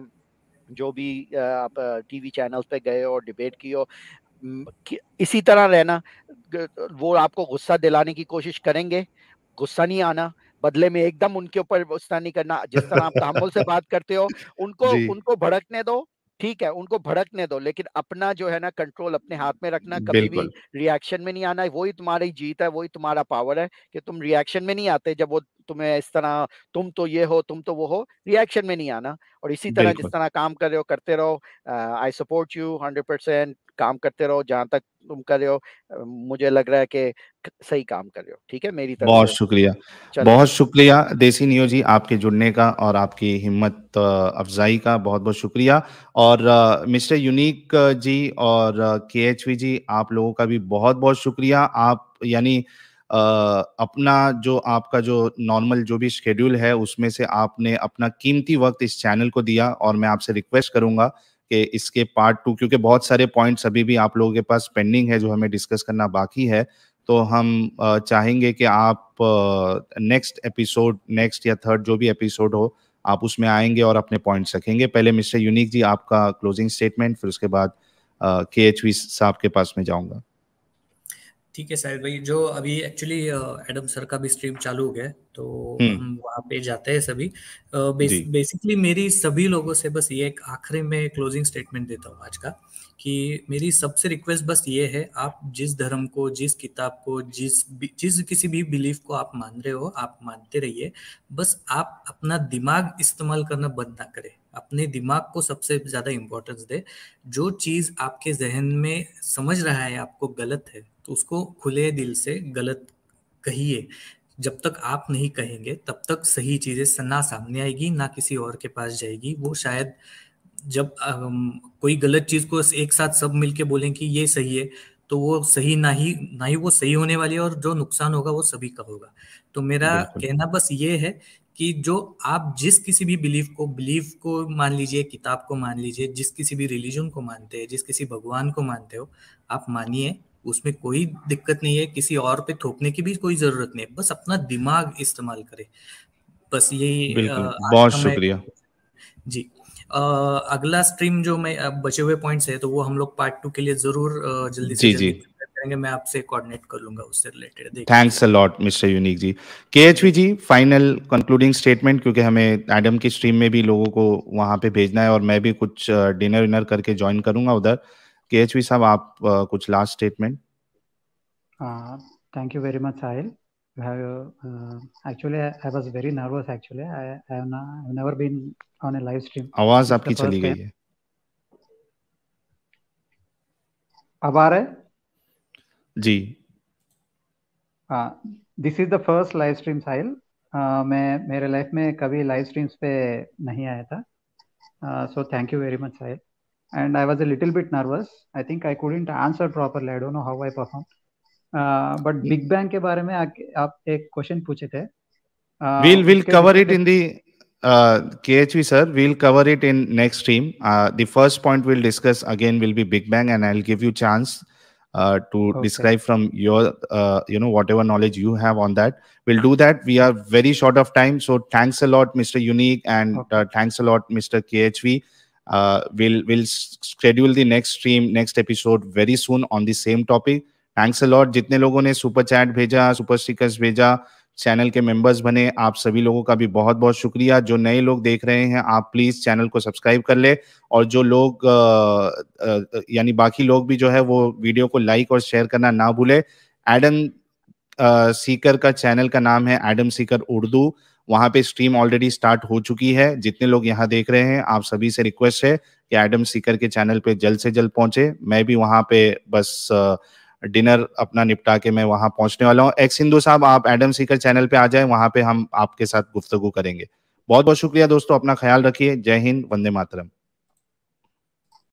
जो भी आप टीवी चैनल्स पे गए और डिबेट की हो, इसी तरह रहना। वो आपको गुस्सा दिलाने की कोशिश करेंगे, गुस्सा नहीं आना, बदले में एकदम उनके ऊपर गुस्सा नहीं करना। जिस तरह आप तहम्मुल से बात करते हो, उनको भड़कने दो, ठीक है, उनको भड़कने दो, लेकिन अपना जो है ना कंट्रोल अपने हाथ में रखना, कभी भी रिएक्शन में नहीं आना। वही तुम्हारी जीत है, वही तुम्हारा पावर है कि तुम रिएक्शन में नहीं आते। जब वो तुम्हें इस तरह तुम तो ये हो, तुम तो वो हो, रिएक्शन में नहीं आना। और इसी तरह जिस तरह काम कर रहे हो करते रहो। आई सपोर्ट यू 100%, काम करते रहो जहां तक तुम कर रहे हो। मुझे लग रहा है कि सही काम कर रहे हो, ठीक है। मेरी तरफ बहुत शुक्रिया, बहुत शुक्रिया देसी नियो जी, आपके जुड़ने का और आपकी हिम्मत अफजाई का बहुत बहुत शुक्रिया। और मिस्टर यूनिक जी और KHV जी, आप लोगों का भी बहुत बहुत शुक्रिया। आप यानी अपना जो आपका जो नॉर्मल जो भी शेड्यूल है उसमें से आपने अपना कीमती वक्त इस चैनल को दिया, और मैं आपसे रिक्वेस्ट करूंगा कि इसके पार्ट 2, क्योंकि बहुत सारे पॉइंट्स अभी भी आप लोगों के पास पेंडिंग है जो हमें डिस्कस करना बाकी है, तो हम चाहेंगे कि आप नेक्स्ट एपिसोड, नेक्स्ट या थर्ड जो भी एपिसोड हो, आप उसमें आएंगे और अपने पॉइंट्स रखेंगे। पहले मिस्टर यूनिक जी आपका क्लोजिंग स्टेटमेंट, फिर उसके बाद KHV साहब के पास में जाऊंगा। ठीक है साहिल भाई, जो अभी एक्चुअली एडम सर का भी स्ट्रीम चालू हो गया, तो हम वहाँ पे जाते हैं सभी। बेसिकली मेरी सभी लोगों से बस ये एक आखिरी में क्लोजिंग स्टेटमेंट देता हूँ आज का, कि मेरी सबसे रिक्वेस्ट बस ये है, आप जिस धर्म को, जिस किताब को, जिस किसी भी बिलीफ को आप मान रहे हो, आप मानते रहिए। बस आप अपना दिमाग इस्तेमाल करना बंद ना करें, अपने दिमाग को सबसे ज्यादा इंपॉर्टेंस दे। जो चीज आपके जहन में समझ रहा है आपको गलत है, तो उसको खुले दिल से गलत कहिए। जब तक आप नहीं कहेंगे तब तक सही चीजें ना सामने आएगी, ना किसी और के पास जाएगी। वो शायद जब कोई गलत चीज को एक साथ सब मिलके बोलें कि ये सही है, तो वो सही ना ही वो सही होने वाली है, और जो नुकसान होगा वो सभी का होगा। तो मेरा कहना बस ये है कि जो आप जिस किसी भी बिलीफ को मान लीजिए, किताब को मान लीजिए, जिस किसी भी रिलीजन को मानते हैं, जिस किसी भगवान को मानते हो, आप मानिए, उसमें कोई दिक्कत नहीं है, किसी और पे थोपने की भी कोई जरूरत नहीं है, बस अपना दिमाग इस्तेमाल करे, बस यही बिल्कुल, बहुत शुक्रिया जी। अगला स्ट्रीम जो मैं बचे हुए पॉइंट्स है तो वो हम लोग पार्ट 2 के लिए जरूर जल्दी से जल्दी करेंगे, मैं आपसे कोऑर्डिनेट कर लूंगा उससे related. Thanks a lot mister Unique ji. KHV ji, final concluding statement, क्योंकि हमें एडम की स्ट्रीम में भी लोगों को वहां पे भेजना है और मैं भी कुछ डिनर विनर करके ज्वाइन करूंगा उधर। केएचवी साहब, आप कुछ last statement. Thank you very much Sahil. Actually, I was very nervous. Actually, I have never been on a live stream. आवाज आपकी चली गई है। अब आ रहा है जी। This is the first live stream Sahil. मैं मेरे लाइफ में कभी लाइव स्ट्रीम्स पे नहीं आया था, so thank you very much Sahil. And I was a little bit nervous, I think I couldn't answer properly, I don't know how I perform. But big bang के बारे में आप एक क्वेश्चन पूछे थे। we'll cover it in the KHV sir, we'll cover it in next stream. The first point we'll discuss again will be Big Bang, and I'll give you chance to describe from your whatever knowledge you have on that. We'll do that. We are very short of time, so thanks a lot Mr. Unique, and thanks a lot Mr. KHV. We'll schedule the next stream, next episode very soon on the same topic. Thanks a lot जितने लोगों ने super chat भेजा, super stickers भेजा, channel के members बने, आप सभी लोगों का भी बहुत बहुत शुक्रिया। जो नए लोग देख रहे हैं, आप प्लीज चैनल को सब्सक्राइब कर ले, और जो लोग यानी बाकी लोग भी जो है वो वीडियो को लाइक और शेयर करना ना भूले। एडम सीकर का चैनल का नाम है एडम सीकर उर्दू, वहां पे स्ट्रीम ऑलरेडी स्टार्ट हो चुकी है। जितने लोग यहाँ देख रहे हैं, आप सभी से रिक्वेस्ट है कि एडम सीकर के चैनल पे जल्द से जल्द पहुंचे। मैं भी वहां पे बस डिनर अपना निपटा के मैं वहां पहुंचने वाला हूं। एक्स हिंदू साहब, आप एडम सीकर चैनल पे आ जाए, वहां पे हम आपके साथ गुफ्तगू करेंगे। बहुत बहुत शुक्रिया दोस्तों, अपना ख्याल रखिए। जय हिंद, वंदे मातरम।